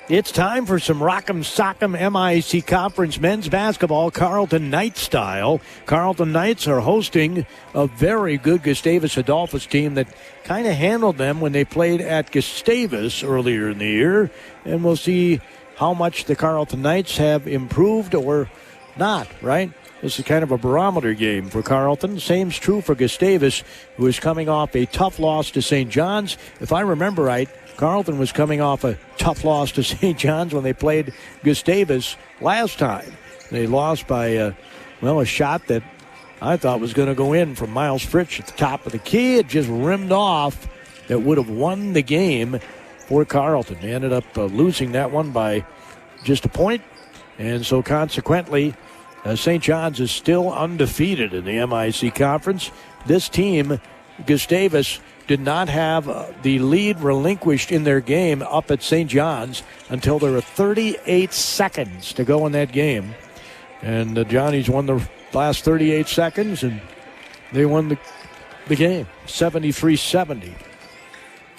It's time for some Rock'em Sock'em MIAC Conference men's basketball, Carleton Knights style. Carleton Knights are hosting a very good Gustavus Adolphus team that kind of handled them when they played at Gustavus earlier in the year. And we'll see how much the Carleton Knights have improved or not, right? This is kind of a barometer game for Carleton. Same's true for Gustavus, who is coming off a tough loss to St. John's. If I remember right, Carleton was coming off a tough loss to St. John's when they played Gustavus last time. They lost by, a shot that I thought was going to go in from Miles Fritsch at the top of the key. It just rimmed off. That would have won the game for Carleton. They ended up losing that one by just a point. And so consequently, St. John's is still undefeated in the MIAC Conference. This team, Gustavus, did not have the lead relinquished in their game up at St. John's until there were 38 seconds to go in that game. And the Johnnies won the last 38 seconds, and they won the game. 73-70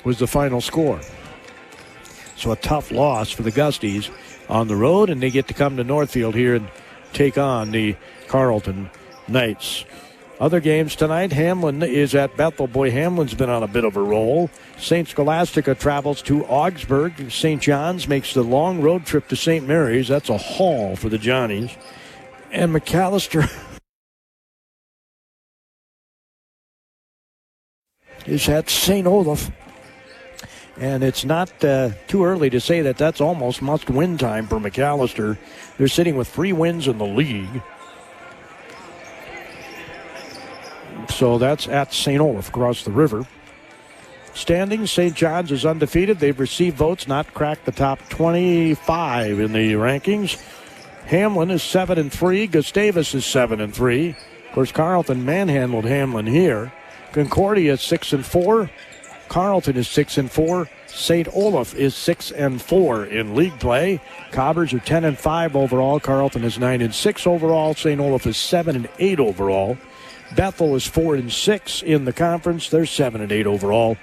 was the final score. So a tough loss for the Gusties on the road, and they get to come to Northfield here and take on the Carleton Knights. Other games tonight, Hamlin is at Bethel. Boy, Hamlin's been on a bit of a roll. St. Scholastica travels to Augsburg. St. John's makes the long road trip to St. Mary's. That's a haul for the Johnnies. And McAllister is at St. Olaf. And it's not too early to say that that's almost must-win time for McAllister. They're sitting with 3 wins in the league. So that's at St. Olaf across the river. Standings, St. John's is undefeated. They've received votes, not cracked the top 25 in the rankings. Hamlin is 7-3. Gustavus is 7-3. Of course, Carleton manhandled Hamlin here. Concordia is 6-4. Carleton is 6-4. St. Olaf is 6-4 in league play. Cobbers are 10-5 overall. Carleton is 9-6 overall. St. Olaf is 7-8 overall. Bethel is 4-6 in the conference. They're 7-8 overall.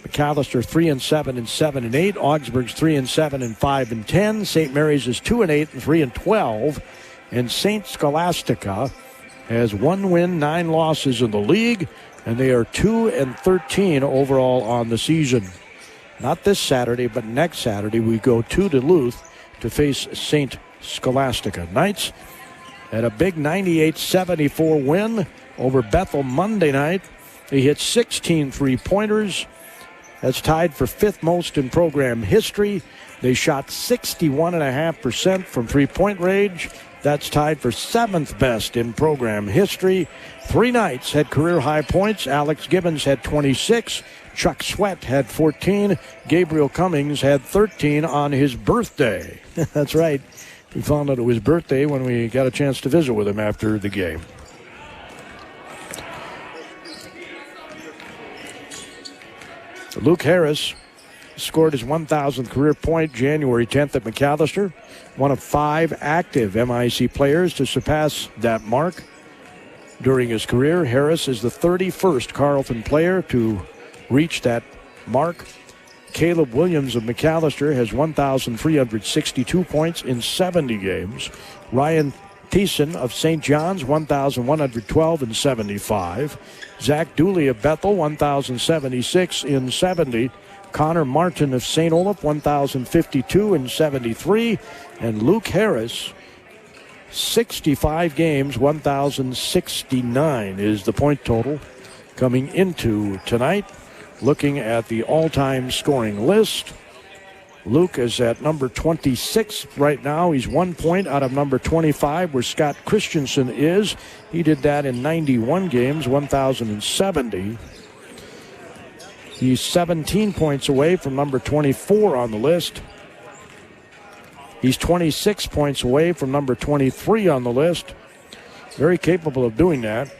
McAllister 3-7 and 7-8. Augsburg's 3-7 and 5-10. St. Mary's is 2-8 and 3-12. And St. Scholastica has 1 win, 9 losses in the league, and they are 2-13 overall on the season. Not this Saturday, but next Saturday we go to Duluth to face St. Scholastica. Knights had a big 98-74 win over Bethel Monday night. They hit 16 three-pointers. That's tied for 5th most in program history. They shot 61.5% from three-point range. That's tied for 7th best in program history. 3 Knights had career-high points. Alex Gibbons had 26. Chuck Sweat had 14. Gabriel Cummings had 13 on his birthday. That's right. We found out it was his birthday when we got a chance to visit with him after the game. Luke Harris scored his 1,000th career point January 10th at McAllister. One of 5 active MIAC players to surpass that mark during his career. Harris is the 31st Carleton player to reach that mark. Caleb Williams of McAllister has 1,362 points in 70 games. Ryan Thiessen of St. John's, 1,112 in 75. Zach Dooley of Bethel, 1,076 in 70. Connor Martin of St. Olaf, 1,052 in 73. And Luke Harris, 65 games, 1,069 is the point total coming into tonight. Looking at the all-time scoring list, Luke is at number 26 right now. He's 1 point out of number 25, where Scott Christensen is. He did that in 91 games, 1,070. He's 17 points away from number 24 on the list. He's 26 points away from number 23 on the list. Very capable of doing that.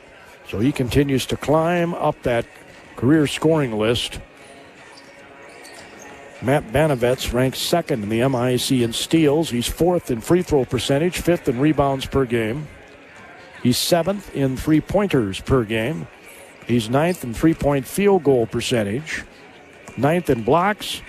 So he continues to climb up that career scoring list. Matt Banavets ranks 2nd in the MIAC in steals. He's 4th in free throw percentage, 5th in rebounds per game. He's 7th in three-pointers per game. He's 9th in three-point field goal percentage, 9th in blocks,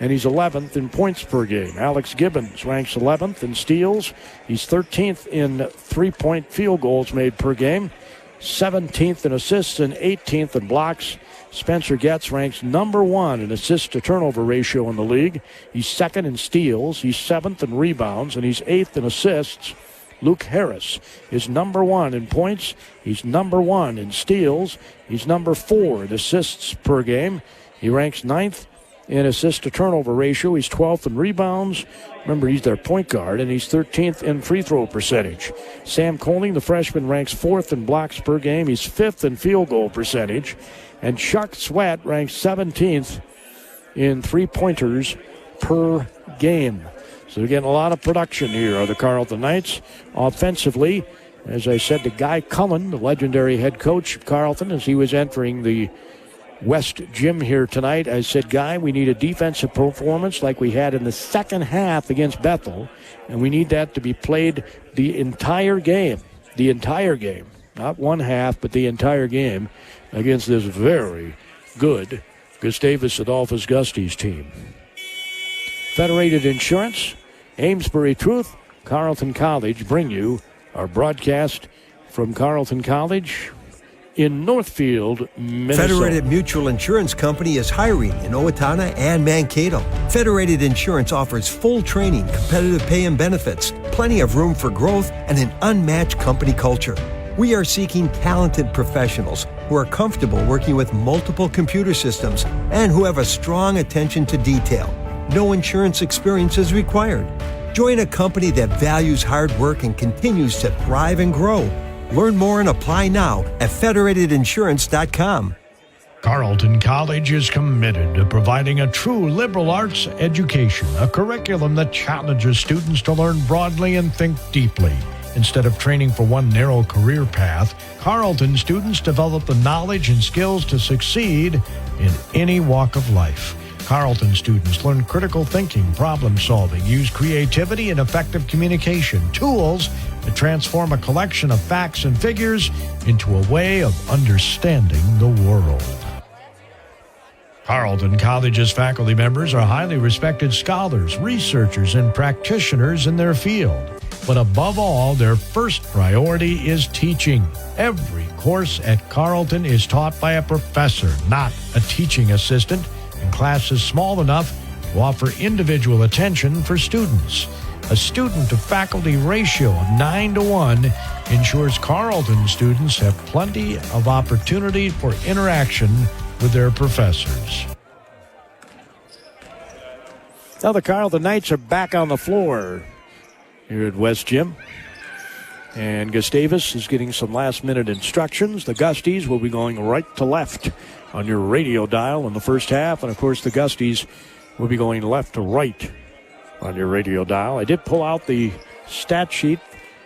and he's 11th in points per game. Alex Gibbons ranks 11th in steals. He's 13th in three-point field goals made per game, 17th in assists, and 18th in blocks. Spencer Getz ranks number 1 in assist-to-turnover ratio in the league. He's 2nd in steals. He's 7th in rebounds, and he's 8th in assists. Luke Harris is number 1 in points. He's number 1 in steals. He's number 4 in assists per game. He ranks 9th in assist-to-turnover ratio. He's 12th in rebounds. Remember, he's their point guard, and he's 13th in free throw percentage. Sam Koenig, the freshman, ranks 4th in blocks per game. He's 5th in field goal percentage. And Chuck Sweat ranks 17th in three-pointers per game. So they're getting a lot of production here are the Carleton Knights. Offensively, as I said to Guy Cullen, the legendary head coach of Carleton, as he was entering the West Gym here tonight, I said, Guy, we need a defensive performance like we had in the second half against Bethel, and we need that to be played the entire game. The entire game. Not one half, but the entire game against this very good Gustavus Adolphus Gusties team. Federated Insurance, Amesbury Truth, Carleton College bring you our broadcast from Carleton College in Northfield, Minnesota. Federated Mutual Insurance Company is hiring in Owatonna and Mankato. Federated Insurance offers full training, competitive pay and benefits, plenty of room for growth, and an unmatched company culture. We are seeking talented professionals who are comfortable working with multiple computer systems and who have a strong attention to detail. No insurance experience is required. Join a company that values hard work and continues to thrive and grow. Learn more and apply now at federatedinsurance.com. Carleton College is committed to providing a true liberal arts education, a curriculum that challenges students to learn broadly and think deeply. Instead of training for one narrow career path, Carleton students develop the knowledge and skills to succeed in any walk of life. Carleton students learn critical thinking, problem solving, use creativity and effective communication, tools that transform a collection of facts and figures into a way of understanding the world. Carleton College's faculty members are highly respected scholars, researchers, and practitioners in their field. But above all, their first priority is teaching. Every course at Carleton is taught by a professor, not a teaching assistant, and classes small enough to offer individual attention for students. A student-to-faculty ratio of 9-to-1 ensures Carleton students have plenty of opportunity for interaction with their professors. Now the Carleton Knights are back on the floor here at West Gym. And Gustavus is getting some last-minute instructions. The Gusties will be going right to left on your radio dial in the first half. And, of course, the Gusties will be going left to right on your radio dial. I did pull out the stat sheet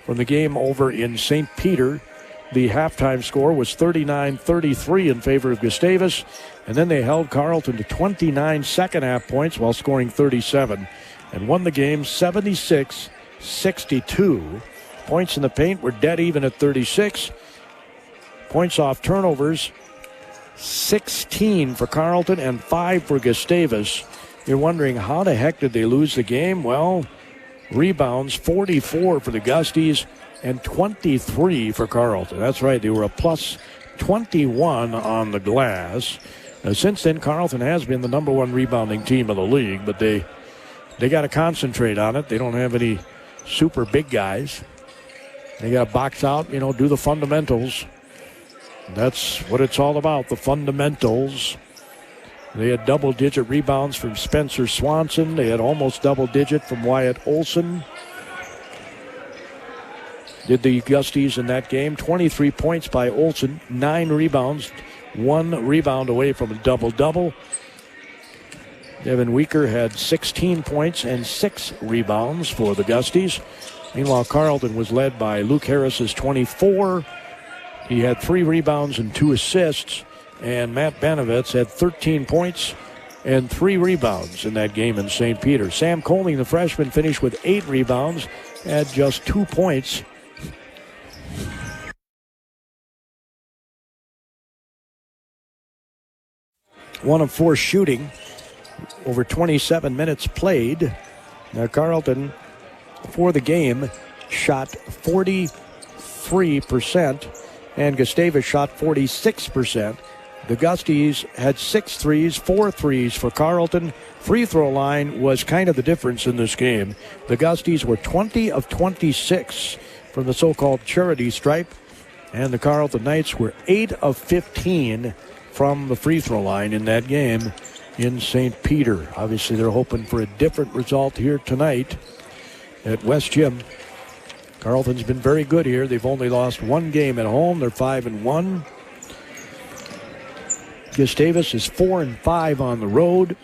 from the game over in St. Peter. The halftime score was 39-33 in favor of Gustavus. And then they held Carleton to 29 second-half points while scoring 37 and won the game 76-62. Points in the paint were dead even at 36. Points off turnovers, 16 for Carleton and 5 for Gustavus. You're wondering, how the heck did they lose the game? Well, rebounds, 44 for the Gusties and 23 for Carleton. That's right, they were a plus 21 on the glass. Since then, Carleton has been the number one rebounding team of the league, but they got to concentrate on it. They don't have any super big guys. They got to box out, do the fundamentals. That's what it's all about, the fundamentals. They had double-digit rebounds from Spencer Swanson. They had almost double-digit from Wyatt Olson. Did the Gusties in that game. 23 points by Olson, 9 rebounds, 1 rebound away from a double-double. Devin Weaker had 16 points and 6 rebounds for the Gusties. Meanwhile, Carleton was led by Luke Harris's 24. He had 3 rebounds and 2 assists. And Matt Banovitz had 13 points and 3 rebounds in that game in St. Peter. Sam Coley, the freshman, finished with 8 rebounds, had just 2 points. One of 4 shooting over 27 minutes played. Now Carleton, for the game, shot 43%, and Gustavus shot 46%. The Gusties had 6 threes, 4 threes for Carleton. Free throw line was kind of the difference in this game. The Gusties were 20 of 26 from the so-called charity stripe, and the Carleton Knights were 8 of 15 from the free throw line in that game in St. Peter. Obviously, they're hoping for a different result here tonight at West Gym. Carleton's been very good here. They've only lost 1 game at home. They're 5-1. Gustavus is 4-5 on the road.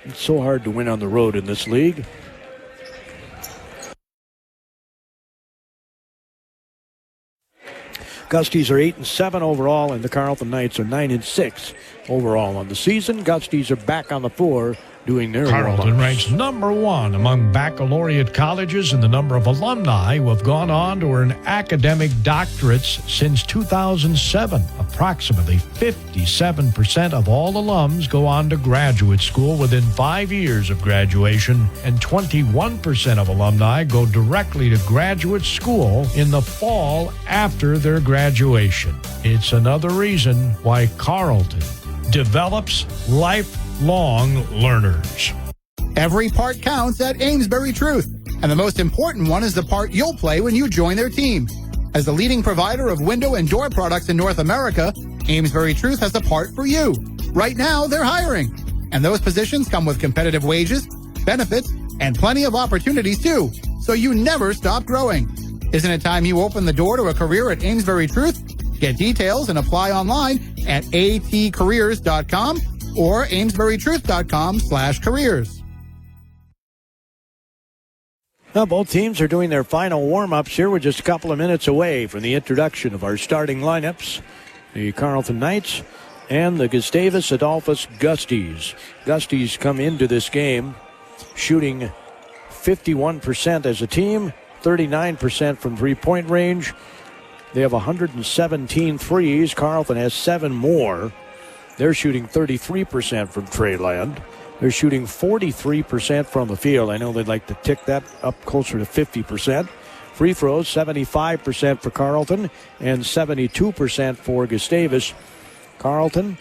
It's so hard to win on the road in this league. Gusties are 8-7 overall, and the Carleton Knights are 9-6 overall on the season. Gusties are back on the floor doing their Carleton ranks number 1 among baccalaureate colleges in the number of alumni who have gone on to earn academic doctorates since 2007. Approximately 57% of all alums go on to graduate school within 5 years of graduation, and 21% of alumni go directly to graduate school in the fall after their graduation. It's another reason why Carleton develops lifelong learners. Every part counts at Amesbury Truth, and the most important one is the part you'll play when you join their team. As the leading provider of window and door products in North America, Amesbury Truth has a part for you. Right now, they're hiring, and those positions come with competitive wages, benefits, and plenty of opportunities too, so you never stop growing. Isn't it time you open the door to a career at Amesbury Truth? Get details and apply online at atcareers.com or amesburytruth.com/careers. Now, both teams are doing their final warm-ups here. We're just a couple of minutes away from the introduction of our starting lineups. The Carleton Knights and the Gustavus Adolphus Gusties. Gusties come into this game shooting 51% as a team, 39% from three-point range. They have 117 threes. Carleton has 7 more. They're shooting 33% from Treyland. They're shooting 43% from the field. I know they'd like to tick that up closer to 50%. Free throws, 75% for Carleton and 72% for Gustavus. Carleton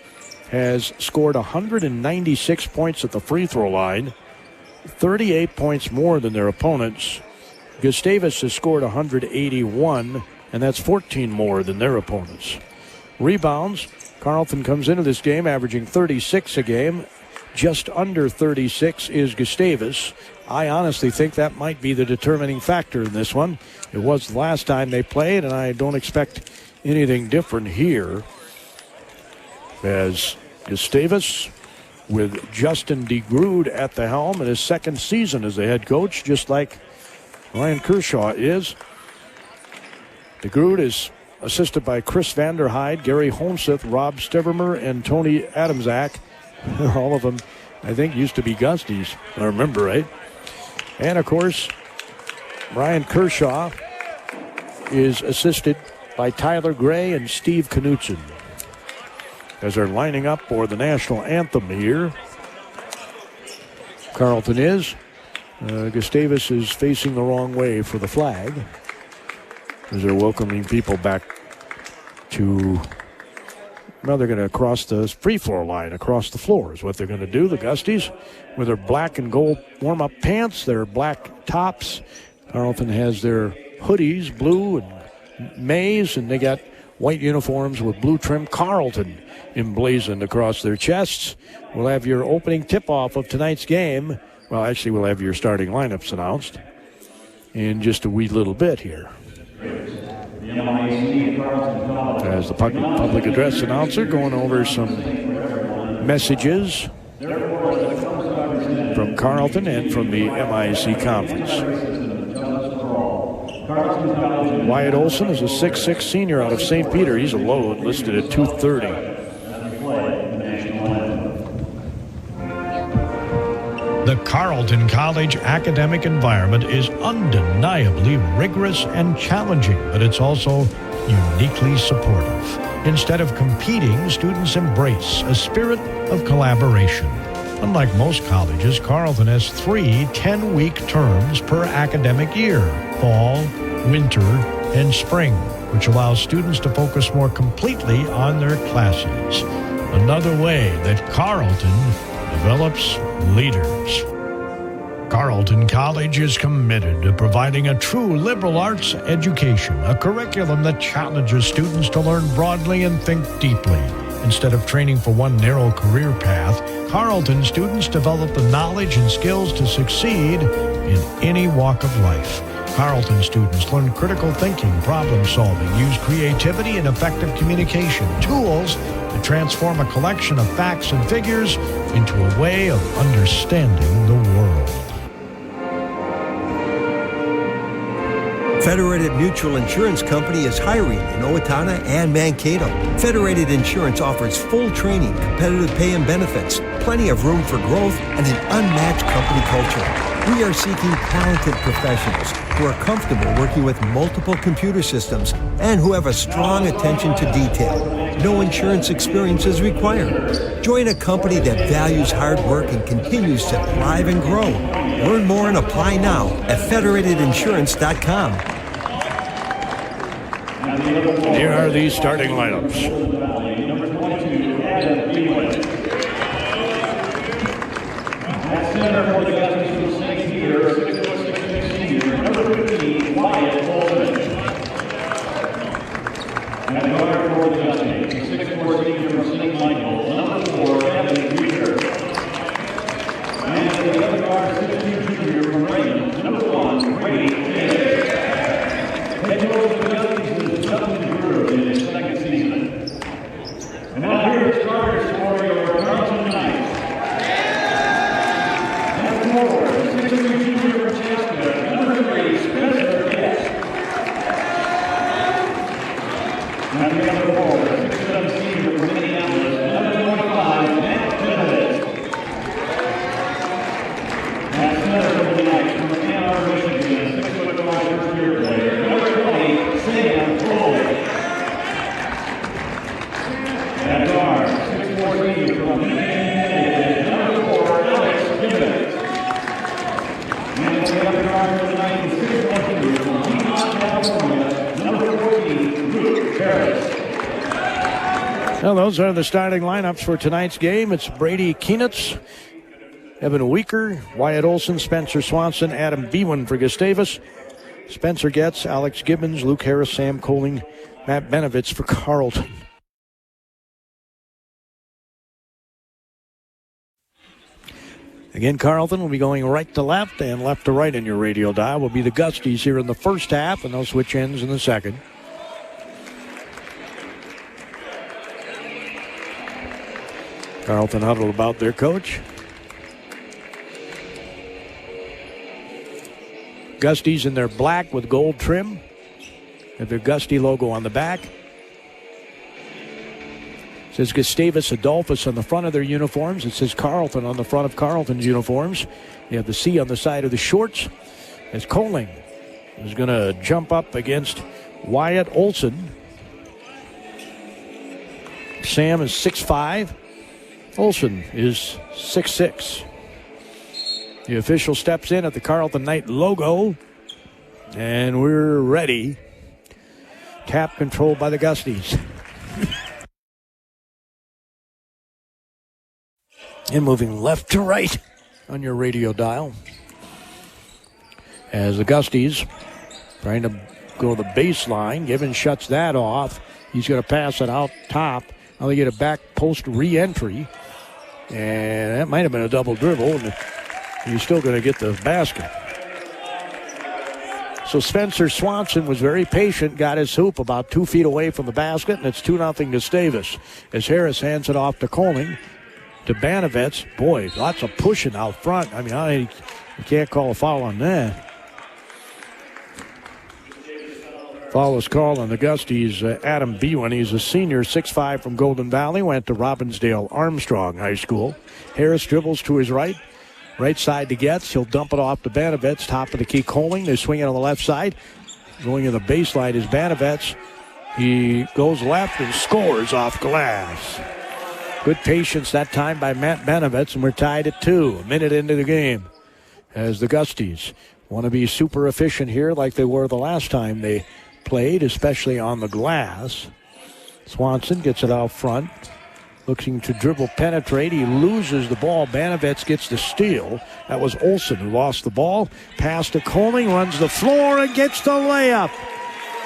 has scored 196 points at the free throw line, 38 points more than their opponents. Gustavus has scored 181, and that's 14 more than their opponents. Rebounds, Carleton comes into this game averaging 36 a game. Just under 36 is Gustavus. I honestly think that might be the determining factor in this one. It was the last time they played, and I don't expect anything different here. As Gustavus, with Justin DeGrood at the helm in his second season as the head coach, just like Ryan Kershaw is. DeGrood is assisted by Chris Vanderhyde, Gary Holmseth, Rob Stivermer, and Tony Adamczak. All of them, I think, used to be Gusties, if I remember right. And, of course, Ryan Kershaw is assisted by Tyler Gray and Steve Knutson as they're lining up for the national anthem here. Carleton is. Gustavus is facing the wrong way for the flag as they're welcoming people back to... Well, they're going to cross the free throw line across the floor is what they're going to do. The Gusties with their black and gold warm-up pants, their black tops. Carleton has their hoodies, blue and maize, and they got white uniforms with blue trim Carleton emblazoned across their chests. We'll have your opening tip-off of tonight's game. Well, actually, we'll have your starting lineups announced in just a wee little bit here. As the public address announcer going over some messages from Carleton and from the MIAC conference. Wyatt Olson is a 6'6 senior out of St. Peter. He's a load, listed at 230. The Carleton College academic environment is undeniably rigorous and challenging, but it's also uniquely supportive. Instead of competing, students embrace a spirit of collaboration. Unlike most colleges, Carleton has 3 10-week terms per academic year: fall, winter, and spring, which allows students to focus more completely on their classes. Another way that Carleton develops leaders. Carleton College is committed to providing a true liberal arts education, a curriculum that challenges students to learn broadly and think deeply. Instead of training for one narrow career path, Carleton students develop the knowledge and skills to succeed in any walk of life. Carleton students learn critical thinking, problem solving, use creativity and effective communication, tools to transform a collection of facts and figures into a way of understanding the world. Federated Mutual Insurance Company is hiring in Owatonna and Mankato. Federated Insurance offers full training, competitive pay and benefits, plenty of room for growth, and an unmatched company culture. We are seeking talented professionals who are comfortable working with multiple computer systems and who have a strong attention to detail. No insurance experience is required. Join a company that values hard work and continues to thrive and grow. Learn more and apply now at federatedinsurance.com. Here are the starting lineups. At center for the Gustavus from 6 years, 6'6" senior, number 15, Wyatt Olson. At guard for the Gustavus, 6'4" senior from St. Michael, number 4, Evan Reader. And at the other guard, 6'2" junior from Raymond, number 1, Brady Taylor. Head coach of the Gustavus is Justin Brewer in his second season. And now here are starters for your Carleton Knights. Forward, 6'3" junior from Chaska, number 3, Spencer Guest. And the other forward, 6'7" senior from Minneapolis, number 25, Matt Gustavus. At center for the Knights from Ann Arbor, Michigan, 6'5" first-year player, number 20, Sam Foley. At guard, 6'4" senior from Michigan, number 4, Alex Gibbons. And the other guard for the night is 6'1" from Piedmont, California, number 14, Luke Harris. Well, those are the starting lineups for tonight's game. It's Brady Kienitz, Evan Weaker, Wyatt Olson, Spencer Swanson, Adam Bewin for Gustavus, Spencer Getz, Alex Gibbons, Luke Harris, Sam Coling, Matt Benovitz for Carleton. Again, Carleton will be going right to left and left to right in your radio dial. Will be the Gusties here in the first half, and they'll switch ends in the second. Carleton huddled about their coach. Gusties in their black with gold trim. Have their Gustie logo on the back. It says Gustavus Adolphus on the front of their uniforms. It says Carleton on the front of Carleton's uniforms. You have the C on the side of the shorts. As Coling is going to jump up against Wyatt Olson. Sam is 6'5". Olson is 6'6". The official steps in at the Carleton Knight logo. And we're ready. Tap controlled by the Gusties. And moving left to right on your radio dial. As the Gusties trying to go the baseline. Gibbons shuts that off. He's going to pass it out top. Now they get a back post re-entry. And that might have been a double dribble. And he's still going to get the basket. So Spencer Swanson was very patient, got his hoop about 2 feet away from the basket, and it's 2-0 Gustavus. As Harris hands it off to Coling. To Banovitz. Boy, lots of pushing out front. I mean, you can't call a foul on that. Foul is called on the Gusties. Adam Bewin, he's a senior, 6'5" from Golden Valley, went to Robbinsdale Armstrong High School. Harris dribbles to his right. Right side to Getz. He'll dump it off to Banovitz. Top of the key, Coling. They swing it on the left side. Going in the baseline is Banovitz. He goes left and scores off glass. Good patience that time by Matt Benovitz, and we're tied at 2, a minute into the game. As the Gusties want to be super efficient here like they were the last time they played, especially on the glass. Swanson gets it out front, looking to dribble penetrate. He loses the ball. Benovitz gets the steal. That was Olsen who lost the ball. Pass to Coling, runs the floor and gets the layup.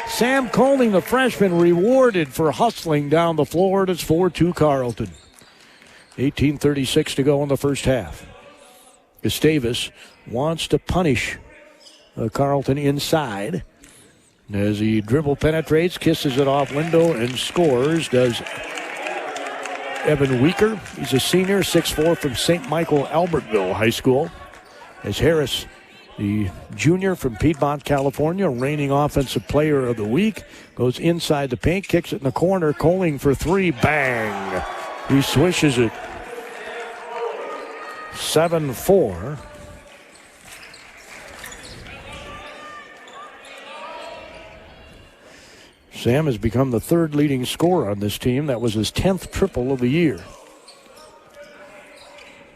Sam Coling, the freshman, rewarded for hustling down the floor. It's 4-2 Carleton. 18:36 to go in the first half. Gustavus wants to punish Carleton inside. As he dribble penetrates, kisses it off window, and scores. Does Evan Weaker. He's a senior, 6'4", from St. Michael Albertville High School. As Harris, the junior from Piedmont, California, reigning offensive player of the week, goes inside the paint, kicks it in the corner. Coling for 3. Bang! He swishes it. 7-4. Sam has become the 3rd leading scorer on this team. That was his 10th triple of the year.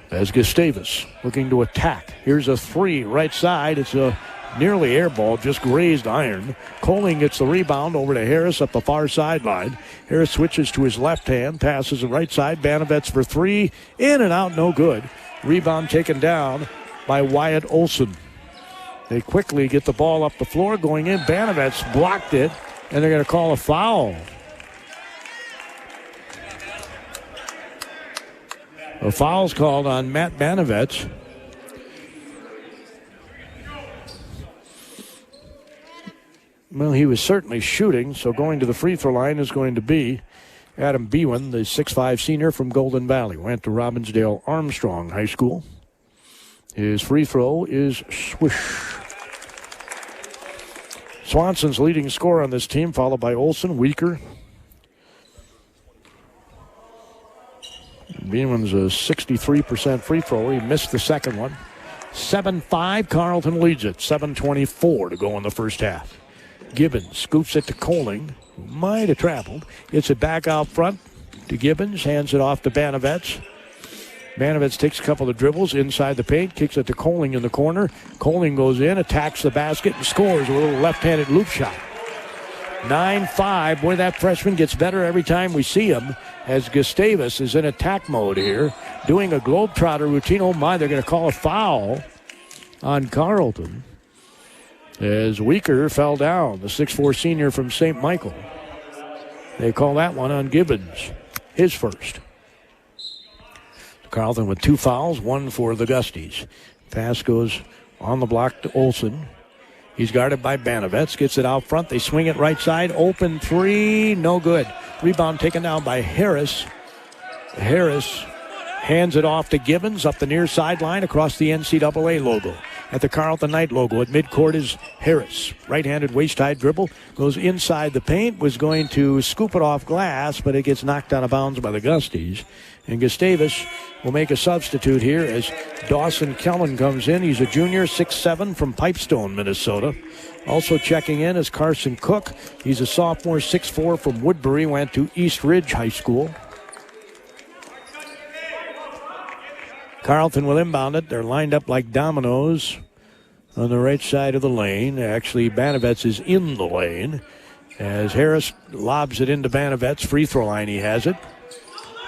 As Gustavus looking to attack. Here's a 3 right side. It's a nearly air ball, just grazed iron. Coling gets the rebound over to Harris up the far sideline. Harris switches to his left hand, passes the right side. Benovitz for 3. In and out, no good. Rebound taken down by Wyatt Olsen. They quickly get the ball up the floor, going in. Benovitz blocked it, and they're going to call a foul. A foul's called on Matt Benovitz. Well, he was certainly shooting, so going to the free throw line is going to be Adam Bewan, the 6'5" senior from Golden Valley. Went to Robbinsdale Armstrong High School. His free throw is swish. Swanson's leading scorer on this team, followed by Olsen, Weaker. Beeman's a 63% free thrower. He missed the second one. 7-5, Carleton leads it. 7:24 to go in the first half. Gibbons scoops it to Coling, who might have traveled. Gets it back out front to Gibbons, hands it off to Benovitz. Benovitz takes a couple of dribbles inside the paint, kicks it to Coling in the corner. Coling goes in, attacks the basket, and scores a little left-handed loop shot. 9-5. Boy, that freshman gets better every time we see him, as Gustavus is in attack mode here, doing a globetrotter routine. Oh, my, they're going to call a foul on Carleton, as Weaker fell down, the 6'4" senior from St. Michael. They call that one on Gibbons, his first. Carleton with 2 fouls, 1 for the Gusties. Pass goes on the block to Olsen. He's guarded by Benovitz. Gets it out front. They swing it right side. Open 3. No good. Rebound taken down by Harris. Harris hands it off to Gibbons up the near sideline across the NCAA logo. At the Carleton Knight logo at midcourt is Harris. Right-handed waist-high dribble. Goes inside the paint. Was going to scoop it off glass, but it gets knocked out of bounds by the Gusties. And Gustavus will make a substitute here as Dawson Kellen comes in. He's a junior, 6'7", from Pipestone, Minnesota. Also checking in is Carson Cook. He's a sophomore, 6'4", from Woodbury. Went to East Ridge High School. Carleton will inbound it. They're lined up like dominoes on the right side of the lane. Actually, Benovitz is in the lane as Harris lobs it into Benovitz. Free throw line, he has it.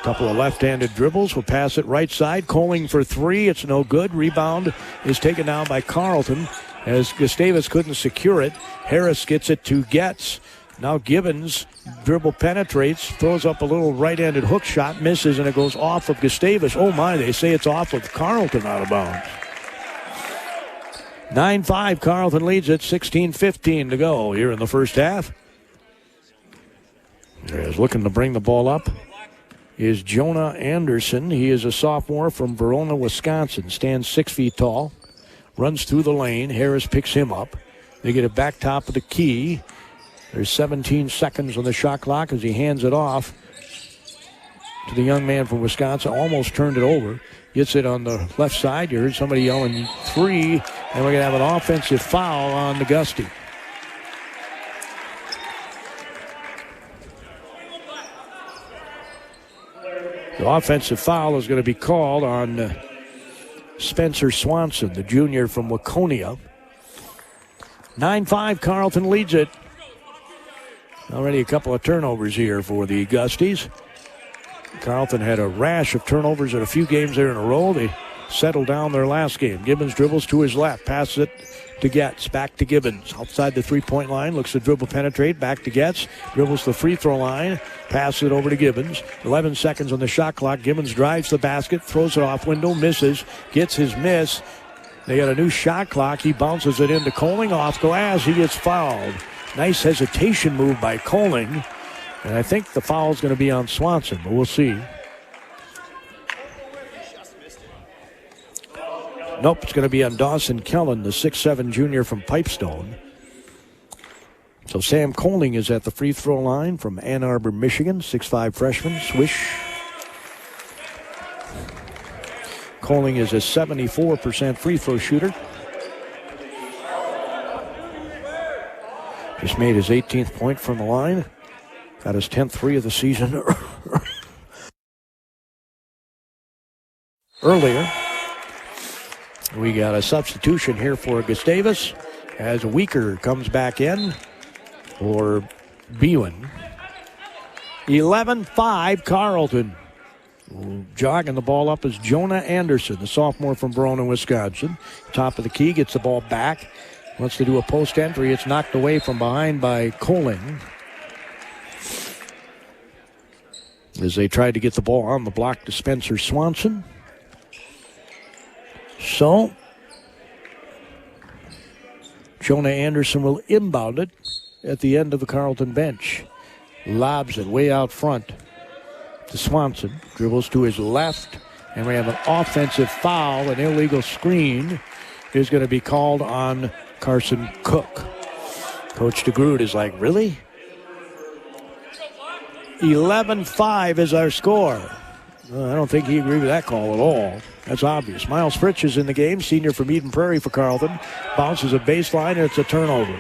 Couple of left-handed dribbles. Will pass it right side. Coling for 3. It's no good. Rebound is taken down by Carleton as Gustavus couldn't secure it. Harris gets it to Getz. Now Gibbons dribble penetrates, throws up a little right-handed hook shot, misses, and it goes off of Gustavus. Oh my, they say it's off of Carleton, out of bounds. 9-5, Carleton leads it. 16:15 to go here in the first half. He's looking to bring the ball up is Jonah Anderson. He is a sophomore from Verona, Wisconsin. Stands 6 feet tall. Runs through the lane. Harris picks him up. They get it back top of the key. There's 17 seconds on the shot clock as he hands it off to the young man from Wisconsin. Almost turned it over. Gets it on the left side. You heard somebody yelling 3. And we're going to have an offensive foul on the Gustie. The offensive foul is going to be called on Spencer Swanson, the junior from Waconia. 9-5, Carleton leads it. Already a couple of turnovers here for the Gusties. Carleton had a rash of turnovers in a few games there in a row. They settled down their last game. Gibbons dribbles to his left, passes it to Getz, back to Gibbons. Outside the three-point line, looks to dribble, penetrate, back to Getz. Dribbles the free throw line, passes it over to Gibbons. 11 seconds on the shot clock. Gibbons drives the basket, throws it off window, misses, gets his miss. They got a new shot clock. He bounces it into Coling off glass. He gets fouled. Nice hesitation move by Coling. And I think the foul is going to be on Swanson, but we'll see. Nope, it's going to be on Dawson Kellen, the 6'7 junior from Pipestone. So Sam Coling is at the free throw line from Ann Arbor, Michigan, 6'5 freshman, swish. Coling is a 74% free throw shooter. Just made his 18th point from the line. Got his 10th three of the season earlier. We got a substitution here for Gustavus as Weaker comes back in for Bewan. 11-5 Carleton. Jogging the ball up is Jonah Anderson, the sophomore from Verona, Wisconsin. Top of the key, gets the ball back. Wants to do a post entry. It's knocked away from behind by Coling. As they tried to get the ball on the block to Spencer Swanson. So, Jonah Anderson will inbound it at the end of the Carleton bench. Lobs it way out front to Swanson. Dribbles to his left, and we have an offensive foul. An illegal screen is going to be called on Carson Cook. Coach DeGrood is like, really? 11-5 is our score. I don't think he agreed with that call at all. That's obvious. Miles Fritsch is in the game, senior from Eden Prairie for Carleton. Bounces a baseline, and it's a turnover.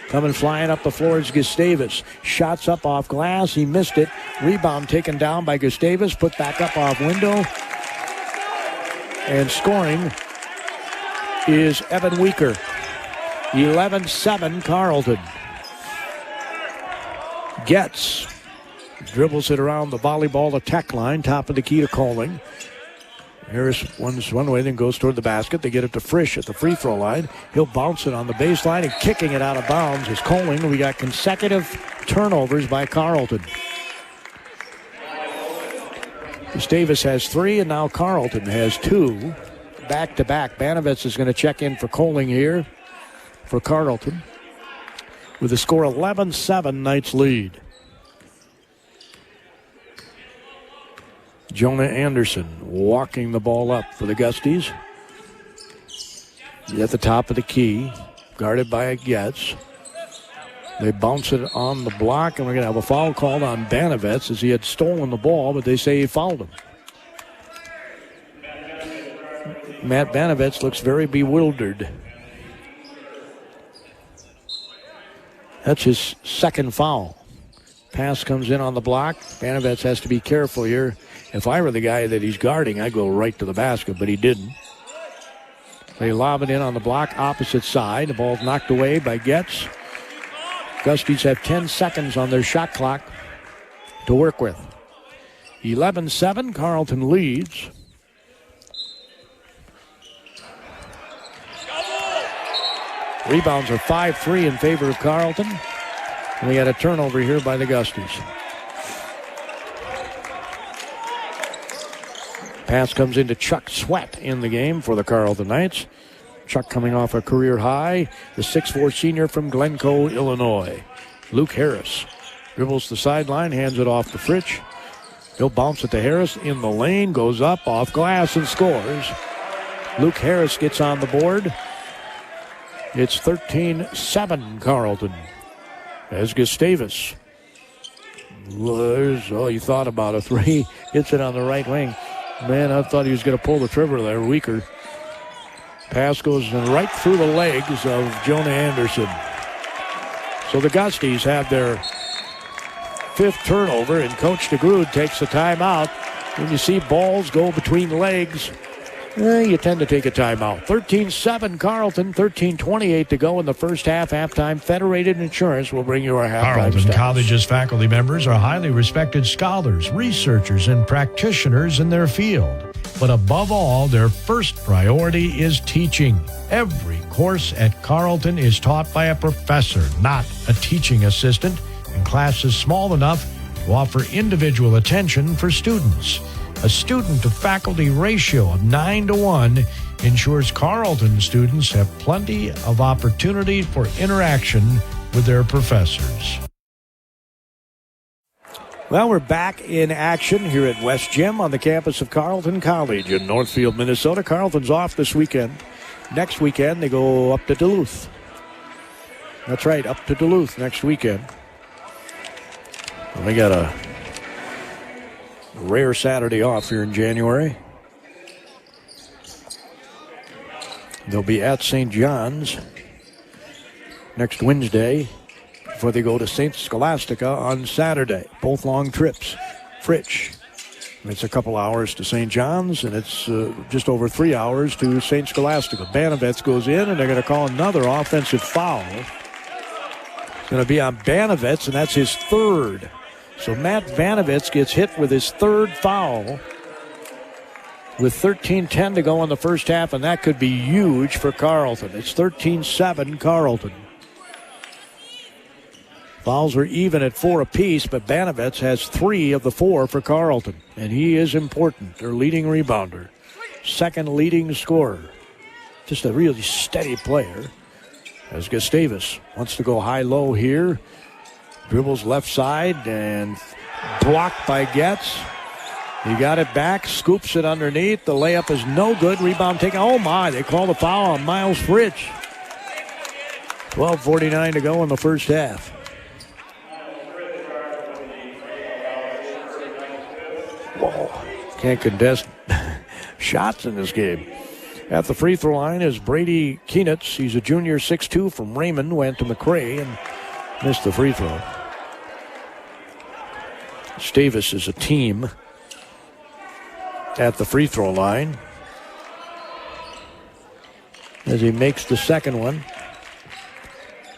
Coming flying up the floor is Gustavus. Shots up off glass. He missed it. Rebound taken down by Gustavus. Put back up off window. And scoring is Evan Weaker. 11-7 Carleton. Getz dribbles it around the volleyball attack line. Top of the key to Coling. Harris runs one way, then goes toward the basket. They get it to Frisch at the free throw line. He'll bounce it on the baseline, and kicking it out of bounds is Coling. We got consecutive turnovers by Carleton. Gustavus has 3, and now Carleton has 2. Back-to-back. Banovitz is going to check in for Coling here for Carleton. With the score 11-7, Knights lead. Jonah Anderson walking the ball up for the Gusties. He's at the top of the key, guarded by Getz. They bounce it on the block, and we're going to have a foul called on Banovitz as he had stolen the ball, but they say he fouled him. Matt Banovitz looks very bewildered. That's his second foul. Pass comes in on the block. Banovitz has to be careful here. If I were the guy that he's guarding, I'd go right to the basket, but he didn't. They lob it in on the block, opposite side. The ball's knocked away by Getz. Gusties have 10 seconds on their shot clock to work with. 11-7, Carleton leads. Rebounds are 5-3 in favor of Carleton. And we had a turnover here by the Gusties. Pass comes into Chuck Sweat in the game for the Carleton Knights. Chuck coming off a career high. The 6'4 senior from Glencoe, Illinois. Luke Harris dribbles the sideline, hands it off to Fritsch. He'll bounce it to Harris in the lane, goes up off glass and scores. Luke Harris gets on the board. It's 13-7 Carleton. As Gustavus. He thought about a 3. Hits it on the right wing. Man, I thought he was going to pull the trigger there. Weaker. Pass goes right through the legs of Jonah Anderson. So the Gusties have their 5th turnover, and Coach DeGrood takes the timeout. when you see balls go between legs, you tend to take a timeout. 13-7 Carleton, 13:28 to go in the first half. Halftime. Federated Insurance will bring you our halftime Carleton stats. College's faculty members are highly respected scholars, researchers, and practitioners in their field. But above all, their first priority is teaching. Every course at Carleton is taught by a professor, not a teaching assistant, and classes small enough to offer individual attention for students. A student-to-faculty ratio of 9-to-1 ensures Carleton students have plenty of opportunity for interaction with their professors. Well, we're back in action here at West Gym on the campus of Carleton College in Northfield, Minnesota. Carleton's off this weekend. Next weekend, they go up to Duluth. That's right, up to Duluth next weekend. We got a rare Saturday off here in January. They'll be at St. John's next Wednesday before they go to St. Scholastica on Saturday. Both long trips. Fritsch. It's a couple hours to St. John's, and it's just over 3 hours to St. Scholastica. Banavets goes in, and they're going to call another offensive foul. It's going to be on Banavets, and that's his third. So Matt Banavets gets hit with his third foul with 13:10 to go in the first half, and that could be huge for Carleton. It's 13-7 Carleton. Fouls are even at 4 apiece, but Banavets has 3 of the 4 for Carleton, and he is important. Their leading rebounder, second leading scorer. Just a really steady player. As Gustavus wants to go high-low here. Dribbles left side and blocked by Getz. He got it back, scoops it underneath. The layup is no good. Rebound taken. Oh my, they call the foul on Miles Fritsch. 12:49 to go in the first half. Whoa, can't contest shots in this game. At the free throw line is Brady Keenitz. He's a junior, 6'2" from Raymond, went to McRae and missed the free throw. Gustavus is a team at the free throw line as he makes the second one.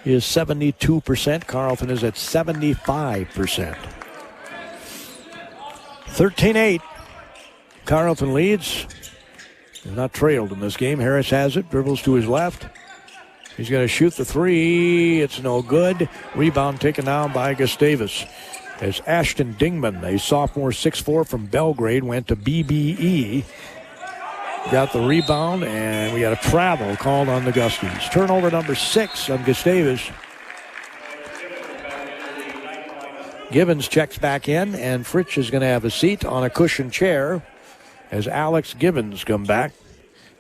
He is 72%. Carleton is at 75%. 13-8. Carleton leads. They're not trailed in this game. Harris has it. Dribbles to his left. He's going to shoot the three. It's no good. Rebound taken down by Gustavus. As Ashton Dingman, a sophomore 6'4" from Belgrade, went to BBE. Got the rebound, and we got a travel called on the Gusties. Turnover number 6 on Gustavus. Gibbons checks back in, and Fritsch is going to have a seat on a cushioned chair as Alex Gibbons come back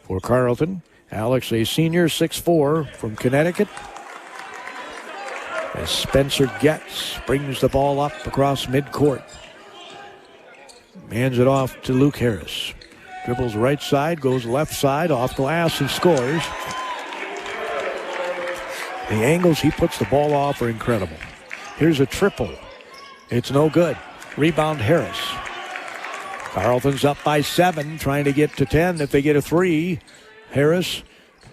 for Carleton. Alex, a senior, 6'4" from Connecticut. As Spencer Getz brings the ball up across midcourt. Hands it off to Luke Harris. Dribbles right side, goes left side, off glass, and scores. The angles he puts the ball off are incredible. Here's a triple. It's no good. Rebound Harris. Carleton's up by 7, trying to get to 10 if they get a 3. Harris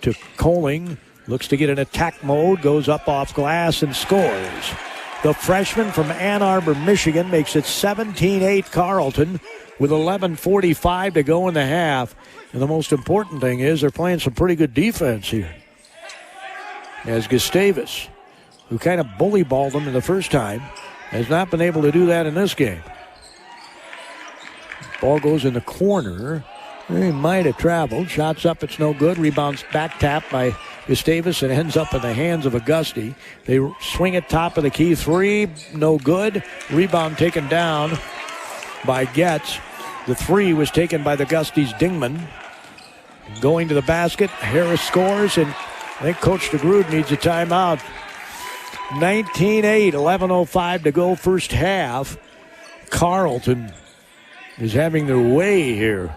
to Coling. Looks to get in attack mode, goes up off glass and scores. The freshman from Ann Arbor, Michigan, makes it 17-8 Carleton with 11:45 to go in the half. And the most important thing is they're playing some pretty good defense here. As Gustavus, who kind of bully balled them in the first time, has not been able to do that in this game. Ball goes in the corner. He might have traveled. Shots up, it's no good. Rebounds back tap by Gustavus and ends up in the hands of Augusti. They swing it top of the key. 3, no good. Rebound taken down by Getz. The 3 was taken by the Augusti's Dingman. Going to the basket, Harris scores, and I think Coach DeGrood needs a timeout. 19-8, 11:05 to go first half. Carleton is having their way here.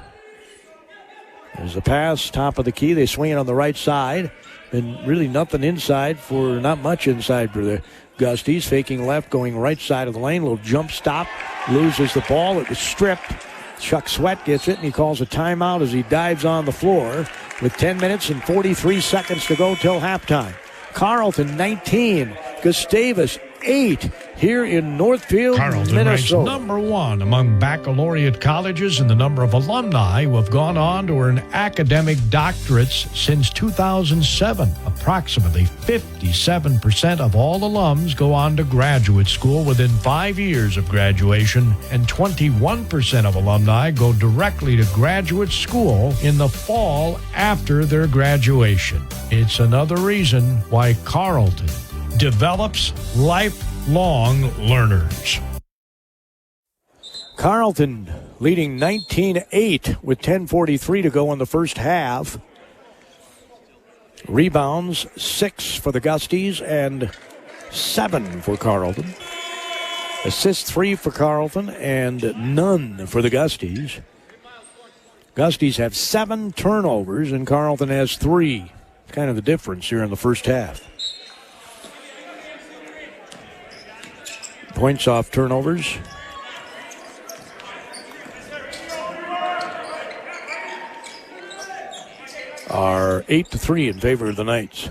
There's a pass, top of the key. They swing it on the right side. And really nothing inside for, not much inside for the Gusties. Faking left, going right side of the lane. Little jump stop. Loses the ball. It was stripped. Chuck Sweat gets it, and he calls a timeout as he dives on the floor with 10 minutes and 43 seconds to go till halftime. Carleton 19, Gustavus 8 here in Northfield, Carleton Minnesota. ranks number 1 among baccalaureate colleges in the number of alumni who have gone on to earn academic doctorates since 2007. Approximately 57% of all alums go on to graduate school within 5 years of graduation, and 21% of alumni go directly to graduate school in the fall after their graduation. It's another reason why Carleton develops lifelong learners. Carleton leading 19-8 with 10:43 to go in the first half. Rebounds 6 for the Gusties and 7 for Carleton. Assists 3 for Carleton and none for the Gusties. Gusties have 7 turnovers and Carleton has 3. Kind of the difference here in the first half. Points off turnovers. Are 8-3 in favor of the Knights.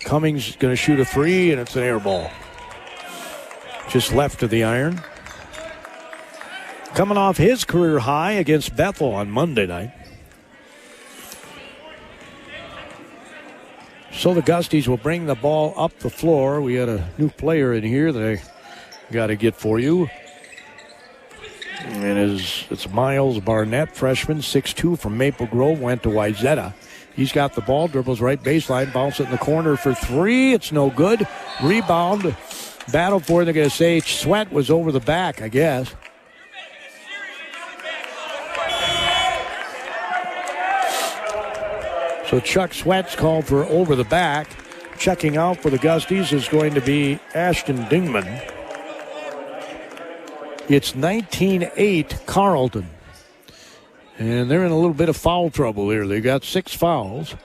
Cummings is going to shoot a 3, and it's an air ball. Just left of the iron. Coming off his career high against Bethel on Monday night. So the Gusties will bring the ball up the floor. We had a new player in here that I got to get for you. And it's Miles Barnett, freshman, 6'2", from Maple Grove, went to Wayzata. He's got the ball, dribbles right baseline, bounce it in the corner for 3. It's no good. Rebound, battle for it. They're going to say Sweat was over the back, I guess. So Chuck Sweat's called for over the back. Checking out for the Gusties is going to be Ashton Dingman. It's 19-8 Carleton. And they're in a little bit of foul trouble here. They got 6 fouls.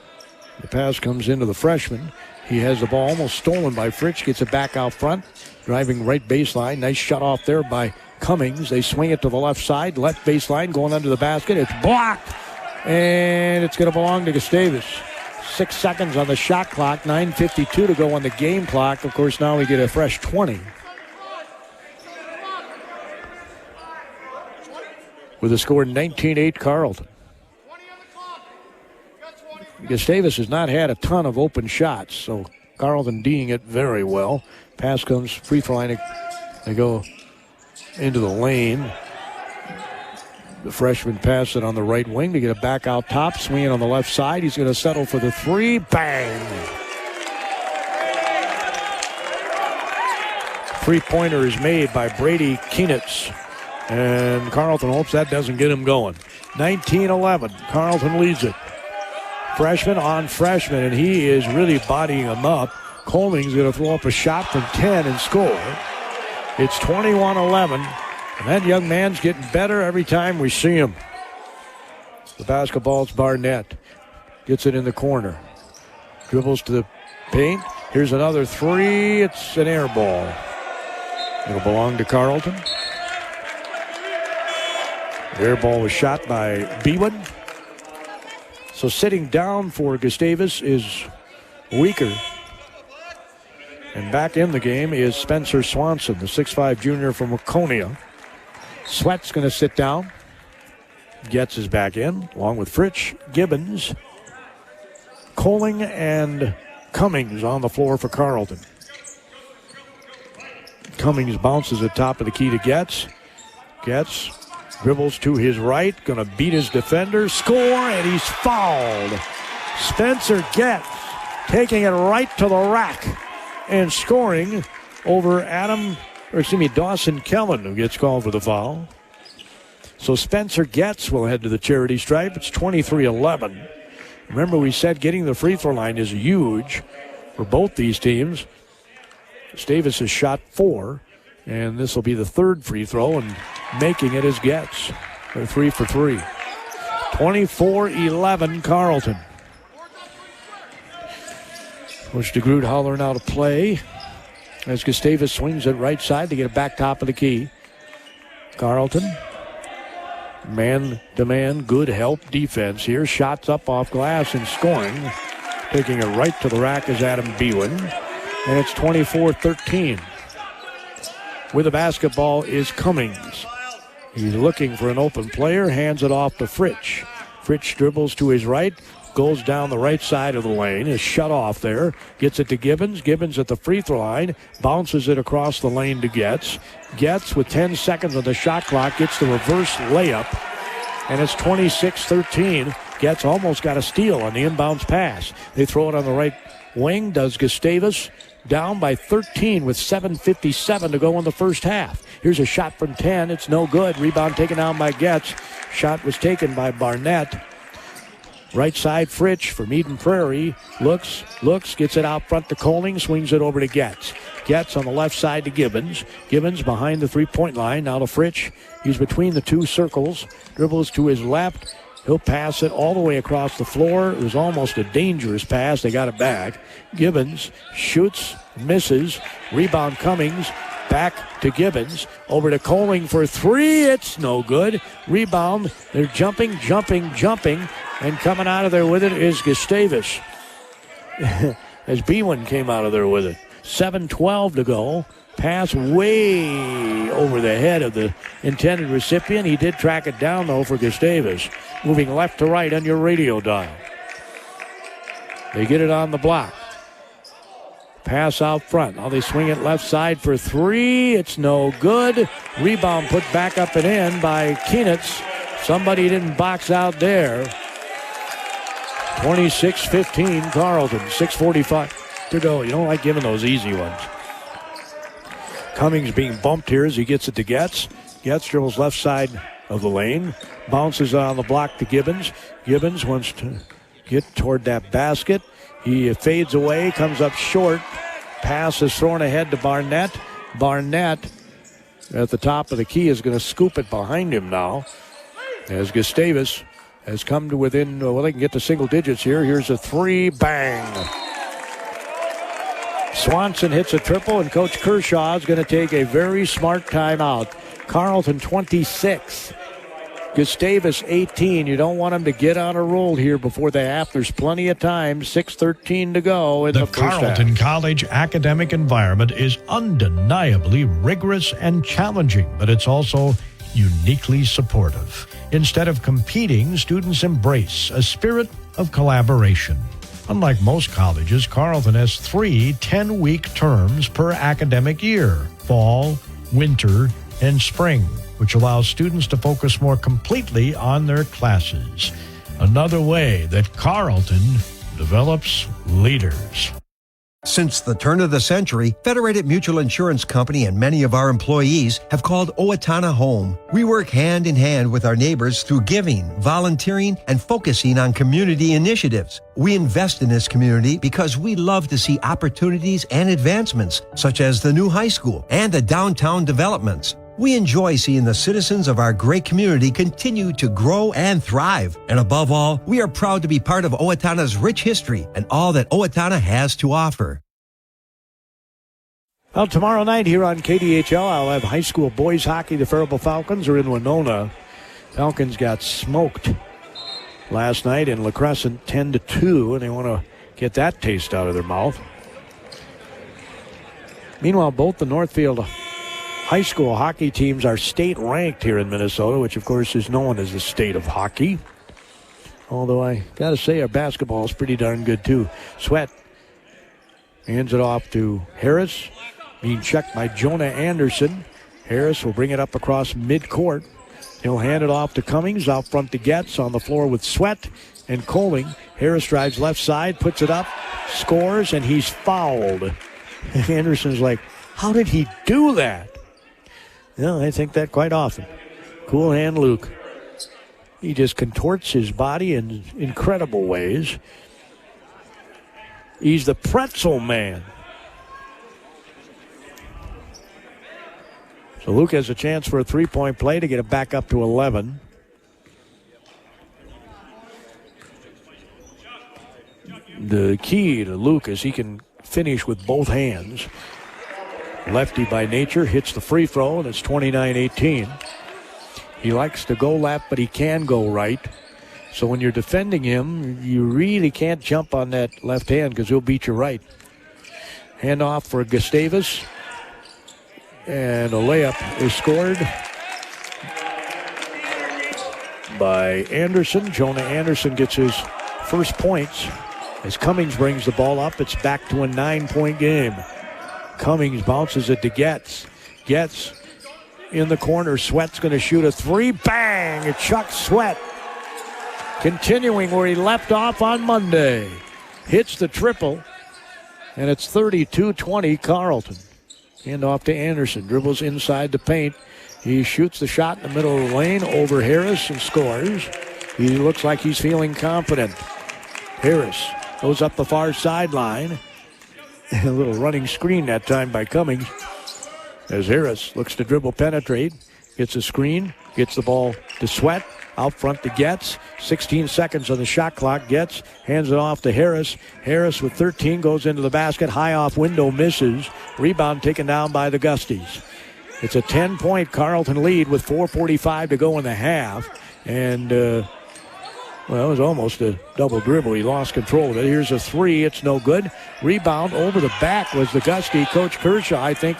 The pass comes into the freshman. He has the ball almost stolen by Fritsch. Gets it back out front. Driving right baseline. Nice shut off there by Cummings. They swing it to the left side. Left baseline going under the basket. It's blocked. And it's going to belong to Gustavus. 6 seconds on the shot clock. 9:52 to go on the game clock. Of course, now we get a fresh 20. With a score 19-8 Carleton. Gustavus has not had a ton of open shots, so Carleton D'ing it very well. Pass comes free throw line. They go into the lane. The freshman pass it on the right wing to get it back out top. Swinging on the left side. He's going to settle for the 3. Bang! Three-pointer is made by Brady Kienitz. And Carleton hopes that doesn't get him going. 19-11. Carleton leads it. Freshman on freshman, and he is really bodying him up. Colming's going to throw up a shot from 10 and score. It's 21-11. And that young man's getting better every time we see him. The basketball's Barnett. Gets it in the corner. Dribbles to the paint. Here's another 3. It's an air ball. It'll belong to Carleton. The air ball was shot by Bewan. So sitting down for Gustavus is Weaker. And back in the game is Spencer Swanson, the 6'5 junior from Waconia. Sweat's going to sit down. Getz is back in, along with Fritsch, Gibbons, Coling, and Cummings on the floor for Carleton. Cummings bounces at top of the key to Getz. Getz dribbles to his right, going to beat his defender, score, and he's fouled. Spencer Getz taking it right to the rack and scoring over Dawson Kellen, who gets called for the foul. So Spencer Getz will head to the charity stripe. It's 23-11. Remember, we said getting the free throw line is huge for both these teams. Gustavus has shot 4, and this will be the third free throw, and making it is Getz. They're 3 for 3. 24-11 Carleton. Coach DeGroot hollering out a play as Gustavus swings it right side to get it back top of the key. Carleton Man-to-man, good help defense here. Shots up off glass and scoring. Taking it right to the rack is Adam Bewan. And it's 24-13. With the basketball is Cummings. He's looking for an open player, hands it off to Fritsch. Fritsch dribbles to his right, goes down the right side of the lane, is shut off there, gets it to Gibbons. Gibbons at the free throw line, bounces it across the lane to Getz. Getz with 10 seconds on the shot clock gets the reverse layup, and it's 26-13. Getz almost got a steal on the inbounds pass. They throw it on the right wing, does Gustavus. Down by 13 with 7:57 to go in the first half. Here's a shot from 10. It's no good. Rebound taken down by Getz. Shot was taken by Barnett. Right side, Fritsch from Eden Prairie. Looks, gets it out front to Coling, swings it over to Getz. Getz on the left side to Gibbons. Gibbons behind the three-point line. Now to Fritsch. He's between the two circles. Dribbles to his left. He'll pass it all the way across the floor. It was almost a dangerous pass. They got it back. Gibbons shoots, misses. Rebound Cummings. Back to Gibbons. Over to Coling for three. It's no good. Rebound. They're jumping. And coming out of there with it is Gustavus. As Bewan came out of there with it. 7:12 to go. Pass way over the head of the intended recipient. He did track it down, though, for Gustavus. Moving left to right on your radio dial. They get it on the block. Pass out front. Now they swing it left side for three. It's no good. Rebound put back up and in by Kienitz. Somebody didn't box out there. 26-15 Carleton. 6:45 to go. You don't like giving those easy ones. Cummings being bumped here as he gets it to Getz. Getz dribbles left side of the lane. Bounces on the block to Gibbons. Gibbons wants to get toward that basket. He fades away, comes up short. Pass is thrown ahead to Barnett. Barnett at the top of the key is going to scoop it behind him now. As Gustavus has come to within, they can get to single digits here. Here's a three, bang. Swanson hits a triple, and Coach Kershaw is going to take a very smart timeout. Carleton 26. Gustavus 18. You don't want him to get on a roll here before the half. There's plenty of time. 6:13 to go in the first half. The Carleton College academic environment is undeniably rigorous and challenging, but it's also uniquely supportive. Instead of competing, students embrace a spirit of collaboration. Unlike most colleges, Carleton has 3 10-week terms per academic year: fall, winter, and spring, which allows students to focus more completely on their classes. Another way that Carleton develops leaders. Since the turn of the century, Federated Mutual Insurance Company and many of our employees have called Owatonna home. We work hand in hand with our neighbors through giving, volunteering, and focusing on community initiatives. We invest in this community because we love to see opportunities and advancements, such as the new high school and the downtown developments. We enjoy seeing the citizens of our great community continue to grow and thrive. And above all, we are proud to be part of Owatonna's rich history and all that Owatonna has to offer. Well, tomorrow night here on KDHL, I'll have high school boys hockey. The Faribault Falcons are in Winona. Falcons got smoked last night in La Crescent 10-2, and they want to get that taste out of their mouth. Meanwhile, both the Northfield high school hockey teams are state ranked here in Minnesota, which of course is known as the state of hockey. Although I got to say our basketball is pretty darn good too. Sweat hands it off to Harris, being checked by Jonah Anderson. Harris will bring it up across midcourt. He'll hand it off to Cummings, out front to Getz, on the floor with Sweat and Coling. Harris drives left side, puts it up, scores, and he's fouled. Anderson's like, how did he do that? Yeah, I think that quite often. Cool hand Luke. He just contorts his body in incredible ways. He's the pretzel man. So Luke has a chance for a three-point play to get it back up to 11. The key to Luke is he can finish with both hands. Lefty by nature, hits the free throw, and it's 29-18. He likes to go left, but he can go right. So when you're defending him, you really can't jump on that left hand because he'll beat you right. Handoff for Gustavus. And a layup is scored by Anderson. Jonah Anderson gets his first points as Cummings brings the ball up. It's back to a 9-point game. Cummings bounces it to Getz. Getz in the corner. Sweat's going to shoot a three. Bang! Chuck Sweat. Continuing where he left off on Monday. Hits the triple. And it's 32-20 Carleton. Hand off to Anderson. Dribbles inside the paint. He shoots the shot in the middle of the lane over Harris and scores. He looks like he's feeling confident. Harris goes up the far sideline. A little running screen that time by Cummings. As Harris looks to dribble penetrate. Gets a screen. Gets the ball to Sweat. Out front to Getz. 16 seconds on the shot clock. Getz hands it off to Harris. Harris with 13 goes into the basket. High off window, misses. Rebound taken down by the Gusties. It's a 10-point Carleton lead with 4:45 to go in the half. And, it was almost a double dribble. He lost control of it. Here's a three. It's no good. Rebound over the back was the Gustie. Coach Kershaw, I think,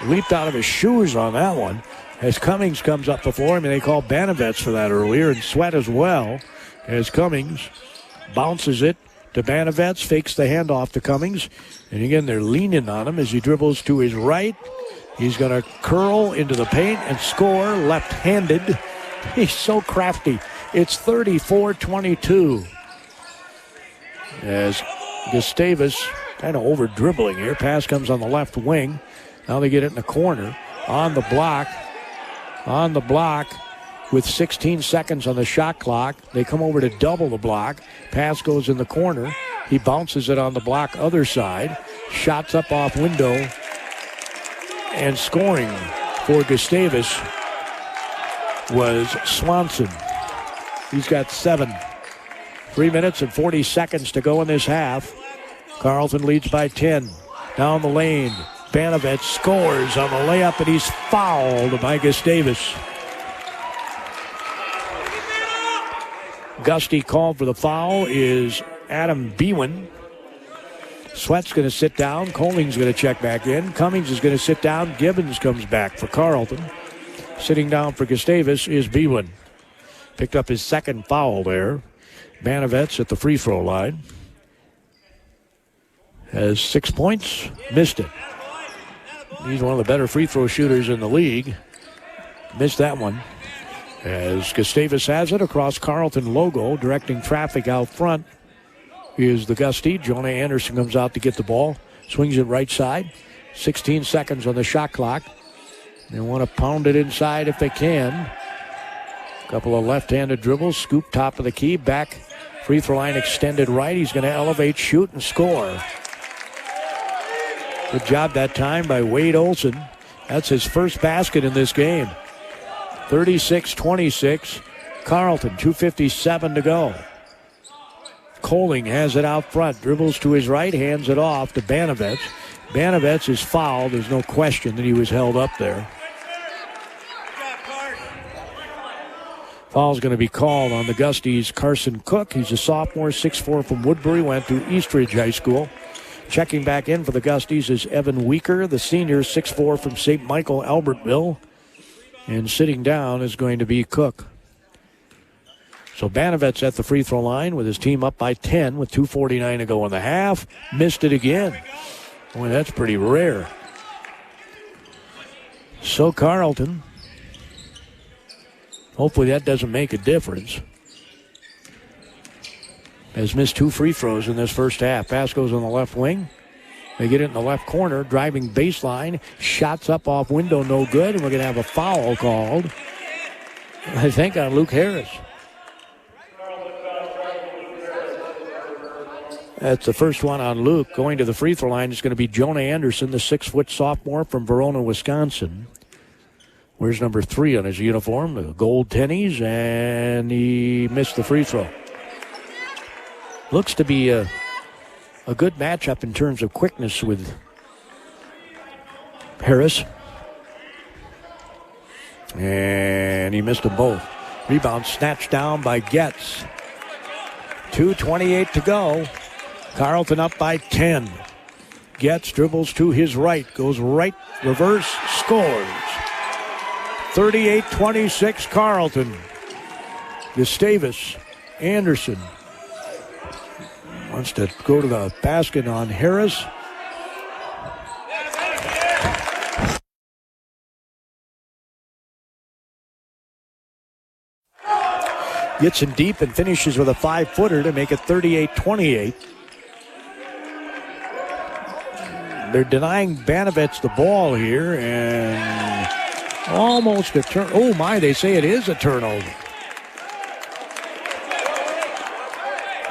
leaped out of his shoes on that one. As Cummings comes up before him, and they call Banovets for that earlier, and Sweat as well. As Cummings bounces it to Banovets, fakes the handoff to Cummings. And again, they're leaning on him as he dribbles to his right. He's going to curl into the paint and score left-handed. He's so crafty. It's 34-22. As Gustavus kind of over-dribbling here. Pass comes on the left wing. Now they get it in the corner. On the block with 16 seconds on the shot clock. They come over to double the block. Pass goes in the corner. He bounces it on the block other side. Shots up off window. And scoring for Gustavus was Swanson. He's got 7. 3 minutes and 40 seconds to go in this half. Carleton leads by 10. Down the lane. Banovets scores on the layup, and he's fouled by Gustavus. Gustie called for the foul is Adam Bewin. Sweat's going to sit down. Coling's going to check back in. Cummings is going to sit down. Gibbons comes back for Carleton. Sitting down for Gustavus is Bewin. Picked up his second foul there. Banovets at the free throw line. Has 6 points. Missed it. He's one of the better free throw shooters in the league. Missed that one. As Gustavus has it across Carleton logo, directing traffic out front is the Gustie. Jonah Anderson comes out to get the ball. Swings it right side. 16 seconds on the shot clock. They want to pound it inside if they can. A couple of left-handed dribbles. Scoop top of the key. Back free throw line extended right. He's going to elevate, shoot, and score. Good job that time by Wade Olson. That's his first basket in this game. 36-26. Carleton, 2:57 to go. Coling has it out front. Dribbles to his right, hands it off to Banovets. Banovets is fouled. There's no question that he was held up there. Foul's going to be called on the Gusties' Carson Cook. He's a sophomore, 6'4" from Woodbury, went to Eastridge High School. Checking back in for the Gusties is Evan Weaker, the senior, 6'4" from St. Michael, Albertville. And sitting down is going to be Cook. So Banovets at the free throw line with his team up by 10 with 2:49 to go in the half. Missed it again. Boy, that's pretty rare. So Carleton, hopefully that doesn't make a difference, has missed 2 free throws in this first half. Pass goes on the left wing. They get it in the left corner, driving baseline. Shots up off window, no good. And we're going to have a foul called, I think, on Luke Harris. That's the first one on Luke. Going to the free throw line is going to be Jonah Anderson, the 6' sophomore from Verona, Wisconsin. Where's number 3 on his uniform? The gold tennies, and he missed the free throw. Looks to be a good matchup in terms of quickness with Harris. And he missed them both. Rebound snatched down by Getz. 2:28 to go. Carleton up by 10. Getz dribbles to his right, goes right, reverse, scores. 38-26 Carleton. Gustavus, Anderson wants to go to the basket on Harris. Gets him deep and finishes with a 5-footer to make it 38-28. They're denying Banovets the ball here, and almost a turn. Oh my, they say it is a turnover.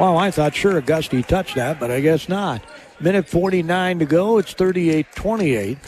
Well, I thought sure Auguste touched that, but I guess not. Minute 49 to go. It's 38-28.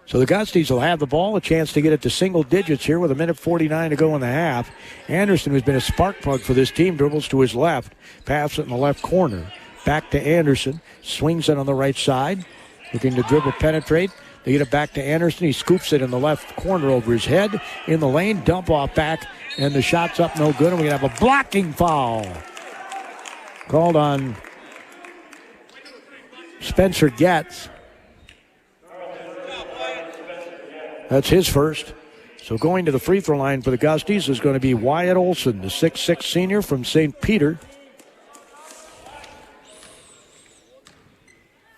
So the Gusties will have the ball, a chance to get it to single digits here with a minute 49 to go in the half. Anderson, who's been a spark plug for this team, dribbles to his left, passes it in the left corner. Back to Anderson, swings it on the right side, looking to dribble, penetrate. They get it back to Anderson. He scoops it in the left corner over his head. In the lane, dump off back, and the shot's up no good, and we have a blocking foul called on Spencer Getz. That's his first. So going to the free throw line for the Gusties is going to be Wyatt Olson, the 6'6 senior from St. Peter.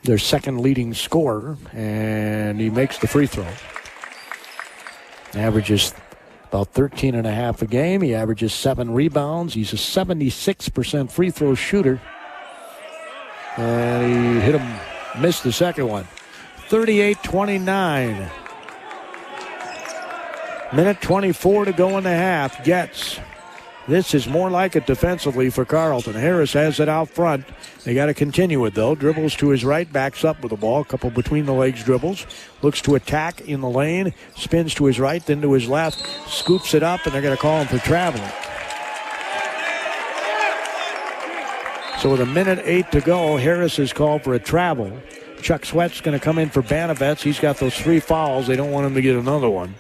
Their second leading scorer, and he makes the free throw. Averages about 13 and a half a game. He averages 7 rebounds. He's a 76% free throw shooter. And he missed the second one. 38-29. Minute 24 to go in the half. Getz. This is more like it defensively for Carleton. Harris has it out front. They got to continue it, though. Dribbles to his right, backs up with the ball. A couple between the legs dribbles. Looks to attack in the lane. Spins to his right, then to his left. Scoops it up, and they're going to call him for traveling. So with a minute 8 to go, Harris is called for a travel. Chuck Sweat's going to come in for Banovets. He's got those 3 fouls. They don't want him to get another one.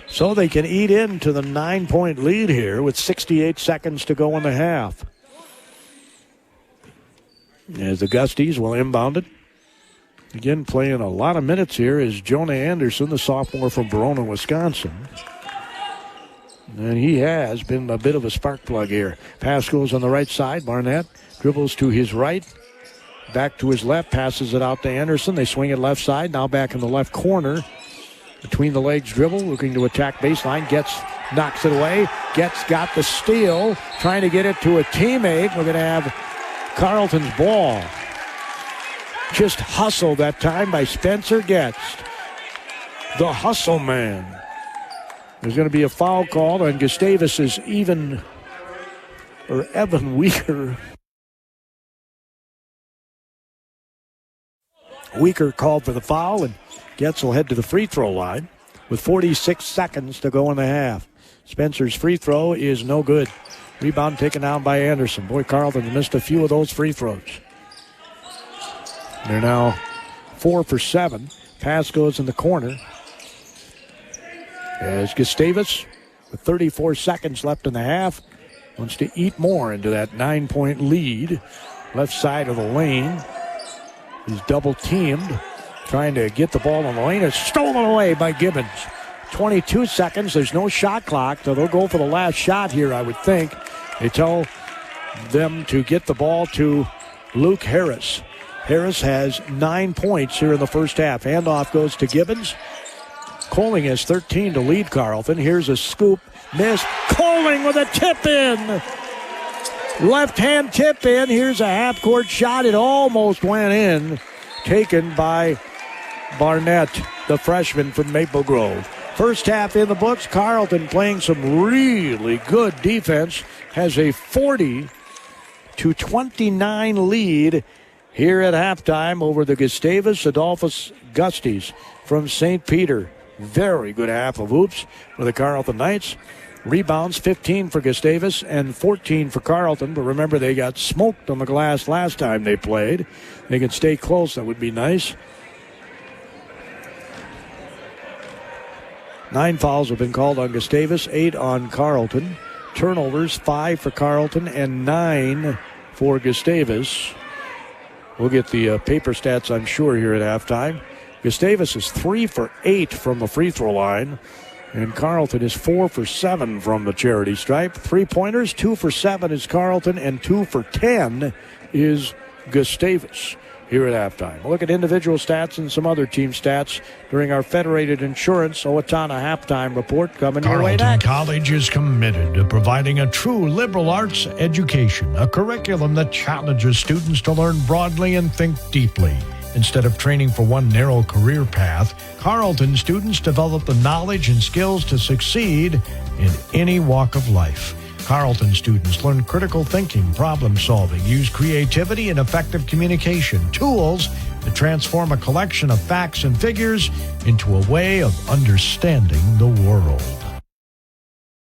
So they can eat into the 9-point lead here with 68 seconds to go in the half. As the Gusties will inbound it. Again, playing a lot of minutes here is Jonah Anderson, the sophomore from Verona, Wisconsin. And he has been a bit of a spark plug here. Pass goes on the right side. Barnett dribbles to his right. Back to his left. Passes it out to Anderson. They swing it left side. Now back in the left corner. Between the legs dribble, looking to attack baseline. Getz knocks it away. Getz got the steal, trying to get it to a teammate. We're going to have Carleton's ball. Just hustled that time by Spencer Getz, the hustle man. There's going to be a foul called on Gustavus' Evan Weaker. Weaker called for the foul, and Getz will head to the free throw line with 46 seconds to go in the half. Spencer's free throw is no good. Rebound taken down by Anderson. Boy, Carleton missed a few of those free throws. They're now 4 for 7. Pass goes in the corner. As Gustavus, with 34 seconds left in the half, wants to eat more into that 9-point lead. Left side of the lane. He's double teamed. Trying to get the ball in the lane. It's stolen away by Gibbons. 22 seconds. There's no shot clock, so they'll go for the last shot here, I would think. They tell them to get the ball to Luke Harris. Harris has 9 points here in the first half. Handoff goes to Gibbons. Coling has 13 to lead Carleton. Here's a scoop. Missed. Coling with a tip in. Left-hand tip in. Here's a half-court shot. It almost went in. Taken by Barnett, the freshman from Maple Grove. First half in the books. Carleton playing some really good defense. Has a 40-29 lead here at halftime over the Gustavus Adolphus Gusties from St. Peter. Very good half of hoops for the Carleton Knights. Rebounds, 15 for Gustavus and 14 for Carleton. But remember, they got smoked on the glass last time they played. They can stay close. That would be nice. 9 fouls have been called on Gustavus, 8 on Carleton. Turnovers, 5 for Carleton and 9 for Gustavus. We'll get the paper stats, I'm sure, here at halftime. Gustavus is 3 for 8 from the free throw line. And Carleton is 4 for 7 from the charity stripe. 3-pointers, 2 for 7 is Carleton, and 2 for 10 is Gustavus here at halftime. We'll look at individual stats and some other team stats during our Federated Insurance Owatonna halftime report coming your way Carleton next. College is committed to providing a true liberal arts education, a curriculum that challenges students to learn broadly and think deeply. Instead of training for one narrow career path, Carleton students develop the knowledge and skills to succeed in any walk of life. Carleton students learn critical thinking, problem solving, use creativity and effective communication, tools to transform a collection of facts and figures into a way of understanding the world.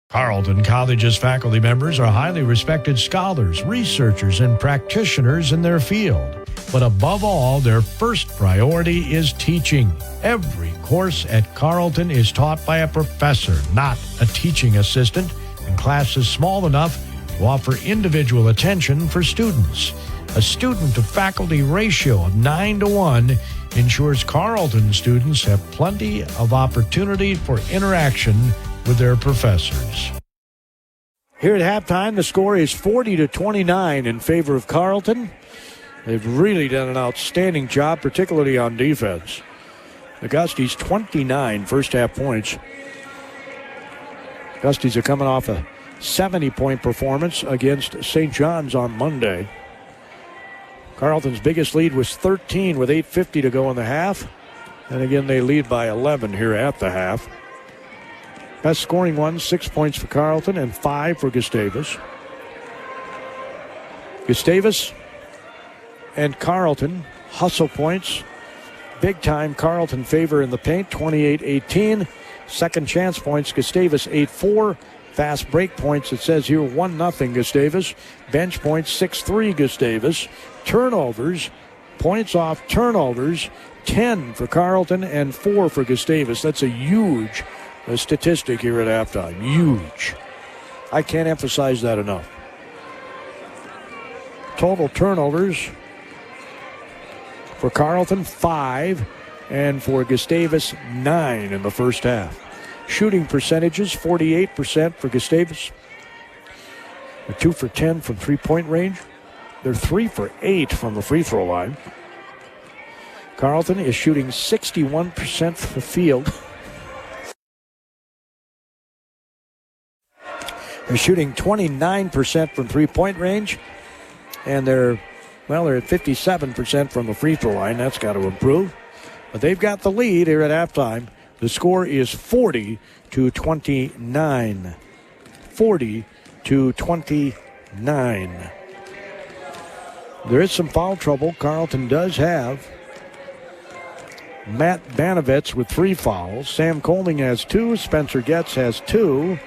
Carleton College's faculty members are highly respected scholars, researchers, and practitioners in their field. But above all, their first priority is teaching. Every course at Carleton is taught by a professor, not a teaching assistant, and class is small enough to offer individual attention for students. A student-to-faculty ratio of 9-to-1 ensures Carleton students have plenty of opportunity for interaction with their professors. Here at halftime, the score is 40-29 in favor of Carleton. They've really done an outstanding job, particularly on defense. The Gusties, 29 first-half points. Gusties are coming off a 70-point performance against St. John's on Monday. Carleton's biggest lead was 13 with 8:50 to go in the half. And again, they lead by 11 here at the half. Best scoring one, 6 points for Carleton and 5 for Gustavus. Gustavus and Carleton, hustle points. Big time Carleton favor in the paint, 28-18. Second chance points, Gustavus 8-4. Fast break points, it says here 1-0 Gustavus. Bench points, 6-3 Gustavus. Turnovers, points off turnovers, 10 for Carleton and 4 for Gustavus. That's a huge statistic here at halftime. Huge. I can't emphasize that enough. Total turnovers for Carleton, 5, and for Gustavus, 9 in the first half. Shooting percentages, 48% for Gustavus. They're 2 for 10 from three-point range. They're 3 for 8 from the free throw line. Carleton is shooting 61% from the field. They're shooting 29% from three-point range. And they're at 57% from the free throw line. That's got to improve. But they've got the lead here at halftime. The score is 40-29. 40-29. There is some foul trouble. Carleton does have Matt Banovitz with 3 fouls. Sam Colding has 2. Spencer Getz has 2.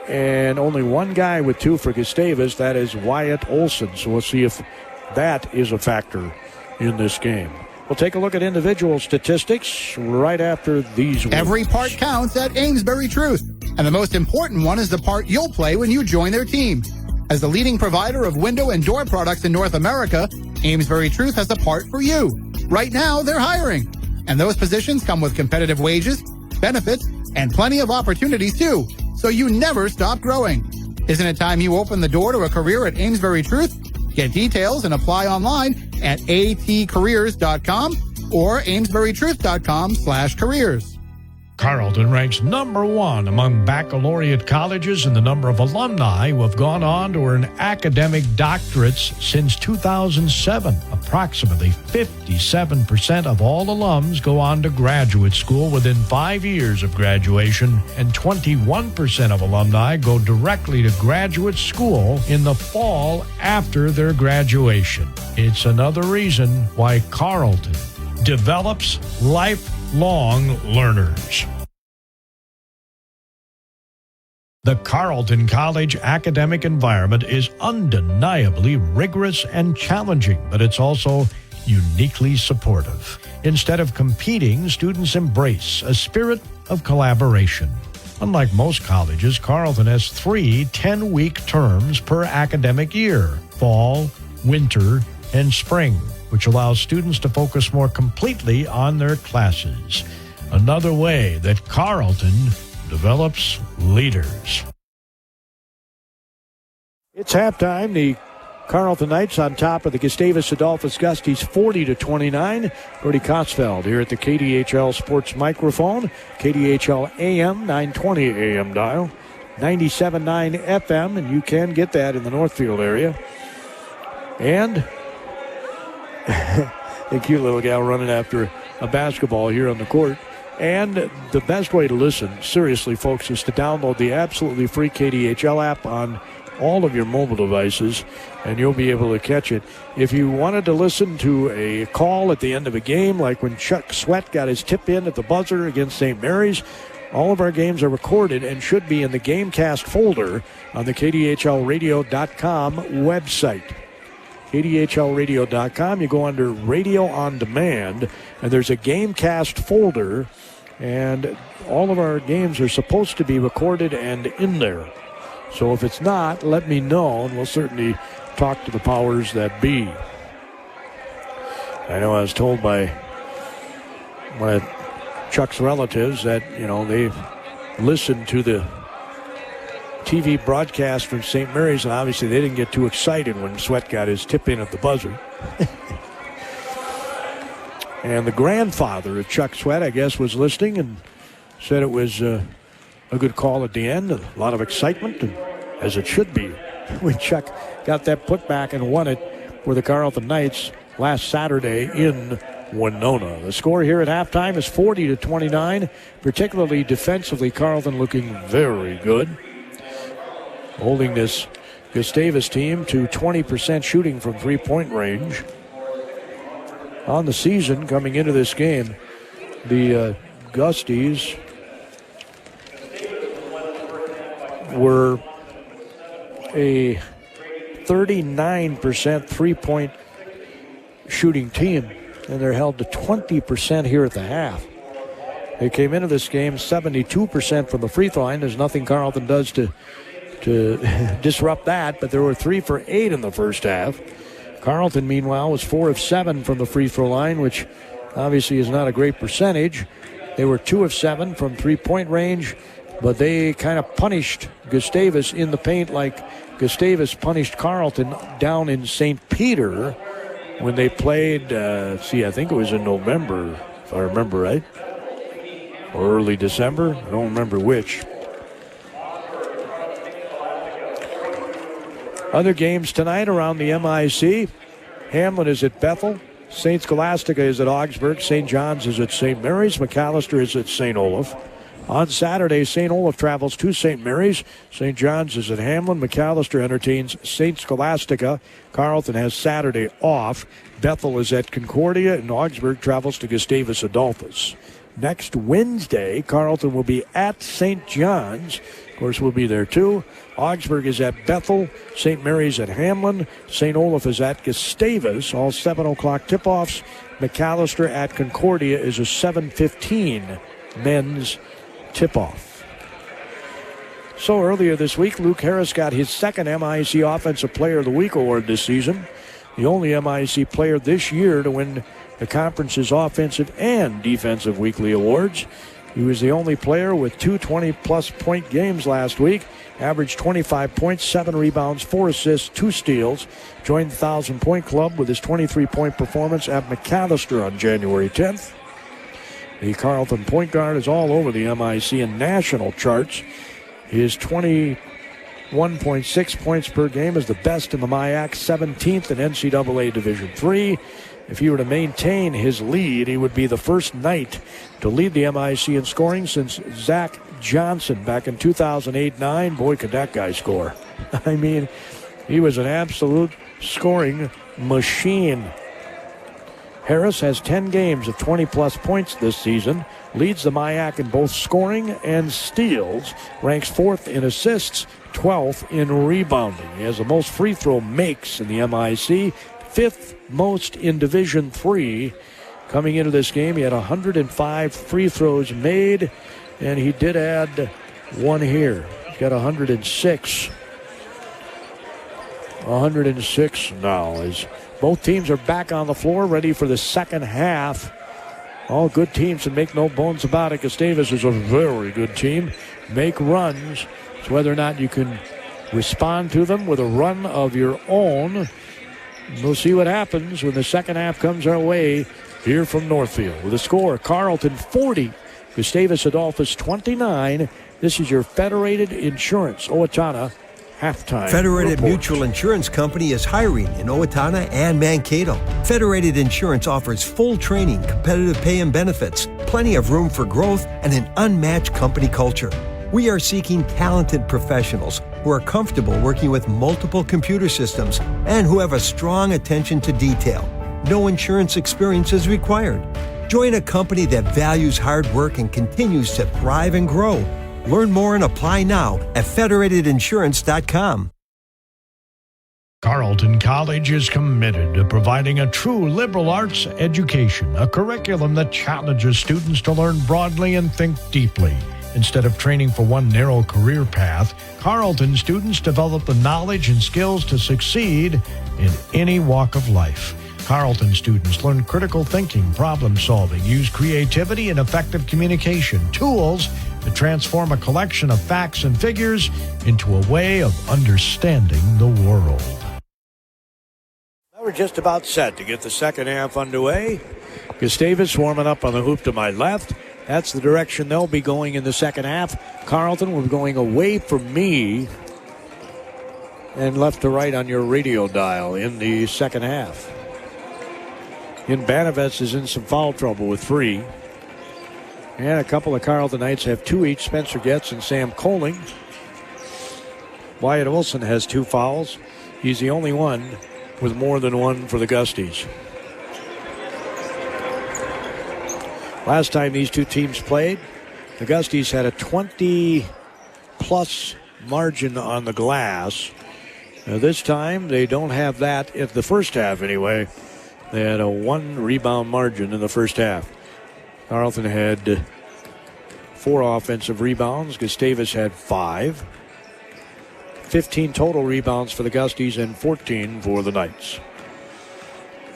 And only one guy with 2 for Gustavus. That is Wyatt Olson. So we'll see if that is a factor in this game. We'll take a look at individual statistics right after these words. Every part counts at Amesbury Truth. And the most important one is the part you'll play when you join their team. As the leading provider of window and door products in North America, Amesbury Truth has a part for you. Right now, they're hiring. And those positions come with competitive wages, benefits, and plenty of opportunities too. So you never stop growing. Isn't it time you open the door to a career at Amesbury Truth? Get details and apply online at atcareers.com or amesburytruth.com/careers. Carleton ranks number 1 among baccalaureate colleges in the number of alumni who have gone on to earn academic doctorates since 2007. Approximately 57% of all alums go on to graduate school within 5 years of graduation, and 21% of alumni go directly to graduate school in the fall after their graduation. It's another reason why Carleton develops lifelong learners. The Carleton College academic environment is undeniably rigorous and challenging, but it's also uniquely supportive. Instead of competing, students embrace a spirit of collaboration. Unlike most colleges, Carleton has 3 10-week terms per academic year: fall, winter, and spring, which allows students to focus more completely on their classes. Another way that Carleton develops leaders. It's halftime. The Carleton Knights on top of the Gustavus Adolphus Gusties 40-29. Brody Kosfeld here at the KDHL Sports Microphone. KDHL AM, 920 AM dial, 97.9 FM, and you can get that in the Northfield area. And a cute little gal running after a basketball here on the court. And the best way to listen, seriously, folks, is to download the absolutely free KDHL app on all of your mobile devices, and you'll be able to catch it. If you wanted to listen to a call at the end of a game, like when Chuck Sweat got his tip in at the buzzer against St. Mary's, all of our games are recorded and should be in the Gamecast folder on the KDHLradio.com website. KDHLradio.com, you go under Radio on Demand, and there's a Gamecast folder, and all of our games are supposed to be recorded and in there. So if it's not, let me know, and we'll certainly talk to the powers that be. I know I was told by one of Chuck's relatives that, they listened to the TV broadcast from St. Mary's, and obviously they didn't get too excited when Sweat got his tip in at the buzzer. And the grandfather of Chuck Sweat, I guess, was listening and said it was a good call at the end, a lot of excitement, and as it should be, when Chuck got that putback and won it for the Carleton Knights last Saturday in Winona. The score here at halftime is 40-29, particularly defensively, Carleton looking very good, holding this Gustavus team to 20% shooting from three-point range. On the season, coming into this game, the Gusties were a 39% three-point shooting team, and they're held to 20% here at the half. They came into this game 72% from the free throw line. There's nothing Carleton does to disrupt that, but there were 3 for 8 in the first half. Carleton, meanwhile, was 4 of 7 from the free throw line, which obviously is not a great percentage. They were 2 of 7 from three-point range, but they kind of punished Gustavus in the paint like Gustavus punished Carleton down in St. Peter when they played, I think it was in November, if I remember right, or early December. I don't remember which. Other games tonight around the MIC. Hamlin is at Bethel. St. Scholastica is at Augsburg. St. John's is at St. Mary's. McAllister is at St. Olaf. On Saturday, St. Olaf travels to St. Mary's. St. John's is at Hamlin. McAllister entertains St. Scholastica. Carleton has Saturday off. Bethel is at Concordia, and Augsburg travels to Gustavus Adolphus. Next Wednesday, Carleton will be at St. John's. Of course, we'll be there too. Augsburg is at Bethel. St. Mary's at Hamlin. St. Olaf is at Gustavus. All 7 o'clock tip-offs. McAllister at Concordia is a 7:15 men's tip-off. So earlier this week, Luke Harris got his second MIC Offensive Player of the Week award this season. The only MIC player this year to win the conference's offensive and defensive weekly awards. He was the only player with 2 20-plus point games last week. Averaged 25 points, 7 rebounds, 4 assists, 2 steals. Joined the 1,000-point club with his 23-point performance at McAllister on January 10th. The Carleton point guard is all over the MIC and national charts. His 21.6 points per game is the best in the MIAC, 17th in NCAA Division III. If he were to maintain his lead, he would be the first Knight to lead the MIC in scoring since Zach Johnson back in 2008-9. Boy, could that guy score. I mean, he was an absolute scoring machine. Harris has 10 games of 20-plus points this season, leads the MIAC in both scoring and steals, ranks 4th in assists, 12th in rebounding. He has the most free throw makes in the MIC, 5th most in Division III. Coming into this game, he had 105 free throws made, and he did add one here. He's got 106. 106 now as both teams are back on the floor, ready for the second half. All good teams, and make no bones about it. Gustavus is a very good team. Make runs. It's whether or not you can respond to them with a run of your own. We'll see what happens when the second half comes our way here from Northfield. With a score, Carleton 40, Gustavus Adolphus 29. This is your Federated Insurance Owatonna halftime Federated report. Mutual Insurance Company is hiring in Owatonna and Mankato. Federated Insurance offers full training, competitive pay and benefits, plenty of room for growth, and an unmatched company culture. We are seeking talented professionals who are comfortable working with multiple computer systems and who have a strong attention to detail. No insurance experience is required. Join a company that values hard work and continues to thrive and grow. Learn more and apply now at federatedinsurance.com. Carleton College is committed to providing a true liberal arts education, a curriculum that challenges students to learn broadly and think deeply. Instead of training for one narrow career path, Carleton students develop the knowledge and skills to succeed in any walk of life. Carleton students learn critical thinking, problem solving, use creativity and effective communication, tools to transform a collection of facts and figures into a way of understanding the world. We're just about set to get the second half underway. Gustavus warming up on the hoop to my left. That's the direction they'll be going in the second half. Carleton will be going away from me and left to right on your radio dial in the second half. Banavets is in some foul trouble with 3. And a couple of Carletonites have 2 each. Spencer Getz and Sam Coling. Wyatt Olson has 2 fouls. He's the only one with more than 1 for the Gusties. Last time these two teams played, the Gusties had a 20-plus margin on the glass. Now this time, they don't have that in the first half anyway. They had a 1 rebound margin in the first half. Carleton had 4 offensive rebounds. Gustavus had 5. 15 total rebounds for the Gusties and 14 for the Knights.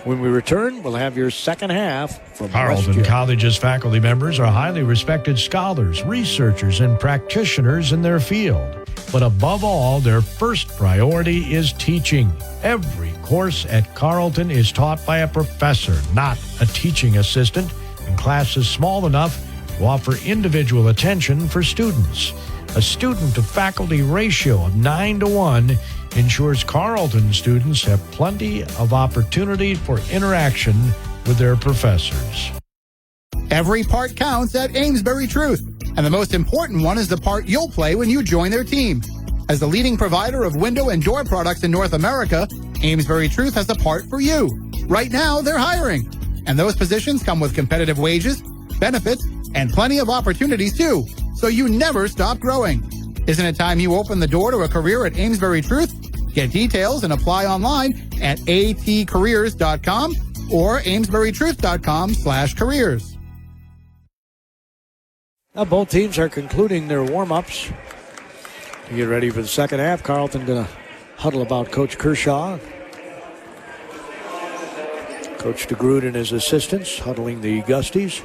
When we return, we'll have your second half from Carleton College's faculty members are highly respected scholars, researchers, and practitioners in their field. But above all, their first priority is teaching. Every course at Carleton is taught by a professor, not a teaching assistant, and classes small enough to offer individual attention for students. A student-to-faculty ratio of 9-to-1 ensures Carleton students have plenty of opportunity for interaction with their professors. Every part counts at Amesbury Truth, and the most important one is the part you'll play when you join their team. As the leading provider of window and door products in North America, Amesbury Truth has a part for you. Right now, they're hiring, and those positions come with competitive wages, benefits, and plenty of opportunities too, so you never stop growing. Isn't it time you open the door to a career at Amesbury Truth? Get details and apply online at atcareers.com or amesburytruth.com/careers. Now both teams are concluding their warm-ups to get ready for the second half. Carleton going to huddle about Coach Kershaw. Coach DeGroot and his assistants huddling the Gusties.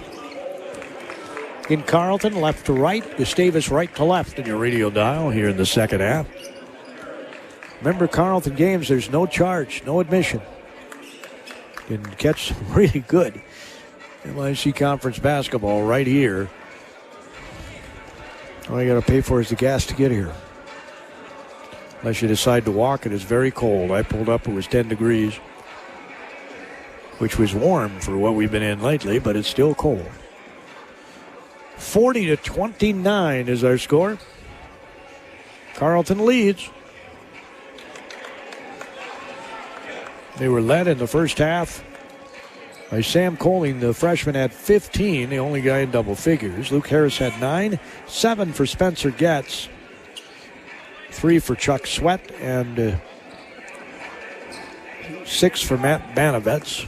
In Carleton, left to right, Gustavus right to left in your radio dial here in the second half. Remember, Carleton games, there's no charge, no admission. You can catch some really good MIC Conference basketball right here. All you got to pay for is the gas to get here. Unless you decide to walk, it is very cold. I pulled up, it was 10 degrees, which was warm for what we've been in lately, but it's still cold. 40-29 is our score. Carleton leads. They were led in the first half by Sam Coling. The freshman had 15, the only guy in double figures. Luke Harris had 9, 7 for Spencer Getz, 3 for Chuck Sweat, and 6 for Matt Banovets.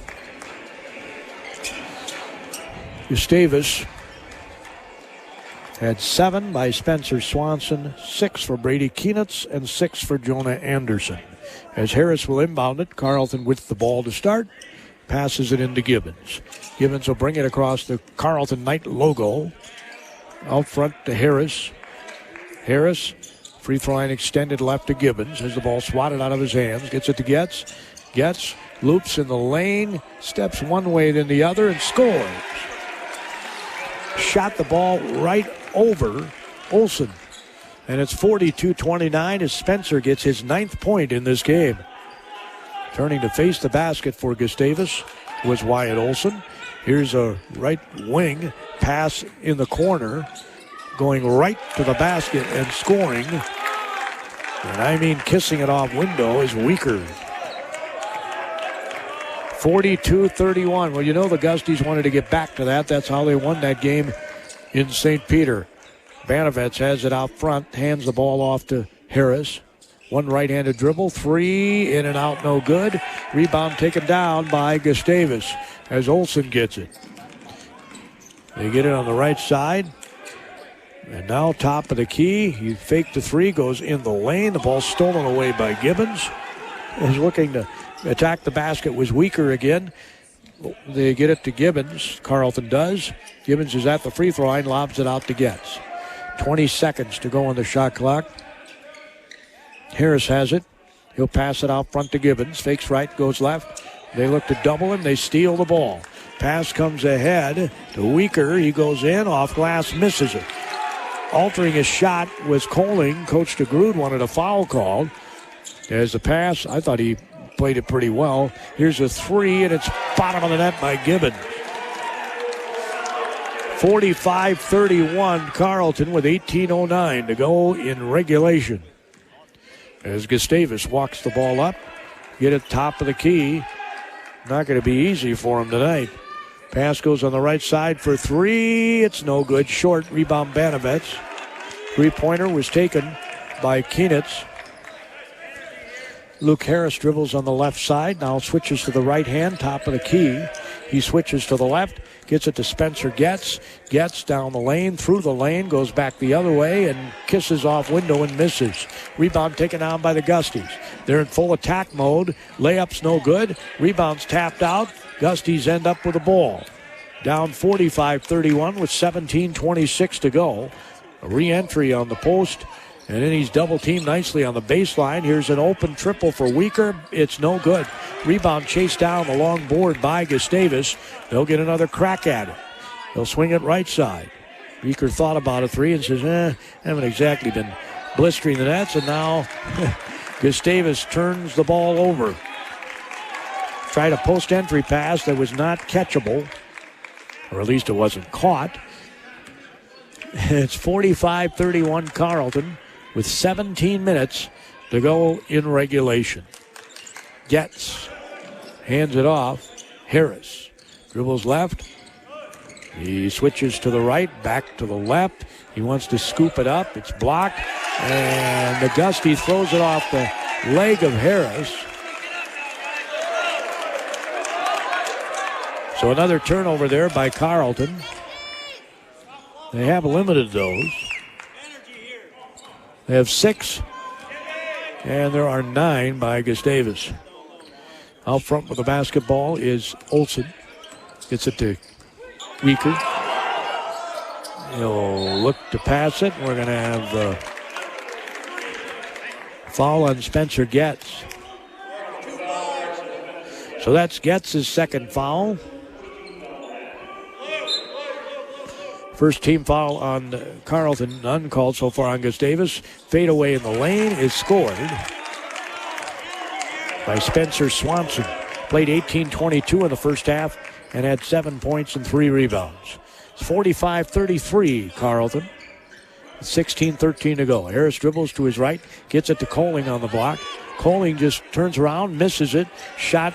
Gustavus had 7 by Spencer Swanson, 6 for Brady Keenitz, and 6 for Jonah Anderson. As Harris will inbound it, Carleton with the ball to start, passes it into Gibbons. Gibbons will bring it across the Carleton Knight logo. Out front to Harris. Harris, free throw line extended left to Gibbons. Has the ball swatted out of his hands. Gets it to Getz. Getz loops in the lane, steps one way then the other, and scores. Shot the ball right over Olsen. And it's 42-29 as Spencer gets his 9th point in this game. Turning to face the basket for Gustavus was Wyatt Olsen. Here's a right wing pass in the corner, going right to the basket and scoring. And I mean kissing it off window is Weaker. 42-31. Well, you know the Gusties wanted to get back to that. That's how they won that game in St. Peter. Banovets has it out front, hands the ball off to Harris. One right-handed dribble, 3 in and out, no good. Rebound taken down by Gustavus as Olsen gets it. They get it on the right side. And now top of the key. He faked the 3, goes in the lane. The ball stolen away by Gibbons. Is looking to attack the basket, was Weaker again. They get it to Gibbons. Carleton does. Gibbons is at the free throw line, lobs it out to Getz. 20 seconds to go on the shot clock. Harris has it. He'll pass it out front to Gibbons. Fakes right, goes left. They look to double him. They steal the ball. Pass comes ahead to Weaker. He goes in, off glass, misses it. Altering his shot was Coling. Coach DeGrood wanted a foul called. There's a pass. I thought he played it pretty well. Here's a 3, and it's bottom of the net by Gibbons. 45-31, Carleton with 18:09 to go in regulation. As Gustavus walks the ball up, get it top of the key. Not going to be easy for him tonight. Pass goes on the right side for 3. It's no good. Short. Rebound Banovets. Three-pointer was taken by Keenitz. Luke Harris dribbles on the left side. Now switches to the right hand, top of the key. He switches to the left, gets it to Spencer Getz. Getz down the lane, through the lane, goes back the other way and kisses off window and misses. Rebound taken down by the Gusties. They're in full attack mode. Layup's no good. Rebound's tapped out. Gusties end up with the ball. Down 45-31 with 17:26 to go. A re-entry on the post. And then he's double-teamed nicely on the baseline. Here's an open triple for Weaker. It's no good. Rebound chased down the long board by Gustavus. They'll get another crack at it. They'll swing it right side. Weaker thought about a 3 and says, haven't exactly been blistering the nets. And now Gustavus turns the ball over. Tried a post-entry pass that was not catchable. Or at least it wasn't caught. It's 45-31 Carleton with 17 minutes to go in regulation. Getz hands it off. Harris dribbles left. He switches to the right, back to the left. He wants to scoop it up. It's blocked. And the Gusty throws it off the leg of Harris. So another turnover there by Carleton. They have limited those. They have 6, and there are 9 by Gustavus. Out front with the basketball is Olsen. Gets it to Weaker. He'll look to pass it. We're going to have a foul on Spencer Getz. So that's Getz's second foul. First team foul on Carleton, uncalled so far on Gustavus. Fade away in the lane is scored by Spencer Swanson. Played 18-22 in the first half and had 7 points and 3 rebounds. It's 45-33 Carleton. 16-13 to go. Harris dribbles to his right, gets it to Coling on the block. Coling just turns around, misses it. Shot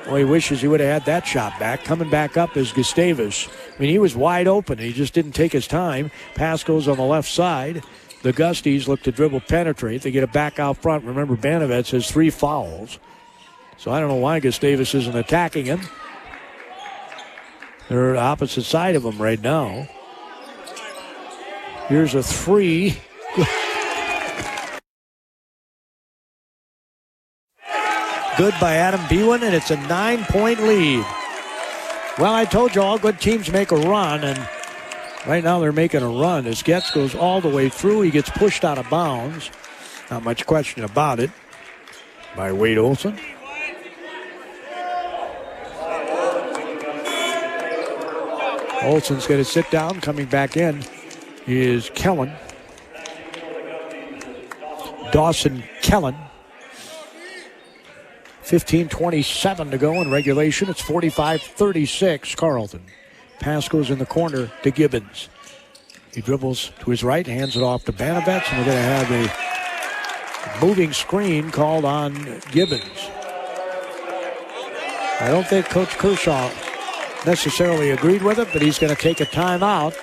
Well, he wishes he would have had that shot back. Coming back up is Gustavus. I mean, he was wide open. He just didn't take his time. Pass goes on the left side. The Gusties look to dribble penetrate. They get it back out front. Remember, Banovets has 3 fouls. So I don't know why Gustavus isn't attacking him. They're opposite side of him right now. Here's a 3. Good by Adam Bewan, and it's a 9-point lead. Well, I told you all good teams make a run, and right now they're making a run. As Getz goes all the way through, he gets pushed out of bounds. Not much question about it by Wade Olson. Olson's going to sit down. Coming back in is Kellen. Dawson Kellen. 15:27 to go in regulation. It's 45-36 Carleton. Pass goes in the corner to Gibbons. He dribbles to his right, hands it off to Banovets, and we're going to have a moving screen called on Gibbons. I don't think Coach Kershaw necessarily agreed with it, but he's going to take a timeout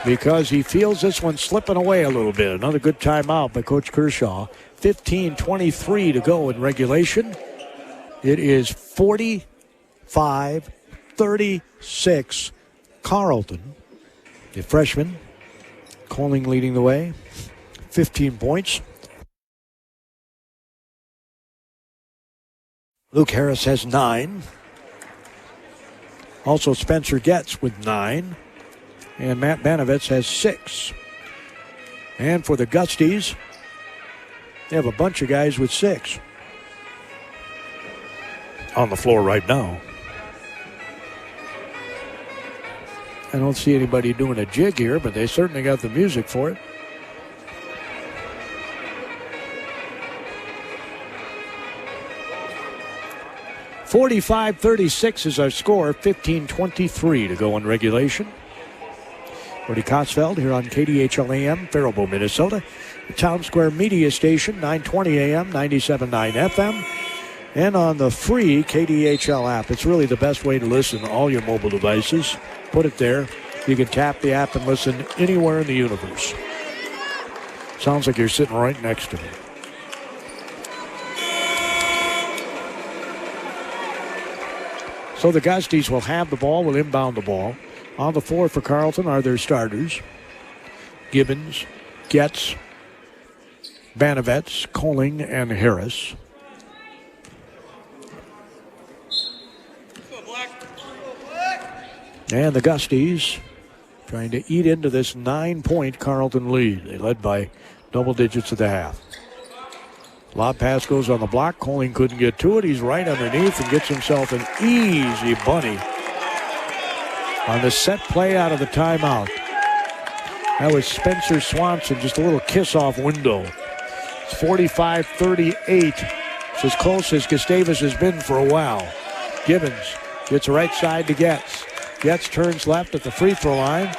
because he feels this one slipping away a little bit. Another good timeout by Coach Kershaw. 15:23 to go in regulation. It is 45-36 Carleton. The freshman, Coling leading the way, 15 points. Luke Harris has 9. Also Spencer Getz with 9. And Matt Banovets has 6. And for the Gusties, they have a bunch of guys with 6 on the floor right now. I don't see anybody doing a jig here, but they certainly got the music for it. (45-36) is our score. 15:23 to go in regulation. Brody Kosfeld here on KDHL AM, Faribault, Minnesota. The Town Square Media Station, 920 AM, 97.9 FM. And on the free KDHL app. It's really the best way to listen to all your mobile devices. Put it there. You can tap the app and listen anywhere in the universe. Sounds like you're sitting right next to me. So the Gusties will have the ball, will inbound the ball. On the floor for Carleton are their starters. Gibbons, Getz, Banovets, Coling, and Harris. And the Gusties trying to eat into this 9-point Carleton lead. They led by double digits at the half. Lob pass goes on the block. Coling couldn't get to it. He's right underneath and gets himself an easy bunny on the set play out of the timeout. That was Spencer Swanson, just a little kiss-off window. It's 45-38. It's as close as Gustavus has been for a while. Gibbons gets right side to Getz. Getz turns left at the free throw line.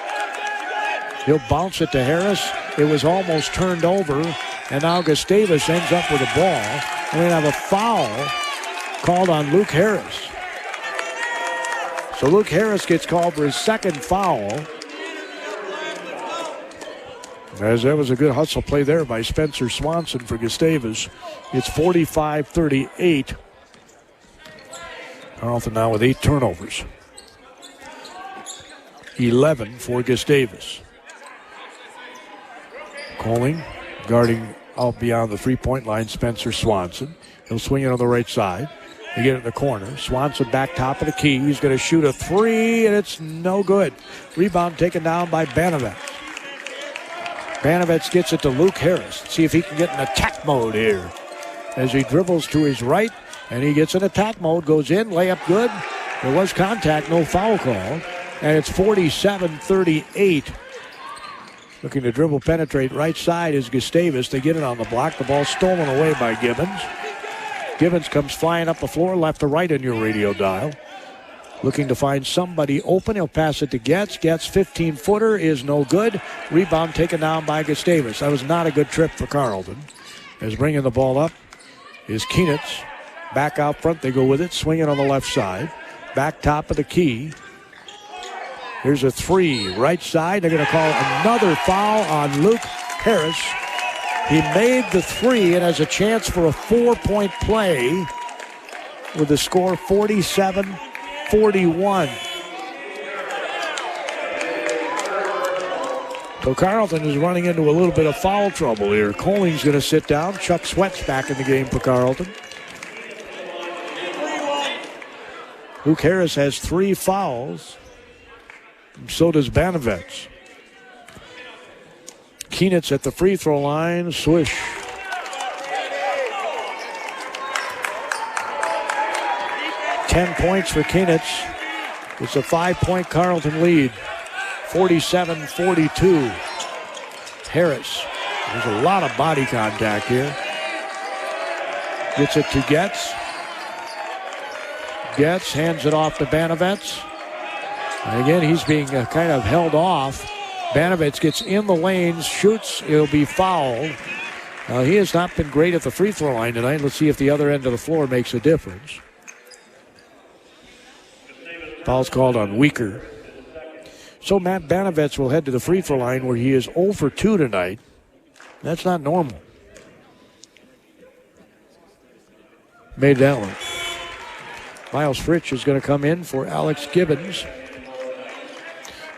He'll bounce it to Harris. It was almost turned over, and now Gustavus ends up with a ball. We're going to have a foul called on Luke Harris. So Luke Harris gets called for his second foul. As that was a good hustle play there by Spencer Swanson for Gustavus. It's 45-38. Carleton now with 8 turnovers. 11 for Gustavus. Coling guarding out beyond the three-point line, Spencer Swanson. He'll swing it on the right side. They get it in the corner. Swanson back top of the key. He's going to shoot a 3, and it's no good. Rebound taken down by Banovets. Banovets gets it to Luke Harris. See if he can get in attack mode here. As he dribbles to his right, and he gets in attack mode, goes in, layup good. There was contact, no foul call. And it's 47-38. Looking to dribble penetrate right side is Gustavus. They get it on the block. The ball stolen away by Gibbons. Gibbons comes flying up the floor, left to right on your radio dial. Looking to find somebody open. He'll pass it to Getz. Getz 15-footer is no good. Rebound taken down by Gustavus. That was not a good trip for Carleton. As bringing the ball up is Keenitz. Back out front, they go with it, swinging on the left side. Back top of the key. Here's a three, right side. They're going to call another foul on Luke Harris. He made the three and has a chance for a 4-point play with the score 47-41. So Carleton is running into a little bit of foul trouble here. Coling's going to sit down. Chuck Sweat's back in the game for Carleton. Luke Harris has 3 fouls. So does Banovets. Keenitz at the free throw line. Swish. $10 points for Keenitz. It's a 5-point Carleton lead. 47-42. Harris. There's a lot of body contact here. Gets it to Getz. Getz hands it off to Banovets. And again, he's being kind of held off. Banovets gets in the lanes, shoots, it'll be fouled. He has not been great at the free throw line tonight. Let's see if the other end of the floor makes a difference. Foul's called on Weaker. So Matt Banovets will head to the free throw line where he is 0 for 2 tonight. That's not normal. Made that one. Miles Fritsch is going to come in for Alex Gibbons.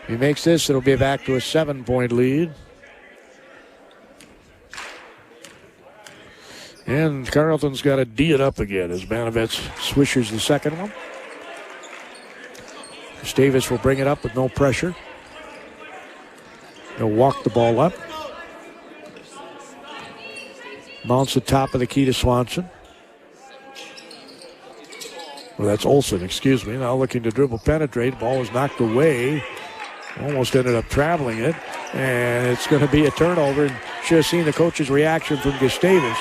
If he makes this, it'll be back to a 7-point lead. And Carleton's got to D it up again as Banovets swishers the second one. Gustavus will bring it up with no pressure. He'll walk the ball up. Bounce the top of the key to Swanson. Well, that's Olsen, excuse me. Now looking to dribble penetrate. Ball was knocked away. Almost ended up traveling it. And it's going to be a turnover. And should have seen the coach's reaction from Gustavus.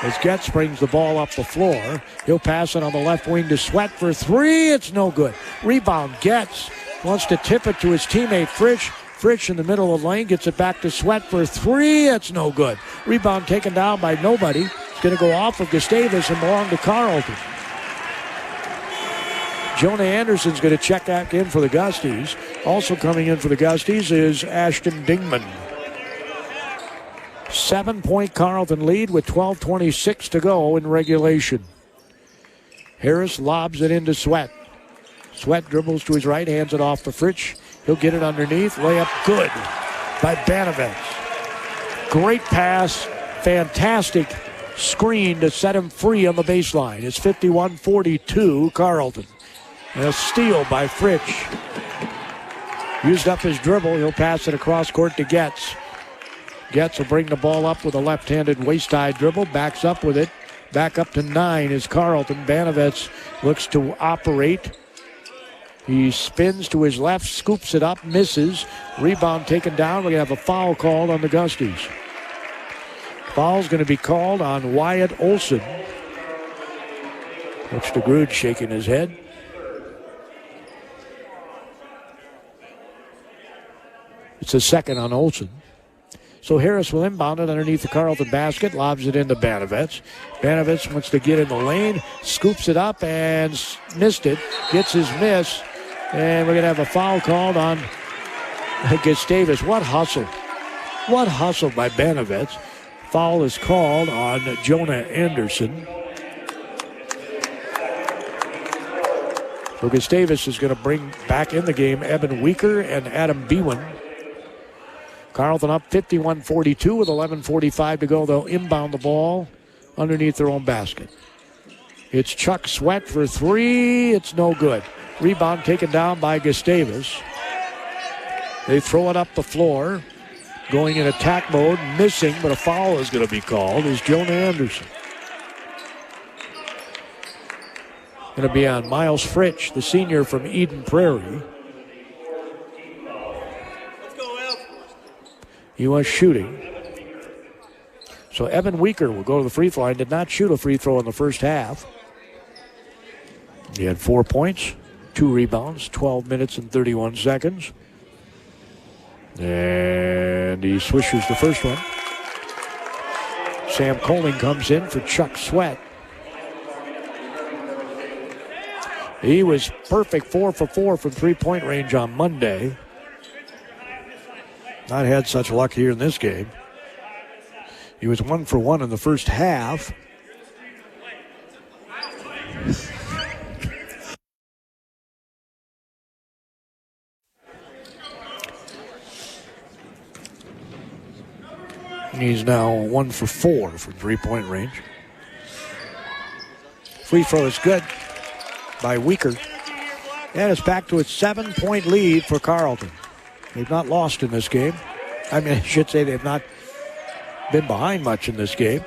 As Getz brings the ball up the floor. He'll pass it on the left wing to Sweat for 3. It's no good. Rebound, Getz wants to tip it to his teammate Fritsch. Fritsch in the middle of the lane gets it back to Sweat for 3. It's no good. Rebound taken down by nobody. It's going to go off of Gustavus and belong to Carleton. Jonah Anderson's going to check back in for the Gusties. Also coming in for the Gusties is Ashton Dingman. 7-point Carleton lead with 12:26 to go in regulation. Harris lobs it into Sweat. Sweat dribbles to his right, hands it off to Fritsch. He'll get it underneath. Layup good by Banovets. Great pass. Fantastic screen to set him free on the baseline. It's 51-42 Carleton. And a steal by Fritsch. Used up his dribble. He'll pass it across court to Getz. Getz will bring the ball up with a left-handed waist-high dribble. Backs up with it. Back up to 9 is Carleton. Banovets looks to operate. He spins to his left, scoops it up, misses. Rebound taken down. We're going to have a foul called on the Gusties. Foul's going to be called on Wyatt Olsen. Coach DeGrood shaking his head. It's a second on Olsen. So Harris will inbound it underneath the Carleton basket, lobs it into Banovets. Banovets wants to get in the lane, scoops it up and missed it, gets his miss, and we're going to have a foul called on Gustavus. What hustle. What hustle by Banovets. Foul is called on Jonah Anderson. So Gustavus is going to bring back in the game Eben Weaker and Adam Bewan. Carleton up 51-42 with 11:45 to go. They'll inbound the ball underneath their own basket. It's Chuck Sweat for 3. It's no good. Rebound taken down by Gustavus. They throw it up the floor. Going in attack mode, missing, but a foul is going to be called, is Jonah Anderson. Going to be on Miles Fritsch, the senior from Eden Prairie. He was shooting. So Evan Weaker will go to the free throw line. Did not shoot a free throw in the first half. He had 4 points, 2 rebounds, 12 minutes and 31 seconds. And he swishers the first one. Sam Coling comes in for Chuck Sweat. He was perfect 4 for 4 from three-point range on Monday. Not had such luck here in this game. He was 1 for 1 in the first half. He's now 1 for 4 from three-point range. Free throw is good by Weaker. And it's back to a 7-point lead for Carleton. They've not lost in this game. I mean, I should say they've not been behind much in this game.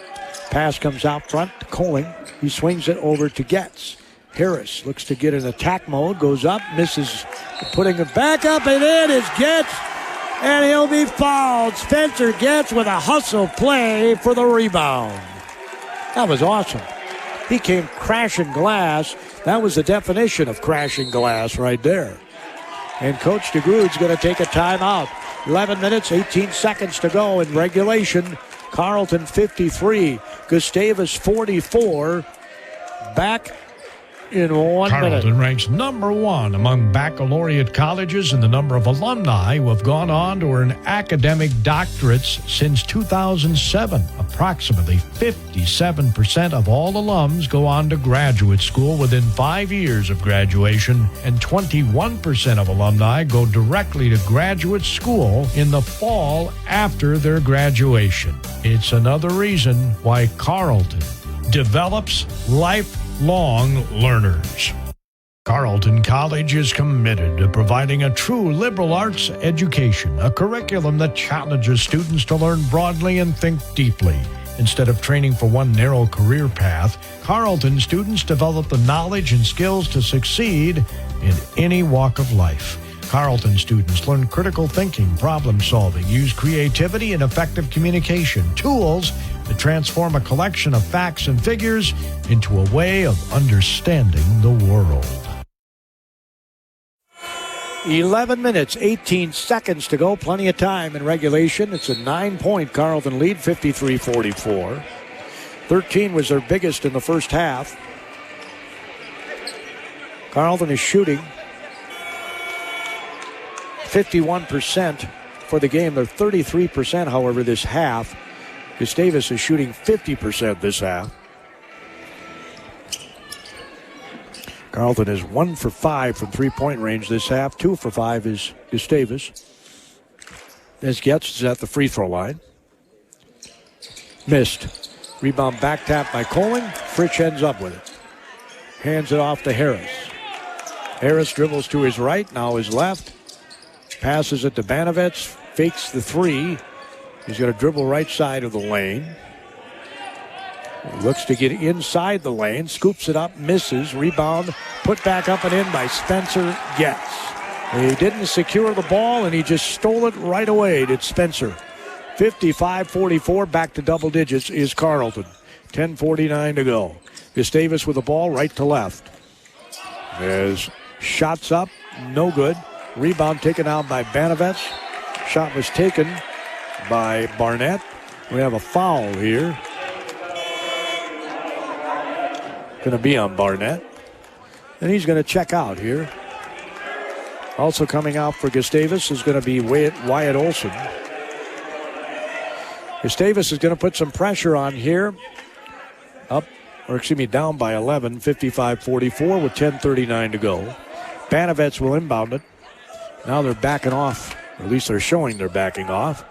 Pass comes out front to Kohling. He swings it over to Getz. Harris looks to get in attack mode, goes up, misses, putting it back up, and in is Getz. And he'll be fouled. Spencer Getz with a hustle play for the rebound. That was awesome. He came crashing glass. That was the definition of crashing glass right there. And Coach DeGrood's going to take a timeout. 11 minutes, 18 seconds to go in regulation. Carleton 53, Gustavus 44. Back in 1 minute. Carleton ranks number 1 among baccalaureate colleges in the number of alumni who have gone on to earn academic doctorates since 2007. Approximately 57% of all alums go on to graduate school within 5 years of graduation, and 21% of alumni go directly to graduate school in the fall after their graduation. It's another reason why Carleton develops lifelong learners. Carleton College is committed to providing a true liberal arts education, a curriculum that challenges students to learn broadly and think deeply. Instead of training for one narrow career path, Carleton students develop the knowledge and skills to succeed in any walk of life. Carleton students learn critical thinking, problem solving, use creativity and effective communication, tools that transform a collection of facts and figures into a way of understanding the world. 11 minutes, 18 seconds to go. Plenty of time in regulation. It's a 9-point Carleton lead, 53-44. 13 was their biggest in the first half. Carleton is shooting 51% for the game. They're 33%, however, this half. Gustavus is shooting 50% this half. Carleton is 1 for 5 from three-point range this half. 2 for 5 is Gustavus. As Getz is at the free throw line. Missed. Rebound back tap by Kohling. Fritsch ends up with it. Hands it off to Harris. Harris dribbles to his right, now his left. Passes it to Banovets. Fakes the three. He's going to dribble right side of the lane. He looks to get inside the lane. Scoops it up, misses. Rebound, put back up and in by Spencer Getz. He didn't secure the ball, and he just stole it right away, did Spencer. 55-44, back to double digits is Carleton. 10:49 to go. Gustavus with the ball right to left. As shots up, no good. Rebound taken out by Banovets. Shot was taken by Barnett. We have a foul here. Going to be on Barnett. And he's going to check out here. Also coming out for Gustavus is going to be Wyatt Olson. Gustavus is going to put some pressure on here. Down by 11, 55-44 with 10:39 to go. Banovets will inbound it. Now they're backing off. Or at least they're showing they're backing off.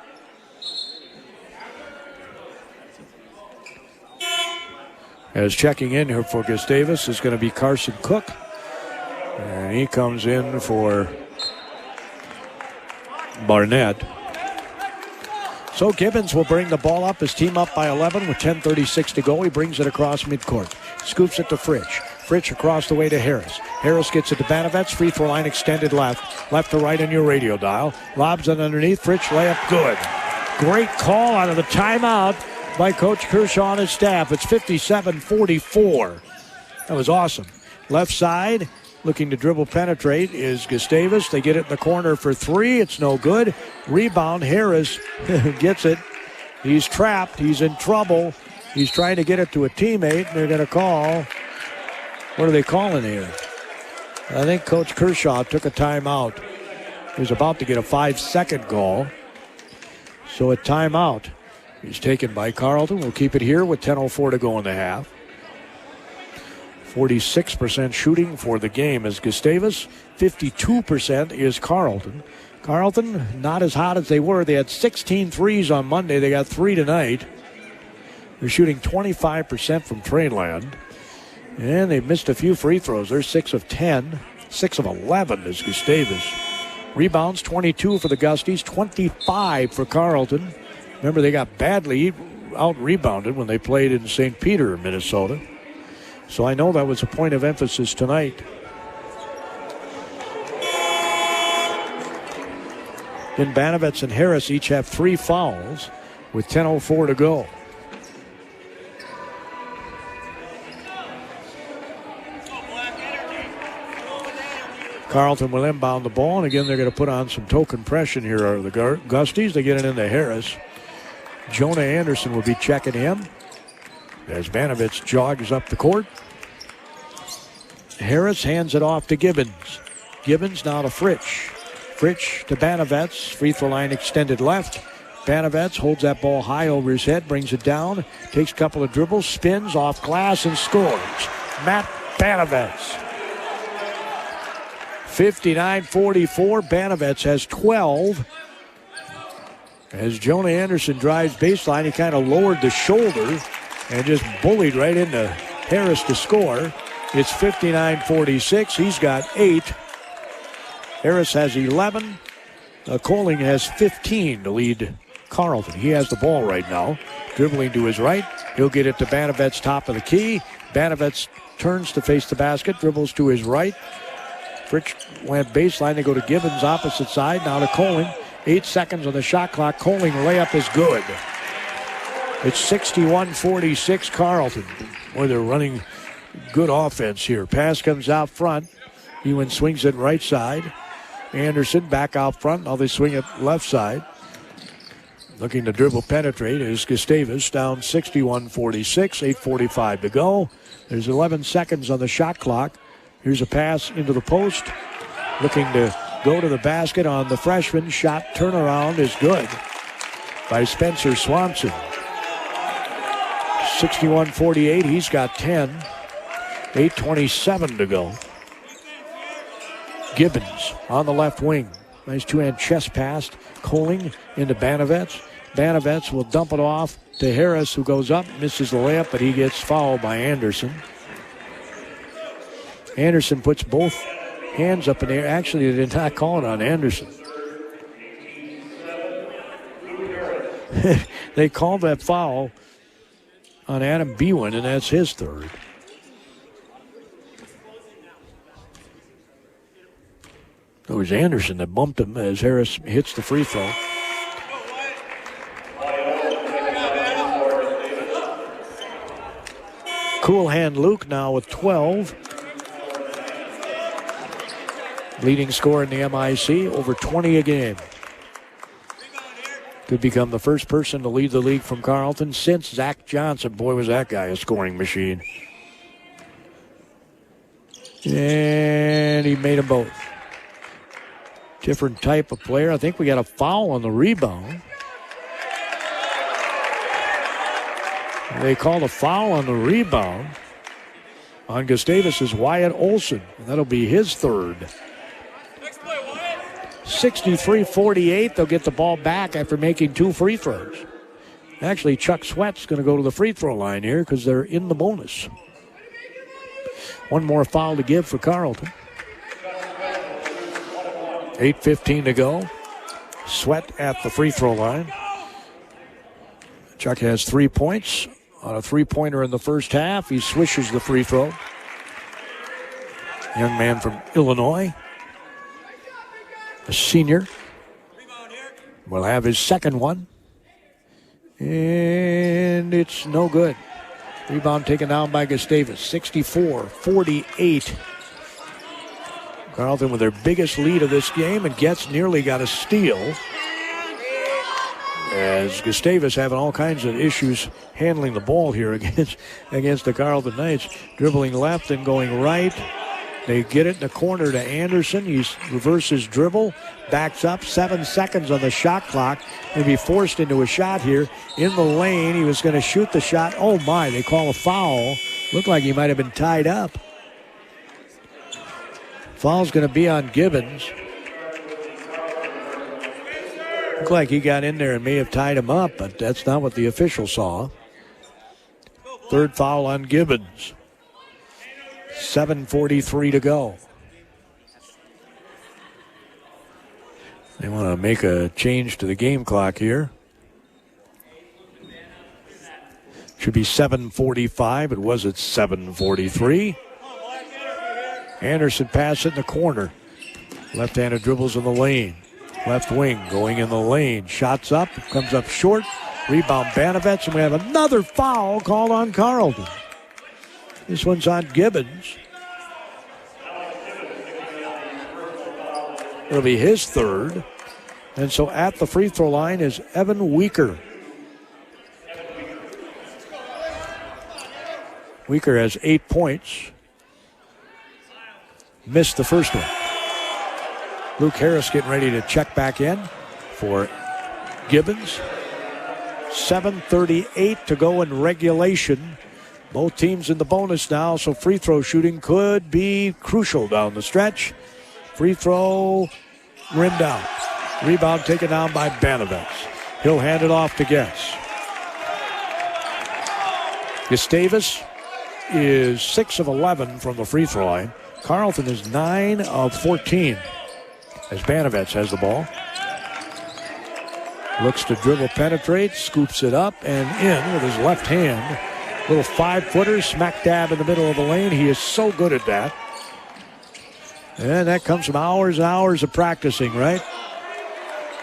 As checking in here for Gustavus is going to be Carson Cook. And he comes in for Barnett. So Gibbons will bring the ball up. His team up by 11 with 10:36 to go. He brings it across midcourt. Scoops it to Fritsch. Fritsch across the way to Harris. Harris gets it to Banovets. Free throw line extended left. Left to right on your radio dial. Lobs it underneath. Fritsch layup good. Great call out of the timeout by Coach Kershaw and his staff. It's 57-44. That was awesome. Left side, looking to dribble penetrate is Gustavus. They get it in the corner for three. It's no good. Rebound. Harris gets it. He's trapped. He's in trouble. He's trying to get it to a teammate, and they're going to call. What are they calling here? I think Coach Kershaw took a timeout. He was about to get a 5-second call. So a timeout is taken by Carleton. We'll keep it here with 10:04 to go in the half. 46% shooting for the game is Gustavus. 52% is Carleton. Carleton not as hot as they were. They had 16 threes on Monday. They got 3 tonight. They're shooting 25% from Trainland. And they've missed a few free throws. They're 6 of 10. 6 of 11 is Gustavus. Rebounds, 22 for the Gusties, 25 for Carleton. Remember, they got badly out-rebounded when they played in St. Peter, Minnesota. So I know that was a point of emphasis tonight. Then Banovets and Harris each have 3 fouls with 10:04 to go. Carleton will inbound the ball, and again they're going to put on some token pressure here. Are the Gusties? They get it into Harris. Jonah Anderson will be checking him as Banovets jogs up the court. Harris hands it off to Gibbons. Gibbons now to Fritsch. Fritsch to Banovets. Free throw line extended left. Banovets holds that ball high over his head, brings it down, takes a couple of dribbles, spins off glass, and scores. Matt Banovets. 59-44. Banovets has 12. As Jonah Anderson drives baseline, he kind of lowered the shoulder and just bullied right into Harris to score. It's 59-46. He's got 8. Harris has 11. Coling has 15 to lead Carleton. He has the ball right now. Dribbling to his right. He'll get it to Banovets, top of the key. Banovets turns to face the basket, dribbles to his right. Fritsch went baseline. They go to Gibbons, opposite side. Now to Coling. 8 seconds on the shot clock. Coling layup is good. It's 61-46 Carleton. Boy, they're running good offense here. Pass comes out front. Ewan swings it right side. Anderson back out front. Now they swing it left side. Looking to dribble penetrate is Gustavus, down 61-46. 8:45 to go. There's 11 seconds on the shot clock. Here's a pass into the post. Looking to go to the basket on the freshman. Shot turnaround is good by Spencer Swanson. 61-48. He's got 10. 8:27 to go. Gibbons on the left wing. Nice two-hand chest pass. Coling into Banovets. Banovets will dump it off to Harris, who goes up, misses the layup, but he gets fouled by Anderson. Anderson puts both hands up in the air. Actually, they did not call it on Anderson. They called that foul on Adam Bewin, and that's his third. It was Anderson that bumped him as Harris hits the free throw. Cool hand Luke now with 12. Leading scorer in the MIC, over 20 a game. Could become the first person to lead the league from Carleton since Zach Johnson. Boy, was that guy a scoring machine. And he made them both. Different type of player. I think we got a foul on the rebound. They called a foul on the rebound on Gustavus' Wyatt Olson. And that'll be his third. 63-48. They'll get the ball back after making 2 free throws. Actually, Chuck Sweat's going to go to the free throw line here because they're in the bonus. One more foul to give for Carleton. 8:15 to go. Sweat at the free throw line. Chuck has 3 points on a three-pointer in the first half. He swishes the free throw. Young man from Illinois, a senior, will have his second one. And it's no good. Rebound taken down by Gustavus. 64-48. Carleton with their biggest lead of this game, and Getz nearly got a steal. As Gustavus having all kinds of issues handling the ball here against the Carleton Knights. Dribbling left and going right. They get it in the corner to Anderson. He reverses dribble, backs up, 7 seconds on the shot clock. He'll be forced into a shot here in the lane. He was going to shoot the shot. Oh, my, they call a foul. Looked like he might have been tied up. Foul's going to be on Gibbons. Looked like he got in there and may have tied him up, but that's not what the official saw. Third foul on Gibbons. 7:43 to go. They want to make a change to the game clock here. Should be 7:45. It was at 7:43. Anderson pass it in the corner. Left-handed dribbles in the lane. Left wing going in the lane. Shots up. Comes up short. Rebound Banovets. And we have another foul called on Carleton. This one's on Gibbons. It'll be his third. And so at the free throw line is Evan Weaker. Weaker has 8 points. Missed the first one. Luke Harris getting ready to check back in for Gibbons. 7:38 to go in regulation. Both teams in the bonus now, so free throw shooting could be crucial down the stretch. Free throw rimmed out. Rebound taken down by Banovets. He'll hand it off to Getz. Gustavus is 6 of 11 from the free throw line. Carleton is 9 of 14 as Banovets has the ball. Looks to dribble, penetrate, scoops it up and in with his left hand. Little 5-footer, smack dab in the middle of the lane. He is so good at that. And that comes from hours and hours of practicing, right?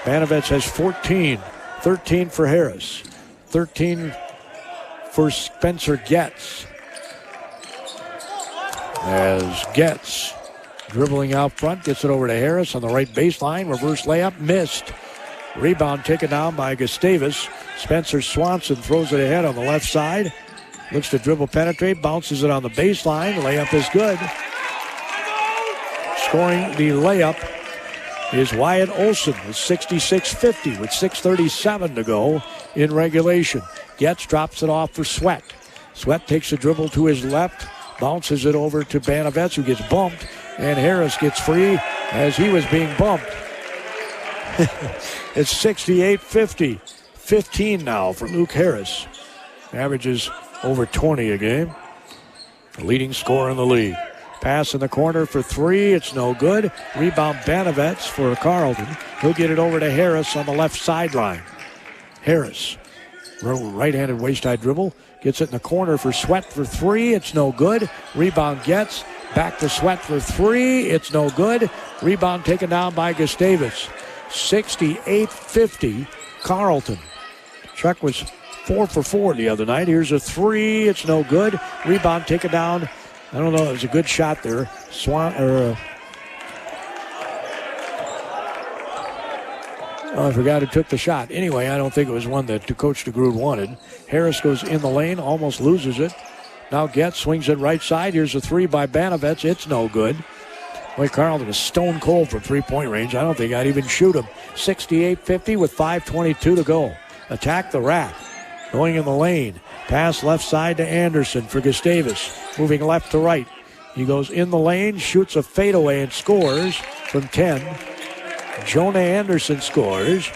Banovets has 14. 13 for Harris. 13 for Spencer Getz. As Getz dribbling out front, gets it over to Harris on the right baseline. Reverse layup, missed. Rebound taken down by Gustavus. Spencer Swanson throws it ahead on the left side. Looks to dribble, penetrate, bounces it on the baseline. Layup is good. Scoring the layup is Wyatt Olson with 66-50 with 6:37 to go in regulation. Getz drops it off for Sweat. Sweat takes a dribble to his left, bounces it over to Banovets, who gets bumped, and Harris gets free as he was being bumped. It's 68-50. 15 now for Luke Harris. Averages over 20 a game. The leading scorer in the league. Pass in the corner for 3. It's no good. Rebound Banovets for Carleton. He'll get it over to Harris on the left sideline. Harris, right-handed waist-high dribble. Gets it in the corner for Sweat for 3. It's no good. Rebound Getz. Back to Sweat for 3. It's no good. Rebound taken down by Gustavus. 68-50 Carleton. Chuck was 4 for 4 the other night. Here's a 3. It's no good. Rebound taken down. I don't know. It was a good shot there. I forgot who took the shot. Anyway, I don't think it was one that Coach DeGrood wanted. Harris goes in the lane, almost loses it. Now Getz swings it right side. Here's a 3 by Banovets. It's no good. Boy, Carleton is stone cold from three-point range. I don't think I'd even shoot him. 68-50 with 5:22 to go. Attack the rack. Going in the lane. Pass left side to Anderson for Gustavus. Moving left to right. He goes in the lane, shoots a fadeaway and scores from 10. Jonah Anderson scores.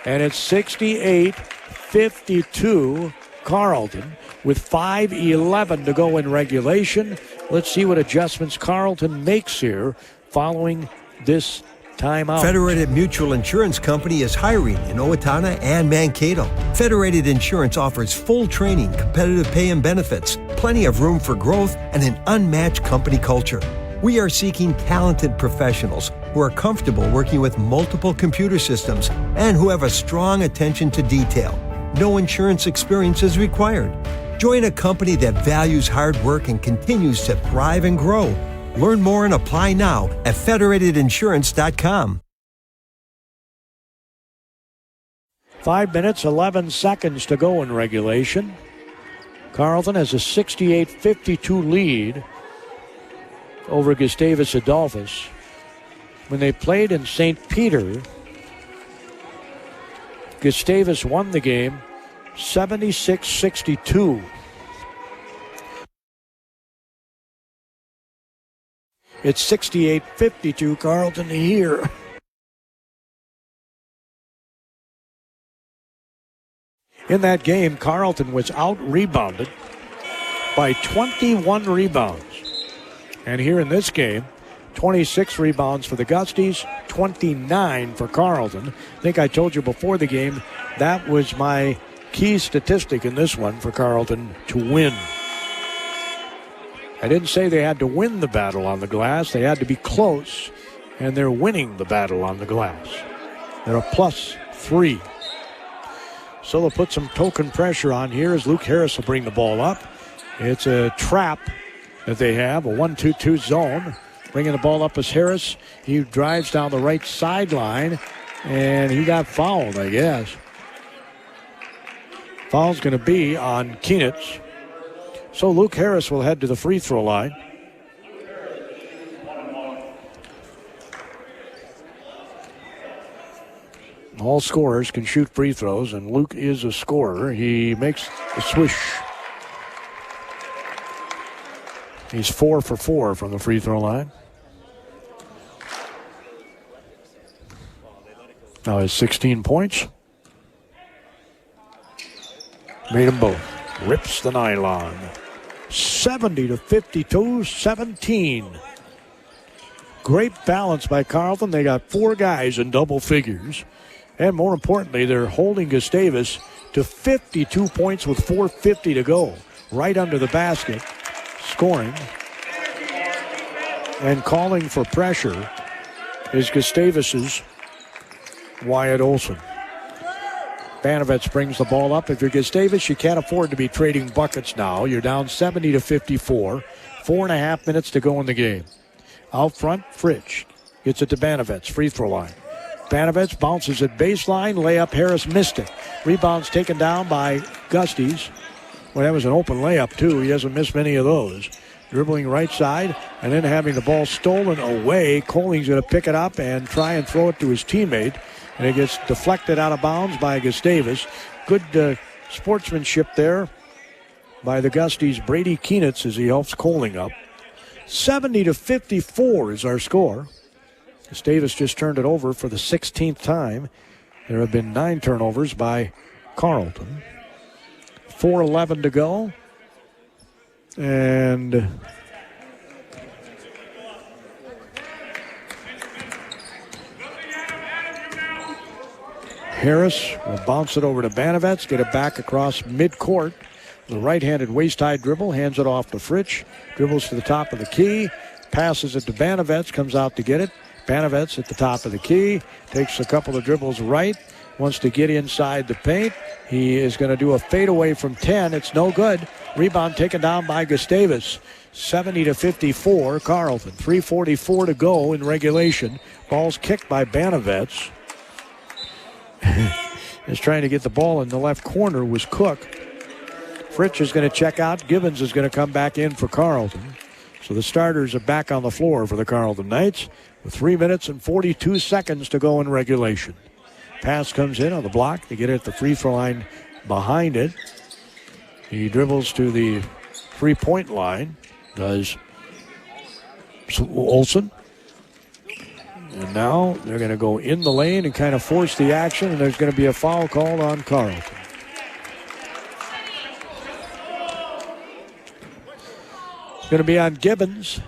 And it's 68-52 Carleton with 5:11 to go in regulation. Let's see what adjustments Carleton makes here following this timeout. Federated Mutual Insurance Company is hiring in Owatonna and Mankato. Federated Insurance offers full training, competitive pay and benefits, plenty of room for growth, and an unmatched company culture. We are seeking talented professionals who are comfortable working with multiple computer systems and who have a strong attention to detail. No insurance experience is required. Join a company that values hard work and continues to thrive and grow. Learn more and apply now at federatedinsurance.com. 5 minutes, 11 seconds to go in regulation. Carleton has a 68-52 lead over Gustavus Adolphus. When they played in St. Peter, Gustavus won the game 76-62. It's 68-52 Carleton here. In that game, Carleton was out-rebounded by 21 rebounds. And here in this game, 26 rebounds for the Gusties, 29 for Carleton. I think I told you before the game, that was my key statistic in this one for Carleton to win. I didn't say they had to win the battle on the glass. They had to be close, and they're winning the battle on the glass. They're a +3. So they'll put some token pressure on here as Luke Harris will bring the ball up. It's a trap that they have, a 1-2-2 zone. Bringing the ball up is Harris. He drives down the right sideline, and he got fouled, I guess. Foul's going to be on Keenitz. So Luke Harris will head to the free throw line. All scorers can shoot free throws, and Luke is a scorer. He makes the swish. He's 4 for 4 from the free throw line. Now has 16 points. Made them both. Rips the nylon. 70-52, 17. Great balance by Carleton. They got 4 guys in double figures. And more importantly, they're holding Gustavus to 52 points with 4:50 to go. Right under the basket. Scoring. And calling for pressure is Gustavus's Wyatt Olson. Banovets brings the ball up. If you're Gustavus, you can't afford to be trading buckets now. You're down 70-54. 4.5 minutes to go in the game. Out front, Fritsch gets it to Banovets, free throw line. Banovets bounces at baseline. Layup, Harris missed it. Rebound's taken down by Gusties. Well, that was an open layup, too. He hasn't missed many of those. Dribbling right side and then having the ball stolen away. Coling's going to pick it up and try and throw it to his teammate. And it gets deflected out of bounds by Gustavus. Good sportsmanship there by the Gusties' Brady Keenitz as he helps Coling up. 70-54 is our score. Gustavus just turned it over for the 16th time. There have been 9 turnovers by Carleton. 4:11 to go. And Harris will bounce it over to Banovets, get it back across midcourt. The right-handed waist-high dribble, hands it off to Fritsch, dribbles to the top of the key, passes it to Banovets, comes out to get it. Banovets at the top of the key, takes a couple of dribbles right, wants to get inside the paint. He is going to do a fadeaway from 10. It's no good. Rebound taken down by Gustavus. 70-54, Carleton. 3:44 to go in regulation. Ball's kicked by Banovets. Is trying to get the ball in the left corner was Cook. Fritsch is going to check out. Gibbons is going to come back in for Carleton. So the starters are back on the floor for the Carleton Knights with 3 minutes and 42 seconds to go in regulation. Pass comes in on the block. They get it at the free throw line behind it. He dribbles to the three-point line. Does Olson. And now they're going to go in the lane and kind of force the action, and there's going to be a foul called on Carleton. It's going to be on Gibbons.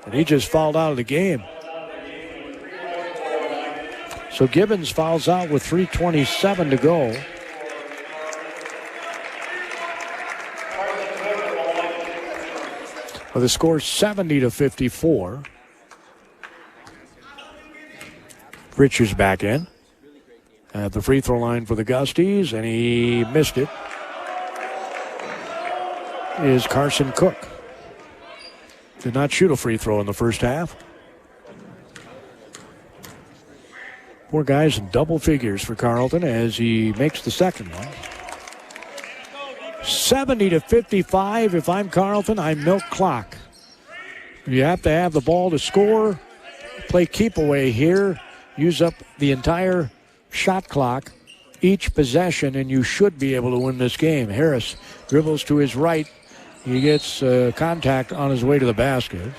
And he just fouled out of the game. So Gibbons fouls out with 3:27 to go. Well, the score 70-54. Richards back in at the free throw line for the Gusties, and he missed it. Is Carson Cook. Did not shoot a free throw in the first half. 4 guys in double figures for Carleton as he makes the second one. 70-55. If I'm Carleton, I milk clock. You have to have the ball to score. Play keep away here. Use up the entire shot clock, each possession, and you should be able to win this game. Harris dribbles to his right. He gets contact on his way to the basket.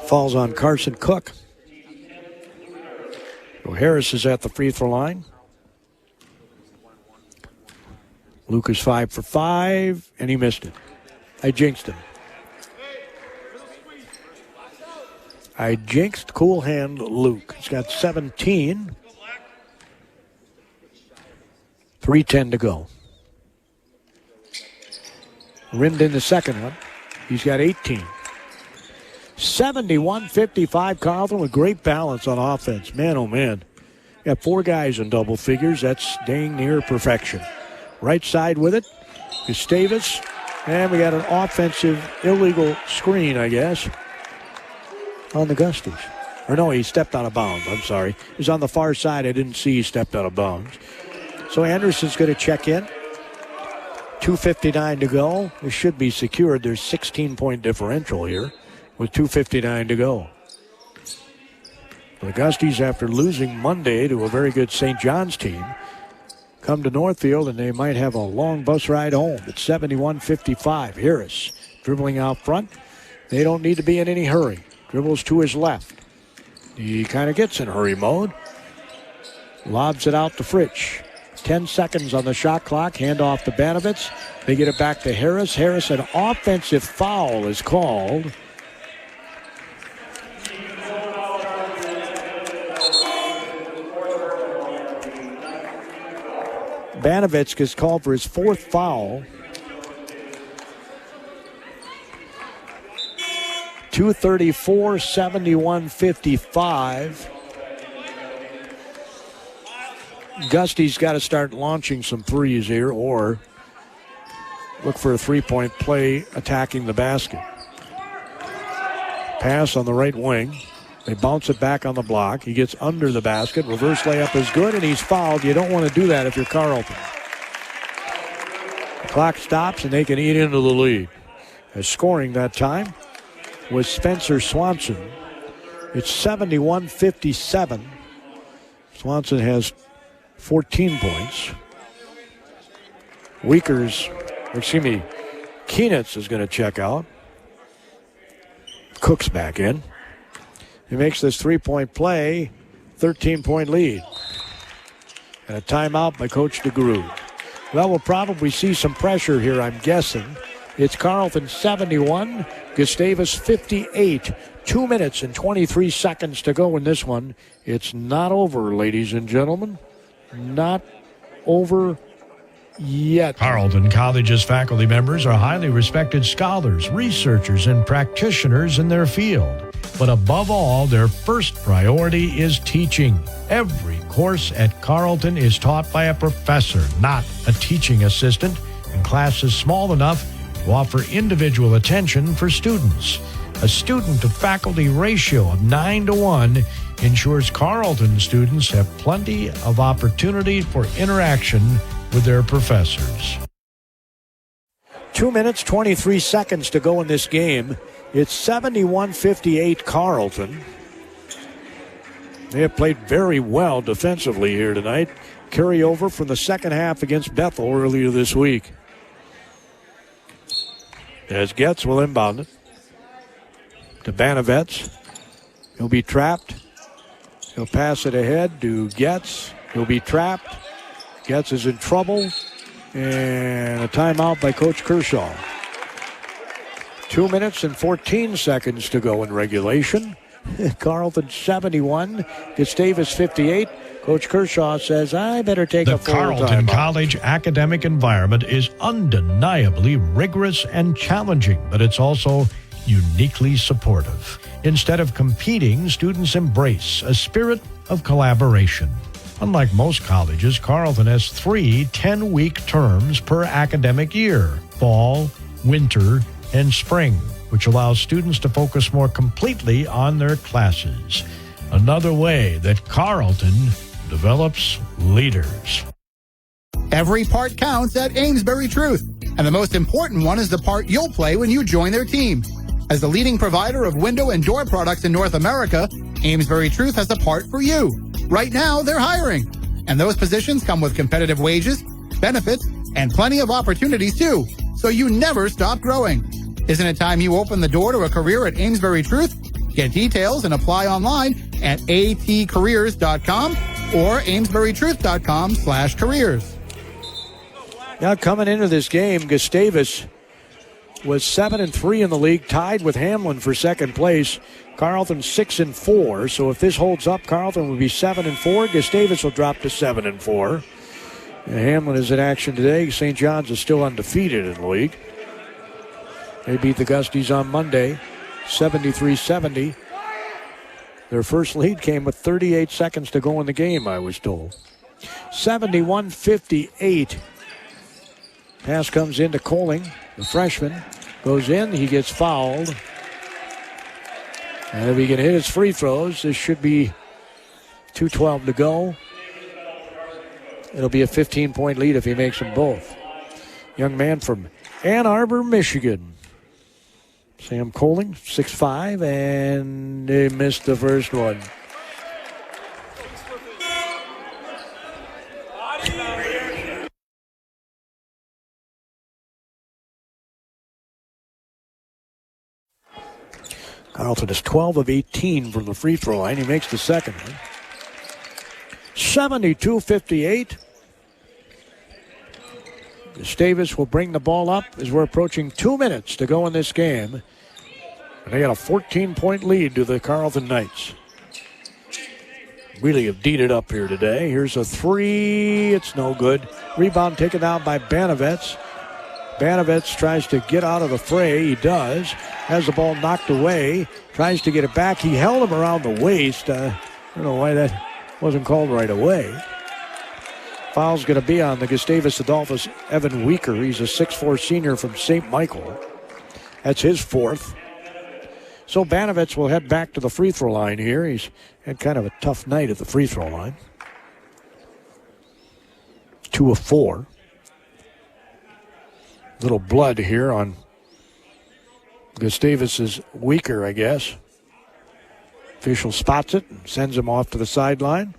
Falls on Carson Cook. So Harris is at the free throw line. Luke is 5 for 5, and he missed it. I jinxed him. I jinxed Cool Hand Luke. He's got 17. 3:10 to go. Rimmed in the second one. He's got 18. 71-55 Carleton with great balance on offense. Man, oh man. Got 4 guys in double figures. That's dang near perfection. Right side with it. Gustavus. And we got an offensive illegal screen, I guess, on the Gusties. Or no, he stepped out of bounds. I'm sorry. He was on the far side. I didn't see he stepped out of bounds. So Anderson's going to check in. 2:59 to go. This should be secured. There's 16-point differential here with 2:59 to go. The Gusties, after losing Monday to a very good St. John's team, come to Northfield, and they might have a long bus ride home. It's 71-55. Harris dribbling out front. They don't need to be in any hurry. Dribbles to his left. He kind of gets in hurry mode. Lobs it out to Fritsch. 10 seconds on the shot clock. Hand off to Banovitz. They get it back to Harris. Harris, an offensive foul is called. Banovitz gets called for his 4th foul. 2:34, 71-55. Gusty's got to start launching some threes here or look for a three-point play attacking the basket. Pass on the right wing. They bounce it back on the block. He gets under the basket. Reverse layup is good, and he's fouled. You don't want to do that if you're Carleton. The clock stops, and they can eat into the lead. As scoring that time was Spencer Swanson. It's 71-57. Swanson has 14 points. Keenitz is going to check out. Cook's back in. He makes this three-point play, 13-point lead. And a timeout by Coach DeGrood. Well, we'll probably see some pressure here, I'm guessing. It's Carleton 71, Gustavus 58. 2 minutes and 23 seconds to go in this one. It's not over, ladies and gentlemen. Not over yet. Carleton College's faculty members are highly respected scholars, researchers, and practitioners in their field. But above all, their first priority is teaching. Every course at Carleton is taught by a professor, not a teaching assistant, and classes small enough to offer individual attention for students. A student-to-faculty ratio of 9-to-1 ensures Carleton students have plenty of opportunity for interaction with their professors. 2 minutes, 23 seconds to go in this game. It's 71-58 Carleton. They have played very well defensively here tonight. Carryover from the second half against Bethel earlier this week. As Getz will inbound it to Banovitz. He'll be trapped. He'll pass it ahead to Getz. He'll be trapped. Getz is in trouble. And a timeout by Coach Kershaw. 2 minutes and 14 seconds to go in regulation. Carleton 71, Gustavus 58. Coach Kershaw says, I better take a full timeout. The Carleton College academic environment is undeniably rigorous and challenging, but it's also uniquely supportive. Instead of competing, students embrace a spirit of collaboration. Unlike most colleges, Carleton has 3 10-week terms per academic year: fall, winter, and spring, which allows students to focus more completely on their classes. Another way that Carleton develops leaders. Every part counts at Amesbury Truth, and the most important one is the part you'll play when you join their team. As the leading provider of window and door products in North America, Amesbury Truth has a part for you. Right now, they're hiring, and those positions come with competitive wages, benefits, and plenty of opportunities too, so you never stop growing. Isn't it time you open the door to a career at Amesbury Truth? Get details and apply online at atcareers.com or amesburytruth.com/careers. Now coming into this game, Gustavus was 7-3 in the league, tied with Hamlin for second place. Carleton 6-4. So if this holds up, Carleton will be 7-4. Gustavus will drop to 7-4. Hamlin is in action today. St. John's is still undefeated in the league. They beat the Gusties on Monday, 73-70. Their first lead came with 38 seconds to go in the game, I was told. 71-58. Pass comes into Coling, the freshman. Goes in, he gets fouled. And if he can hit his free throws, this should be 2:12 to go. It'll be a 15-point lead if he makes them both. Young man from Ann Arbor, Michigan. Sam Coling, 6'5", and they missed the first one. Carleton is 12 of 18 from the free throw line. He makes the second one. 72-58. Gustavus will bring the ball up as we're approaching 2 minutes to go in this game. And they got a 14-point lead to the Carleton Knights. Really have D'd it up here today. Here's a three. It's no good. Rebound taken down by Banovets. Banovets tries to get out of the fray. He does. Has the ball knocked away. Tries to get it back. He held him around the waist. I don't know why that wasn't called right away. Foul's going to be on the Gustavus Adolphus Evan Weaker. He's a 6'4" senior from St. Michael. That's his fourth. So Banovets will head back to the free throw line here. He's had kind of a tough night at the free throw line. 2 of 4. Little blood here on Gustavus's Weaker, I guess. Official spots it and sends him off to the sideline.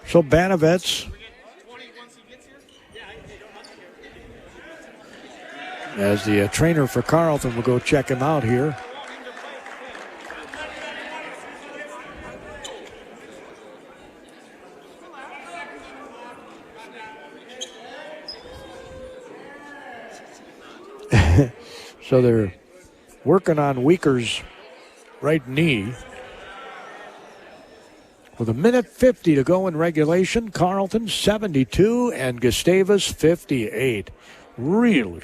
So Banovets, as the trainer for Carleton, will go check him out here. So they're working on Weaker's right knee. With 1:50 to go in regulation, Carleton 72 and Gustavus 58. Really,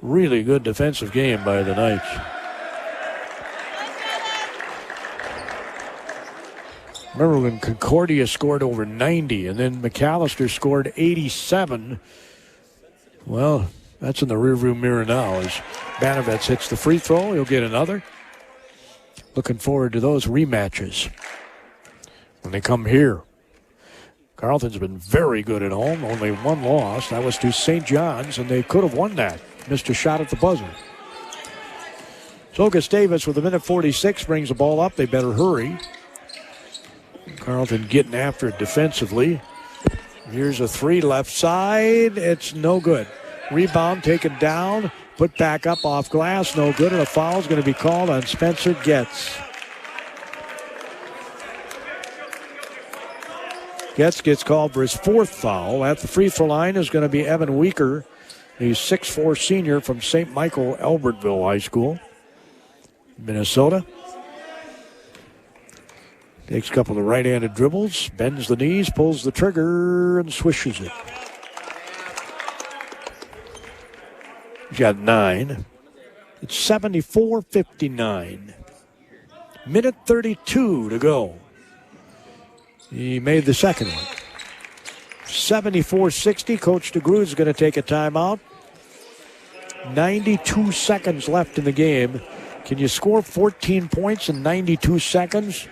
really good defensive game by the Knights. Remember when Concordia scored over 90 and then McAllister scored 87? Well, that's in the rearview mirror now as Banovets hits the free throw. He'll get another. Looking forward to those rematches when they come here. Carleton's been very good at home. Only one loss. That was to St. John's, and they could have won that. Missed a shot at the buzzer. So Gustavus with 1:46 brings the ball up. They better hurry. Carleton getting after it defensively. Here's a three left side. It's no good. Rebound taken down. Put back up off glass. No good. And a foul is going to be called on Spencer Getz. Getz gets called for his fourth foul. At the free throw line is going to be Evan Weaker. He's 6'4" senior from St. Michael, Albertville High School, Minnesota. Takes a couple of right-handed dribbles, bends the knees, pulls the trigger, and swishes it. He's got 9. It's 74-59. 1:32 to go. He made the second one. 74-60. Coach DeGroo's going to take a timeout. 92 seconds left in the game. Can you score 14 points in 92 seconds?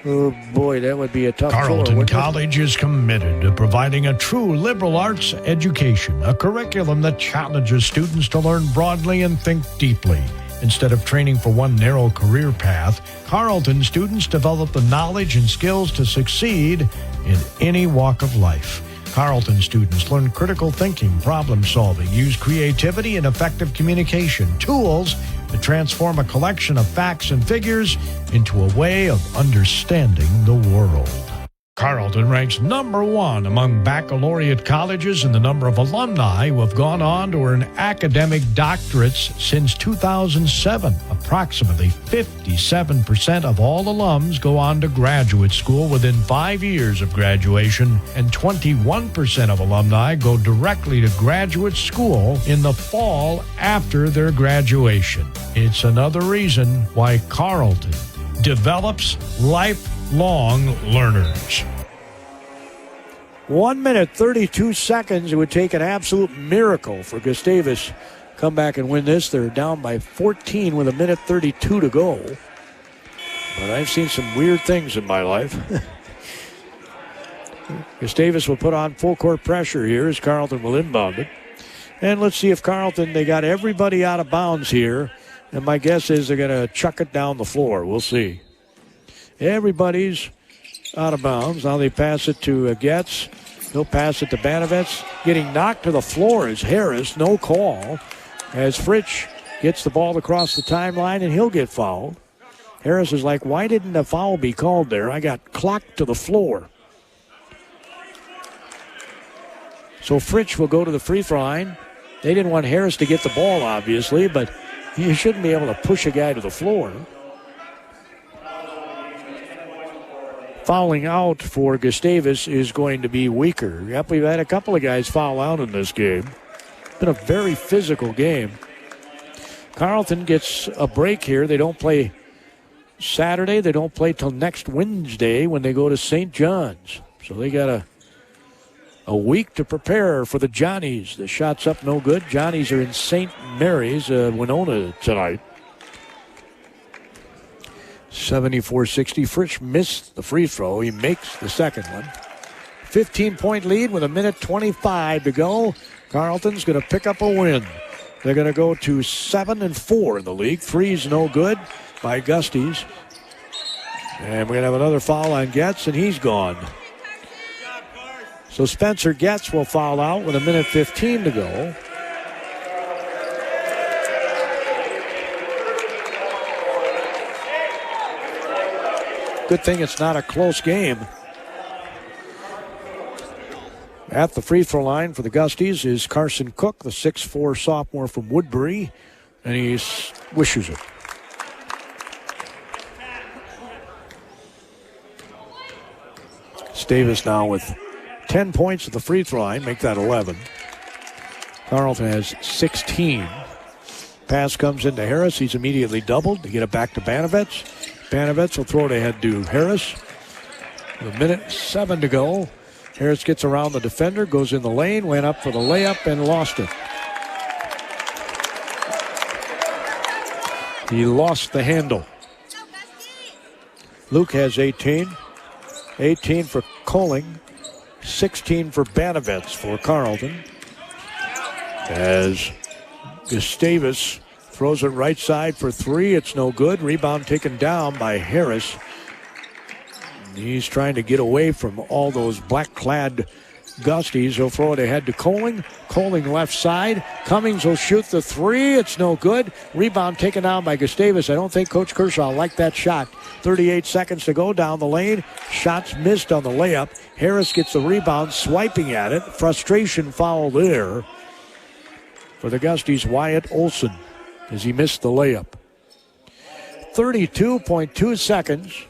Oh, boy, that would be a tough Carleton College is committed to providing a true liberal arts education, a curriculum that challenges students to learn broadly and think deeply. Instead of training for one narrow career path, Carleton students develop the knowledge and skills to succeed in any walk of life. Carleton students learn critical thinking, problem solving, use creativity and effective communication, tools to transform a collection of facts and figures into a way of understanding the world. Carleton ranks number 1 among baccalaureate colleges in the number of alumni who have gone on to earn academic doctorates since 2007. Approximately 57% of all alums go on to graduate school within 5 years of graduation, and 21% of alumni go directly to graduate school in the fall after their graduation. It's another reason why Carleton develops lifelong learners. 1 minute, 32 seconds. It would take an absolute miracle for Gustavus come back and win this. They're down by 14 with 1:32 to go. But I've seen some weird things in my life. Gustavus will put on full court pressure here as Carleton will inbound it. And let's see if Carleton, they got everybody out of bounds here. And my guess is they're going to chuck it down the floor. We'll see. Everybody's out of bounds. Now they pass it to Getz. He'll pass it to Banovets. Getting knocked to the floor is Harris. No call. As Fritsch gets the ball across the timeline, and he'll get fouled. Harris is like, why didn't a foul be called there? I got clocked to the floor. So Fritsch will go to the free throw line. They didn't want Harris to get the ball, obviously, but you shouldn't be able to push a guy to the floor. Fouling out for Gustavus is going to be weaker. Yep, we've had a couple of guys foul out in this game. Been a very physical game. Carleton gets a break here. They don't play Saturday. They don't play till next Wednesday when they go to St. John's. So they got a week to prepare for the Johnnies. The shot's up no good. Johnnies are in St. Mary's, Winona tonight. 74-60. Fritsch missed the free throw. He makes the second one. 15-point lead with 1:25 to go. Carleton's going to pick up a win. They're going to go to 7-4 in the league. 3's no good by Gusties. And we're going to have another foul on Getz, and he's gone. So Spencer Getz will foul out with 1:15 to go. Good thing it's not a close game. At the free throw line for the Gusties is Carson Cook, the 6'4 sophomore from Woodbury, and he wishes it. Gustavus now with 10 points at the free throw line, make that 11. Carleton has 16. Pass comes into Harris. He's immediately doubled to get it back to Banovets. Banovets will throw it ahead to Harris. With 1:07 to go. Harris gets around the defender, goes in the lane, went up for the layup, and lost it. He lost the handle. Luke has 18. 18 for Colling. 16 for Banovets for Carleton. As Gustavus throws it right side for 3. It's no good. Rebound taken down by Harris. He's trying to get away from all those black-clad Gusties. He'll throw it ahead to Colling. Colling left side. Cummings will shoot the 3. It's no good. Rebound taken down by Gustavus. I don't think Coach Kershaw liked that shot. 38 seconds to go down the lane. Shots missed on the layup. Harris gets the rebound, swiping at it. Frustration foul there for the Gusties. Wyatt Olson as he missed the layup. 32.2 seconds.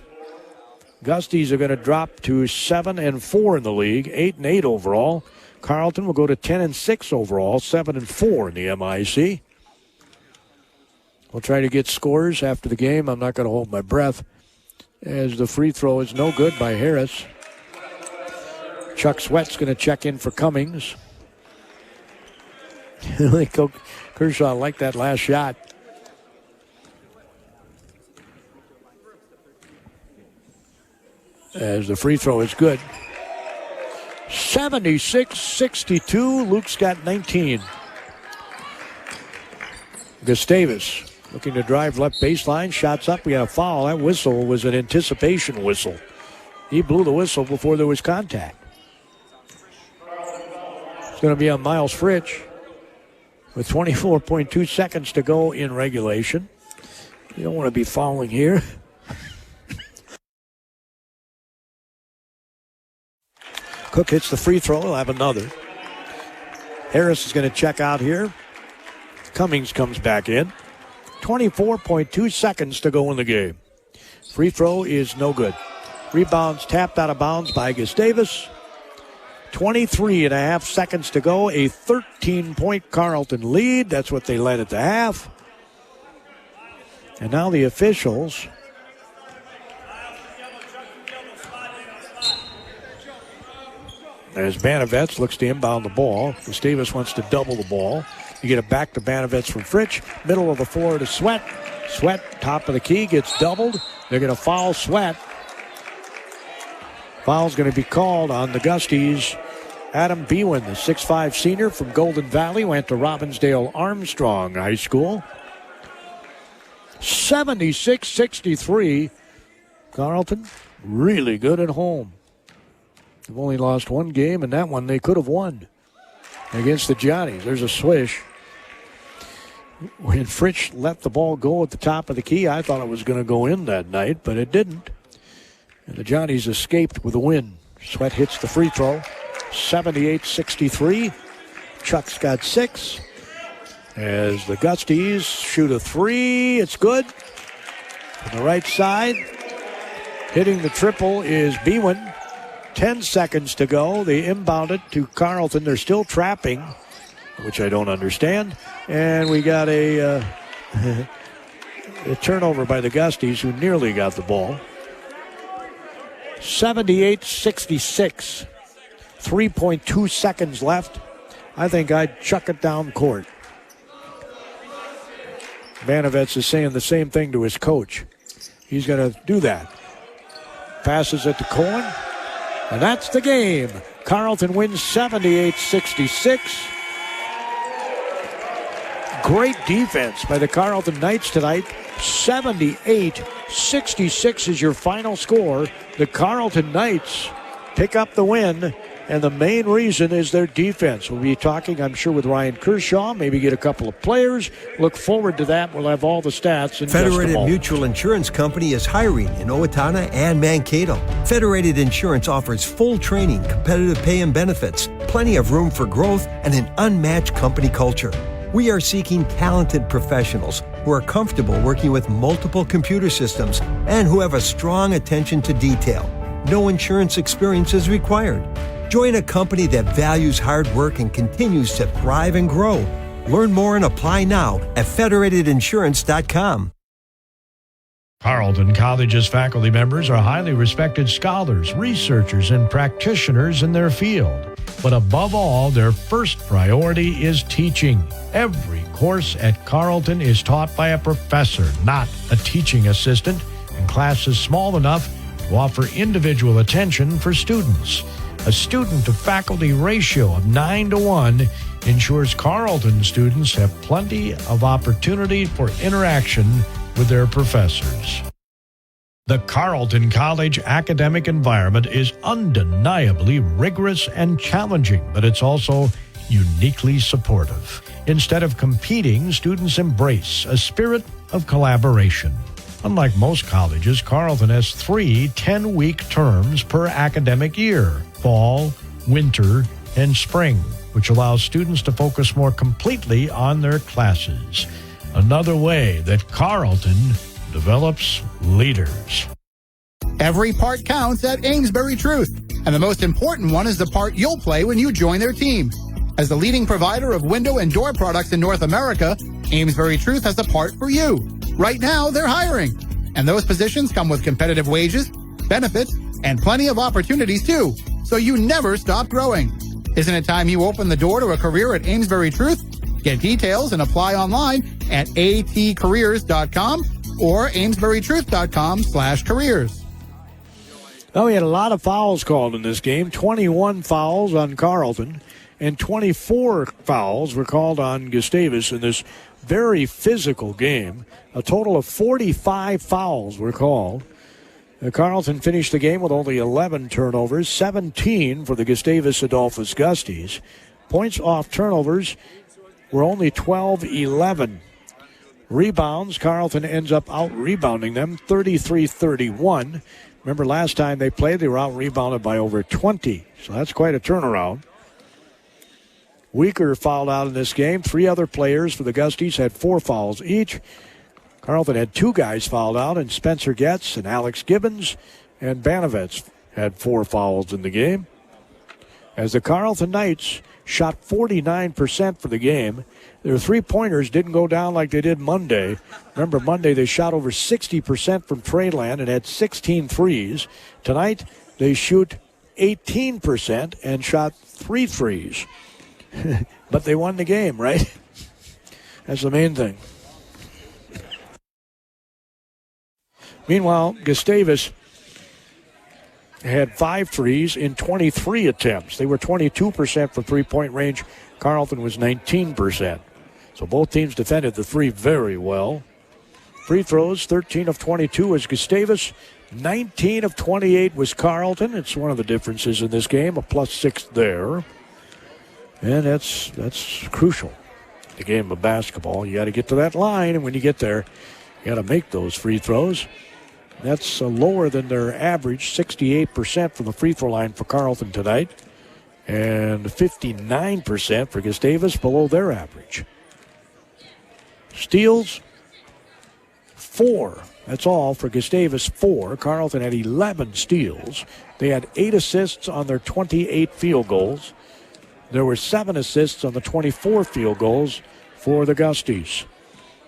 Gusties are going to drop to 7-4 in the league, 8-8 overall. Carleton will go to 10-6 overall, 7-4 in the MIC. We'll try to get scores after the game. I'm not going to hold my breath as the free throw is no good by Harris. Chuck Sweat's going to check in for Cummings. Coach Kershaw liked that last shot. As the free throw is good. 76-62. Luke's got 19. Gustavus looking to drive left baseline. Shots up. We got a foul. That whistle was an anticipation whistle. He blew the whistle before there was contact. It's going to be on Miles Fritsch with 24.2 seconds to go in regulation. You don't want to be fouling here. Cook hits the free throw. He'll have another. Harris is going to check out here. Cummings comes back in. 24.2 seconds to go in the game. Free throw is no good. Rebounds tapped out of bounds by Gustavus. 23 and a half seconds to go. A 13-point Carleton lead. That's what they led at the half. And now the officials. As Banavets looks to inbound the ball. Gustavus wants to double the ball. You get it back to Banavets from Fritsch. Middle of the floor to Sweat. Sweat, top of the key, gets doubled. They're going to foul Sweat. Foul's going to be called on the Gusties. Adam Bewin, the 6'5 senior from Golden Valley, went to Robbinsdale Armstrong High School. 76-63. Carleton, really good at home. They've only lost one game, and that one they could have won against the Johnnies. There's a swish. When Fritsch let the ball go at the top of the key, I thought it was going to go in that night, but it didn't. And the Johnnies escaped with a win. Sweat hits the free throw. 78-63. Chuck's got 6. As the Gusties shoot a 3, it's good. On the right side, hitting the triple is Bewin. 10 seconds to go. They inbound it to Carleton. They're still trapping, which I don't understand. And we got a turnover by the Gusties, who nearly got the ball. 78-66. 3.2 seconds left. I think I'd chuck it down court. Banavets is saying the same thing to his coach. He's going to do that. Passes it to Cohen. And that's the game. Carleton wins 78-66. Great defense by the Carleton Knights tonight. 78-66 is your final score. The Carleton Knights pick up the win, and the main reason is their defense. We'll be talking, I'm sure, with Ryan Kershaw, maybe get a couple of players. Look forward to that. We'll have all the stats in Federated just a moment. Mutual Insurance Company is hiring in Owatonna and Mankato. Federated Insurance offers full training, competitive pay and benefits, plenty of room for growth, and an unmatched company culture. We are seeking talented professionals who are comfortable working with multiple computer systems and who have a strong attention to detail. No insurance experience is required. Join a company that values hard work and continues to thrive and grow. Learn more and apply now at federatedinsurance.com. Carleton College's faculty members are highly respected scholars, researchers, and practitioners in their field. But above all, their first priority is teaching. Every course at Carleton is taught by a professor, not a teaching assistant, and classes small enough to offer individual attention for students. A student-to-faculty ratio of 9-to-1 ensures Carleton students have plenty of opportunity for interaction with their professors. The Carleton College academic environment is undeniably rigorous and challenging, but it's also uniquely supportive. Instead of competing, students embrace a spirit of collaboration. Unlike most colleges, Carleton has 3 10-week terms per academic year: fall, winter, and spring, which allows students to focus more completely on their classes. Another way that Carleton develops leaders. Every part counts at Amesbury Truth, and the most important one is the part you'll play when you join their team. As the leading provider of window and door products in North America, Amesbury Truth has a part for you. Right now, they're hiring, and those positions come with competitive wages, benefits, and plenty of opportunities too, so you never stop growing. Isn't it time you open the door to a career at Amesbury Truth? Get details and apply online at atcareers.com or amesburytruth.com/careers. Well, we had a lot of fouls called in this game. 21 fouls on Carleton, and 24 fouls were called on Gustavus in this very physical game. A total of 45 fouls were called. Carleton finished the game with only 11 turnovers, 17 for the Gustavus Adolphus Gusties. Points off turnovers were only 12-11. Rebounds, Carleton ends up out-rebounding them 33-31. Remember last time they played, they were out-rebounded by over 20. So that's quite a turnaround. Weaker fouled out in this game. 3 other players for the Gusties had 4 fouls each. Carleton had 2 guys fouled out, and Spencer Getz and Alex Gibbons and Banovets had 4 fouls in the game. As the Carleton Knights shot 49% for the game, their 3-pointers didn't go down like they did Monday. Remember, Monday they shot over 60% from Treyland and had 16 threes. Tonight they shoot 18% and shot 3 threes. But they won the game, right? That's the main thing. Meanwhile, Gustavus had 5 threes in 23 attempts. They were 22% from three-point range. Carleton was 19%. So both teams defended the 3 very well. Free throws, 13 of 22 was Gustavus. 19 of 28 was Carleton. It's one of the differences in this game, a +6 there. And that's crucial. The game of basketball, you got to get to that line, and when you get there, you got to make those free throws. That's lower than their average, 68% from the free throw line for Carleton tonight, and 59% for Gustavus, below their average. Steals, 4. That's all for Gustavus, 4. Carleton had 11 steals. They had 8 assists on their 28 field goals. There were 7 assists on the 24 field goals for the Gusties.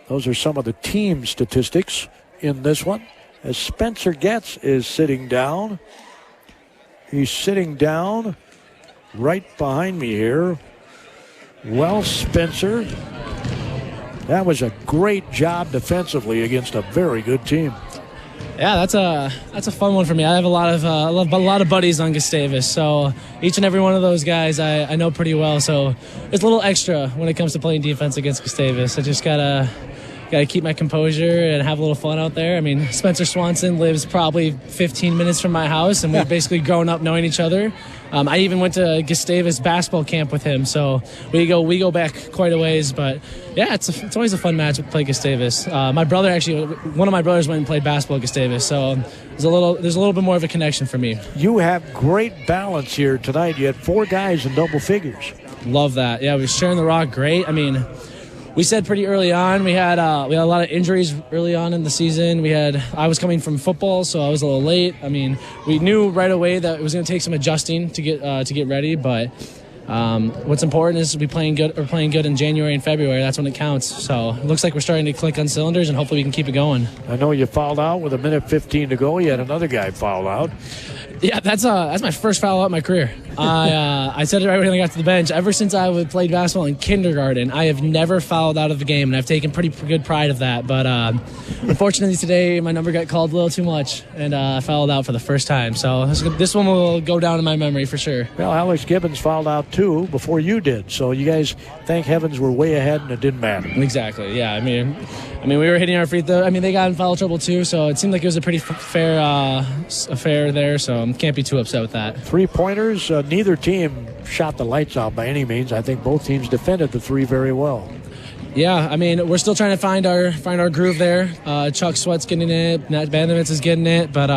Those are some of the team statistics in this one. As Spencer Getz is sitting down. He's sitting down right behind me here. Well, Spencer, that was a great job defensively against a very good team. Yeah, that's a fun one for me. I have a lot of buddies on Gustavus, so each and every one of those guys I know pretty well. So it's a little extra when it comes to playing defense against Gustavus. I just gotta keep my composure and have a little fun out there. I mean, Spencer Swanson lives probably 15 minutes from my house, and we've basically grown up knowing each other. I even went to Gustavus basketball camp with him, so we go back quite a ways. But yeah, it's always a fun match to play Gustavus. My brother one of my brothers went and played basketball at Gustavus, so there's a little bit more of a connection for me. You have great balance here tonight. You had 4 guys in double figures. Love that. Yeah, we were sharing the rock great. I mean, we said pretty early on we had a lot of injuries early on in the season. I was coming from football, so I was a little late. I mean, we knew right away that it was going to take some adjusting to get ready. But what's important is we're playing good in January and February. That's when it counts. So it looks like we're starting to click on cylinders, and hopefully we can keep it going. I know you fouled out with 1:15 to go. You had another guy foul out. Yeah, that's my first foul out in my career. I said it right when I got to the bench. Ever since I played basketball in kindergarten, I have never fouled out of the game, and I've taken pretty good pride of that. But unfortunately today, my number got called a little too much, and I fouled out for the first time. So this one will go down in my memory for sure. Well, Alex Gibbons fouled out too before you did. So you guys, thank heavens, were way ahead, and it didn't matter. Exactly. Yeah. I mean, we were hitting our free throw. I mean, they got in foul trouble too, so it seemed like it was a pretty fair affair there. So can't be too upset with that. 3-pointers. Neither team shot the lights out by any means. I think both teams defended the 3 very well. Yeah, I mean, we're still trying to find our groove there. Chuck Sweat's getting it. Nat Banovitz is getting it. But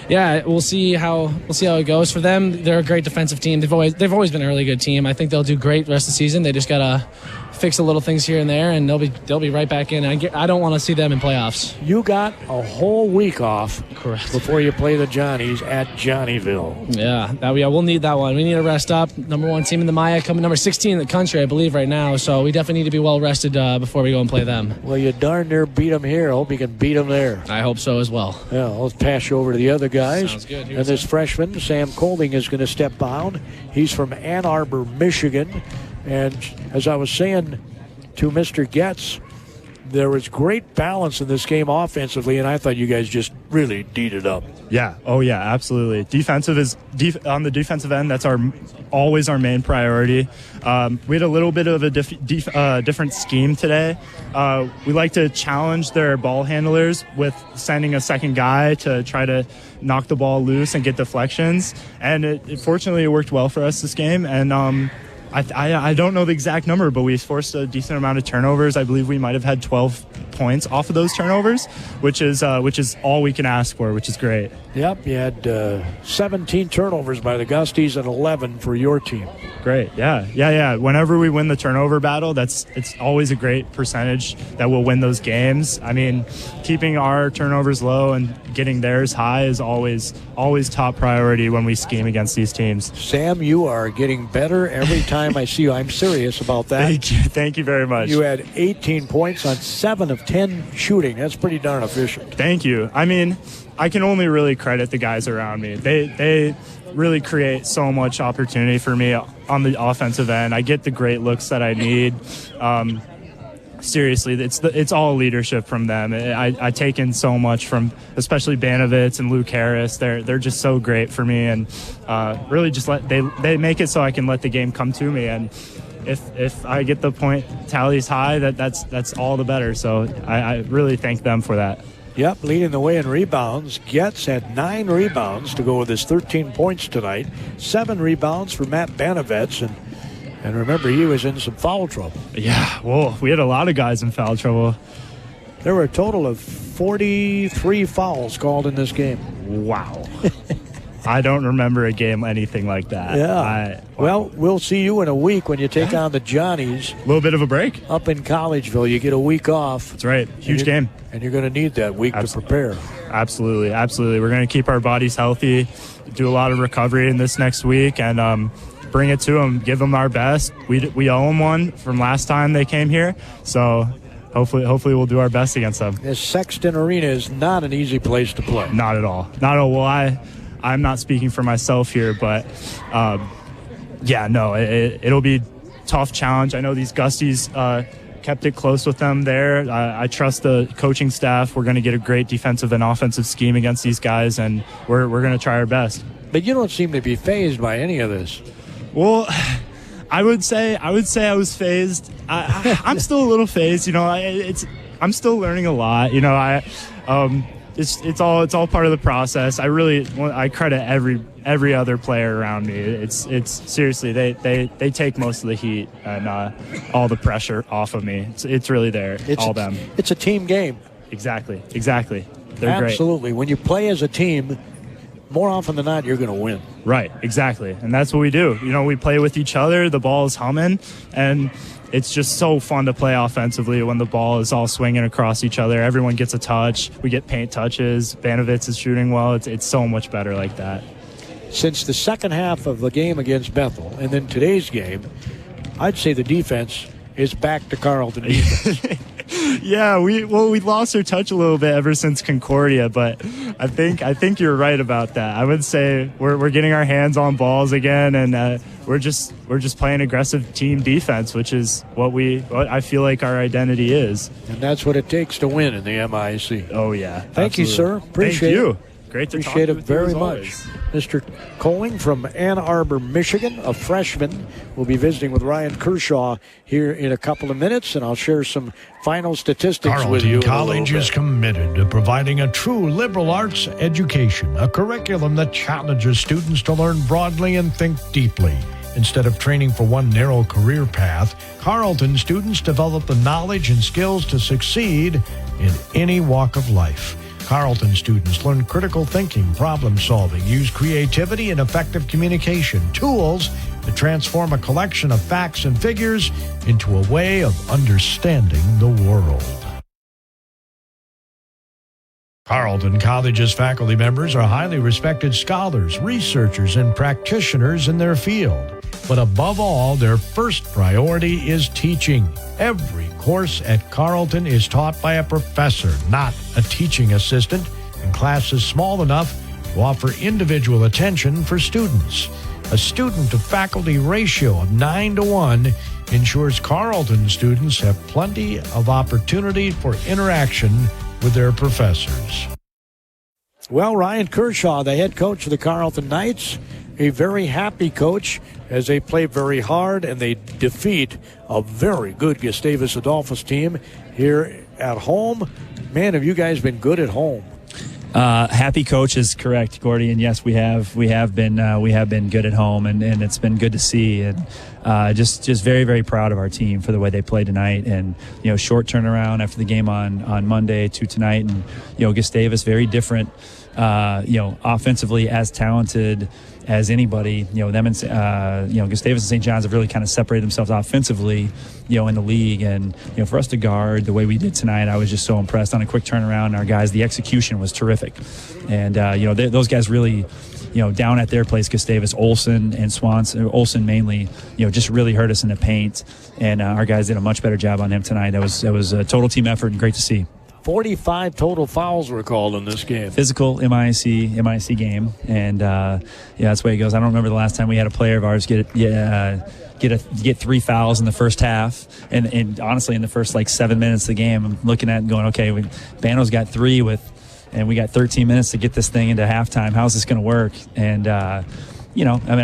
yeah, we'll see how it goes for them. They're a great defensive team. They've always been a really good team. I think they'll do great the rest of the season. They just gotta fix the little things here and there, and they'll be right back in. I don't want to see them in playoffs. You got a whole week off. Correct. Before you play the Johnnies at Johnnyville. Yeah, we'll need that one. We need to rest up. Number 1 team in the Maya, coming number 16 in the country, I believe, right now. So we definitely need to be well rested before we go and play them. Well, you darn near beat them here. I hope you can beat them there. I hope so as well. Yeah, I'll pass you over to the other guys. Sounds good. And this freshman, Sam Colding, is going to step down. He's from Ann Arbor, Michigan. And as I was saying to Mr. Getz, there was great balance in this game offensively, and I thought you guys just really D'd it up. Yeah. Oh, yeah, absolutely. On the defensive end, that's always our main priority. We had a little bit of a different scheme today. We like to challenge their ball handlers with sending a second guy to try to knock the ball loose and get deflections. And fortunately, it worked well for us this game. And I don't know the exact number, but we forced a decent amount of turnovers. I believe we might have had 12 points off of those turnovers, which is all we can ask for, which is great. Yep, you had 17 turnovers by the Gusties and 11 for your team. Great, yeah. Whenever we win the turnover battle, it's always a great percentage that we'll win those games. I mean, keeping our turnovers low and getting theirs high is always top priority when we scheme against these teams. Sam, you are getting better every time I see you. I'm serious about that. Thank you very much. You had 18 points on 7 of 10 shooting. That's pretty darn efficient. Thank you. I mean, I can only really credit the guys around me. They really create so much opportunity for me on the offensive end. I get the great looks that I need. Seriously, it's all leadership from them. I take in so much from especially Gustavus and Luke Harris. They're just so great for me, and really just they make it so I can let the game come to me. And if I get the point tallies high, that's all the better. So I really thank them for that. Yep, leading the way in rebounds. Getz had 9 rebounds to go with his 13 points tonight. 7 rebounds for Matt Banovets, and remember, he was in some foul trouble. Yeah, well, we had a lot of guys in foul trouble. There were a total of 43 fouls called in this game. Wow. I don't remember a game anything like that. Yeah. Well, we'll see you in a week when you take on the Johnnies. A little bit of a break. Up in Collegeville. You get a week off. That's right. Huge game. And you're going to need that week to prepare. Absolutely. We're going to keep our bodies healthy, do a lot of recovery in this next week, and bring it to them, give them our best. We owe them one from last time they came here, so hopefully we'll do our best against them. This Sexton Arena is not an easy place to play. Not at all. Well, I'm not speaking for myself here, but it'll be a tough challenge. I know these Gusties kept it close with them there. I trust the coaching staff. We're going to get a great defensive and offensive scheme against these guys, and we're going to try our best. But you don't seem to be fazed by any of this. Well, I would say I was fazed. I'm still a little fazed. You know, I'm still learning a lot. You know, it's all part of the process. I credit every other player around me. It's seriously they take most of the heat and all the pressure off of me. It's really there. All them. It's a team game. Exactly. They're absolutely great. When you play as a team, more often than not, you're going to win. Right, exactly. And that's what we do. You know, we play with each other. The ball is humming, and it's just so fun to play offensively when the ball is all swinging across each other. Everyone gets a touch. We get paint touches. Banovets is shooting well. It's so much better like that. Since the second half of the game against Bethel and then today's game, I'd say the defense is back to Carleton defense. Yeah, we lost our touch a little bit ever since Concordia, but I think you're right about that. I would say we're getting our hands on balls again, and we're just playing aggressive team defense, which is what I feel like our identity is. And that's what it takes to win in the MIC. Oh yeah. Thank you, sir. Appreciate it. Thank you. Great to appreciate talk it very much. Mr. Coling from Ann Arbor, Michigan, a freshman, will be visiting with Ryan Kershaw here in a couple of minutes, and I'll share some final statistics with you. Carleton College is committed to providing a true liberal arts education, a curriculum that challenges students to learn broadly and think deeply. Instead of training for one narrow career path, Carleton students develop the knowledge and skills to succeed in any walk of life. Carleton students learn critical thinking, problem solving, use creativity and effective communication, tools to transform a collection of facts and figures into a way of understanding the world. Carleton College's faculty members are highly respected scholars, researchers, and practitioners in their field. But above all, their first priority is teaching. Every course at Carleton is taught by a professor, not a teaching assistant, and classes small enough to offer individual attention for students. A student-to-faculty ratio of 9-to-1 ensures Carleton students have plenty of opportunity for interaction with their professors. Well, Ryan Kershaw, the head coach of the Carleton Knights, a very happy coach as they play very hard and they defeat a very good Gustavus Adolphus team here at home. Man, have you guys been good at home? Happy coach is correct, Gordy, and yes, we have been good at home, and it's been good to see, and just very, very proud of our team for the way they played tonight, and short turnaround after the game on Monday to tonight, and Gustavus very different, offensively as talented as anybody. Them and Gustavus and St. John's have really kind of separated themselves offensively, in the league. And for us to guard the way we did tonight, I was just so impressed on a quick turnaround. Our guys, the execution was terrific, and those guys really, down at their place, Gustavus, Olson and Swanson, Olson mainly, just really hurt us in the paint. And our guys did a much better job on him tonight. That was a total team effort and great to see. 45 total fouls were called in this game. Physical MIC game, and that's the way it goes. I don't remember the last time we had a player of ours get 3 fouls in the first half, and honestly, in the first 7 minutes of the game, I'm looking at it and going, okay, Bano's got 3 and we got 13 minutes to get this thing into halftime. How's this going to work? And I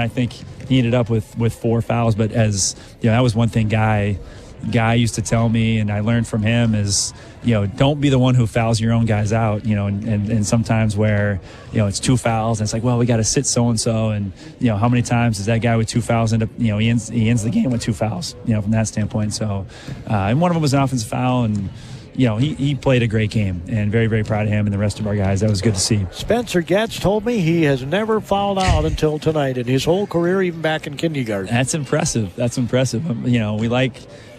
think he ended up with 4 fouls, but that was one thing Guy used to tell me, and I learned from him is, don't be the one who fouls your own guys out, and sometimes where, it's 2 fouls and it's like, well, we got to sit so-and-so. And, how many times does that guy with 2 fouls end up, he ends the game with 2 fouls, from that standpoint. So, and one of them was an offensive foul, and, he played a great game, and very, very proud of him and the rest of our guys. That was good to see. Spencer Getz told me he has never fouled out until tonight in his whole career, even back in kindergarten. That's impressive.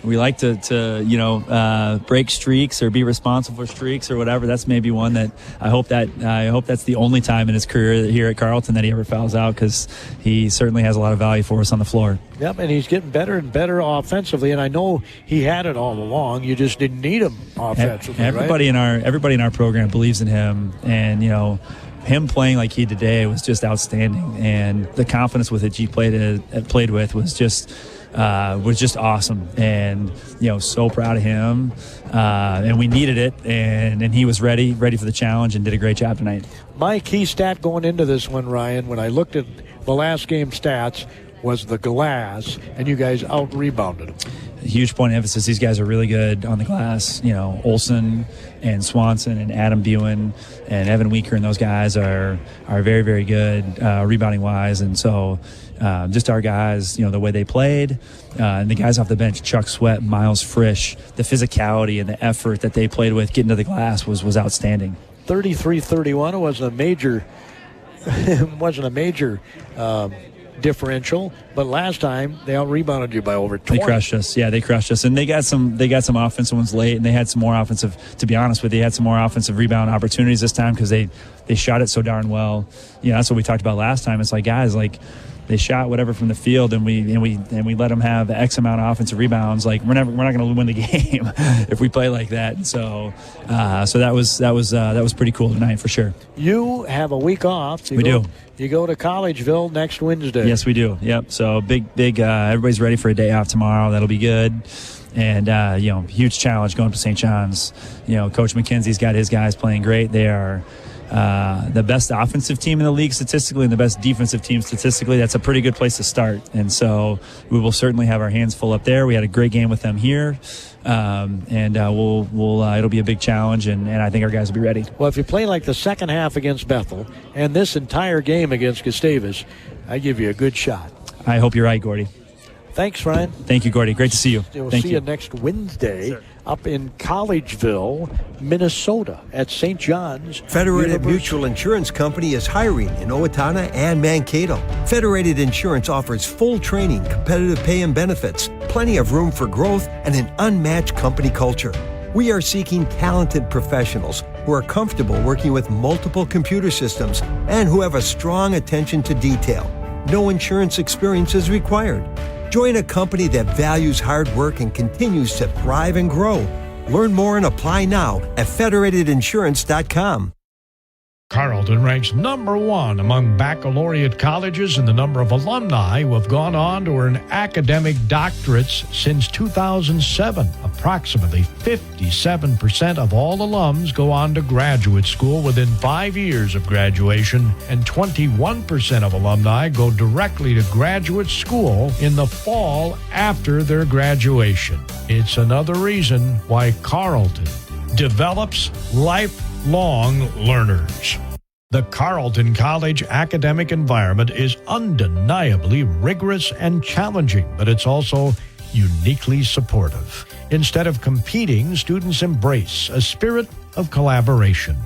We like to break streaks or be responsible for streaks or whatever. That's maybe one that I hope that's the only time in his career here at Carleton that he ever fouls out, because he certainly has a lot of value for us on the floor. Yep, and he's getting better and better offensively, and I know he had it all along. You just didn't need him offensively. Everybody in our program believes in him, and him playing like he did today was just outstanding, and the confidence with which he played with was just awesome, and so proud of him, and we needed it, and he was ready for the challenge and did a great job tonight. My key stat going into this one, Ryan, when I looked at the last game stats, was the glass, and you guys out-rebounded them. A huge point of emphasis. These guys are really good on the glass. Olson and Swanson and Adam Buin and Evan Weaker, and those guys are very, very good rebounding-wise. And so just our guys, the way they played, and the guys off the bench, Chuck Sweat, Miles Frisch, the physicality and the effort that they played with getting to the glass was outstanding. 33-31. It wasn't a major differential, but last time they out-rebounded you by over 20. They crushed us. Yeah, they crushed us, and they got some offensive ones late, and they had some more offensive. To be honest with you, they had some more offensive rebound opportunities this time because they shot it so darn well. That's what we talked about last time. It's like, guys, they shot whatever from the field, and we let them have X amount of offensive rebounds. We're not going to win the game if we play like that. And so that was pretty cool tonight for sure. You have a week off. We do. You go to Collegeville next Wednesday. Yes, we do. Yep. So big. Everybody's ready for a day off tomorrow. That'll be good. And huge challenge going to St. John's. Coach McKenzie's got his guys playing great. They are the best offensive team in the league statistically and the best defensive team statistically. That's a pretty good place to start. And so we will certainly have our hands full up there. We had a great game with them here. It'll be a big challenge, and I think our guys will be ready. Well, if you play like the second half against Bethel and this entire game against Gustavus, I give you a good shot. I hope you're right, Gordy. Thanks, Ryan. Thank you, Gordy. Great to see you. We'll see you next Wednesday up in Collegeville, Minnesota at St. John's. Federated Mutual Insurance Company is hiring in Owatonna and Mankato. Federated Insurance offers full training, competitive pay and benefits, plenty of room for growth, and an unmatched company culture. We are seeking talented professionals who are comfortable working with multiple computer systems and who have a strong attention to detail. No insurance experience is required. Join a company that values hard work and continues to thrive and grow. Learn more and apply now at federatedinsurance.com. Carleton ranks number 1 among baccalaureate colleges in the number of alumni who have gone on to earn academic doctorates since 2007. Approximately 57% of all alums go on to graduate school within 5 years of graduation, and 21% of alumni go directly to graduate school in the fall after their graduation. It's another reason why Carleton develops lifelong learners. The Carleton College academic environment is undeniably rigorous and challenging, but it's also uniquely supportive. Instead of competing, students embrace a spirit of collaboration.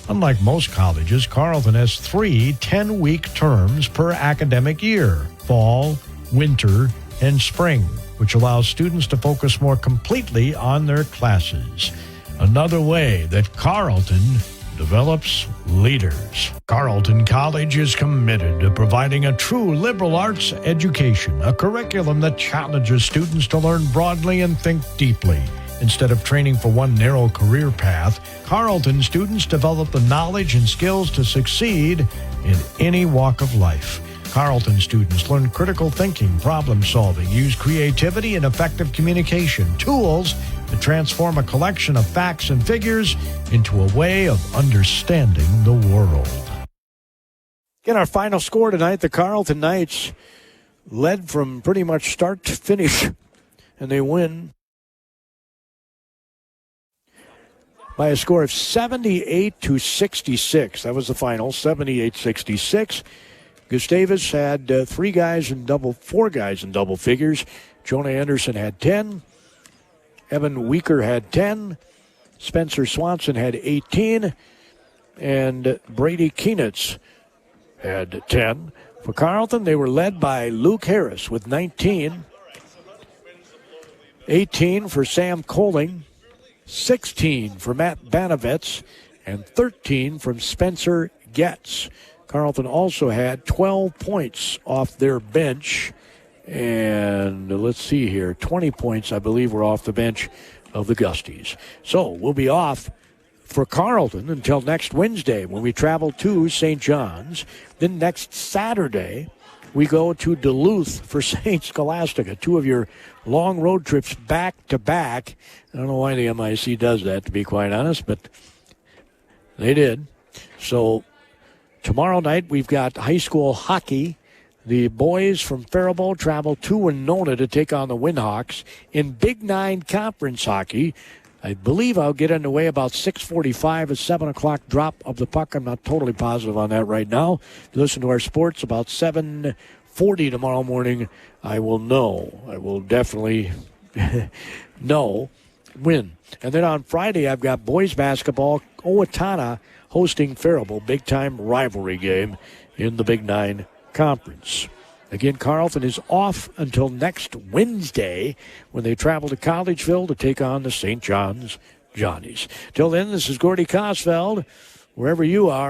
Unlike most colleges, Carleton has 3 10-week terms per academic year: fall, winter, and spring, which allows students to focus more completely on their classes. Another way that Carleton develops leaders. Carleton College is committed to providing a true liberal arts education, a curriculum that challenges students to learn broadly and think deeply. Instead of training for one narrow career path, Carleton students develop the knowledge and skills to succeed in any walk of life. Carleton students learn critical thinking, problem solving, use creativity and effective communication, tools to transform a collection of facts and figures into a way of understanding the world. Again, our final score tonight, the Carleton Knights led from pretty much start to finish, and they win by a score of 78-66. That was the final, 78-66. Gustavus had 4 guys in double figures. Jonah Anderson had 10. Evan Weaker had 10. Spencer Swanson had 18. And Brady Keenitz had 10. For Carleton, they were led by Luke Harris with 19. 18 for Sam Coling. 16 for Matt Banovets. And 13 from Spencer Getz. Carleton also had 12 points off their bench. And let's see here, 20 points, I believe, were off the bench of the Gusties. So we'll be off for Carleton until next Wednesday when we travel to St. John's. Then next Saturday, we go to Duluth for St. Scholastica, 2 of your long road trips back to back. I don't know why the MIC does that, to be quite honest, but they did. So tomorrow night, we've got high school hockey. The boys from Faribault travel to Winona to take on the Windhawks. In Big 9 Conference hockey, I believe I'll get underway about 6:45, a 7 o'clock drop of the puck. I'm not totally positive on that right now. If you listen to our sports, about 7:40 tomorrow morning, I will know. I will definitely know when. And then on Friday, I've got boys basketball, Owatonna hosting Faribault, big-time rivalry game in the Big 9 Conference. Again, Carleton is off until next Wednesday when they travel to Collegeville to take on the St. John's Johnnies. Till then, this is Gordy Kosfeld. Wherever you are,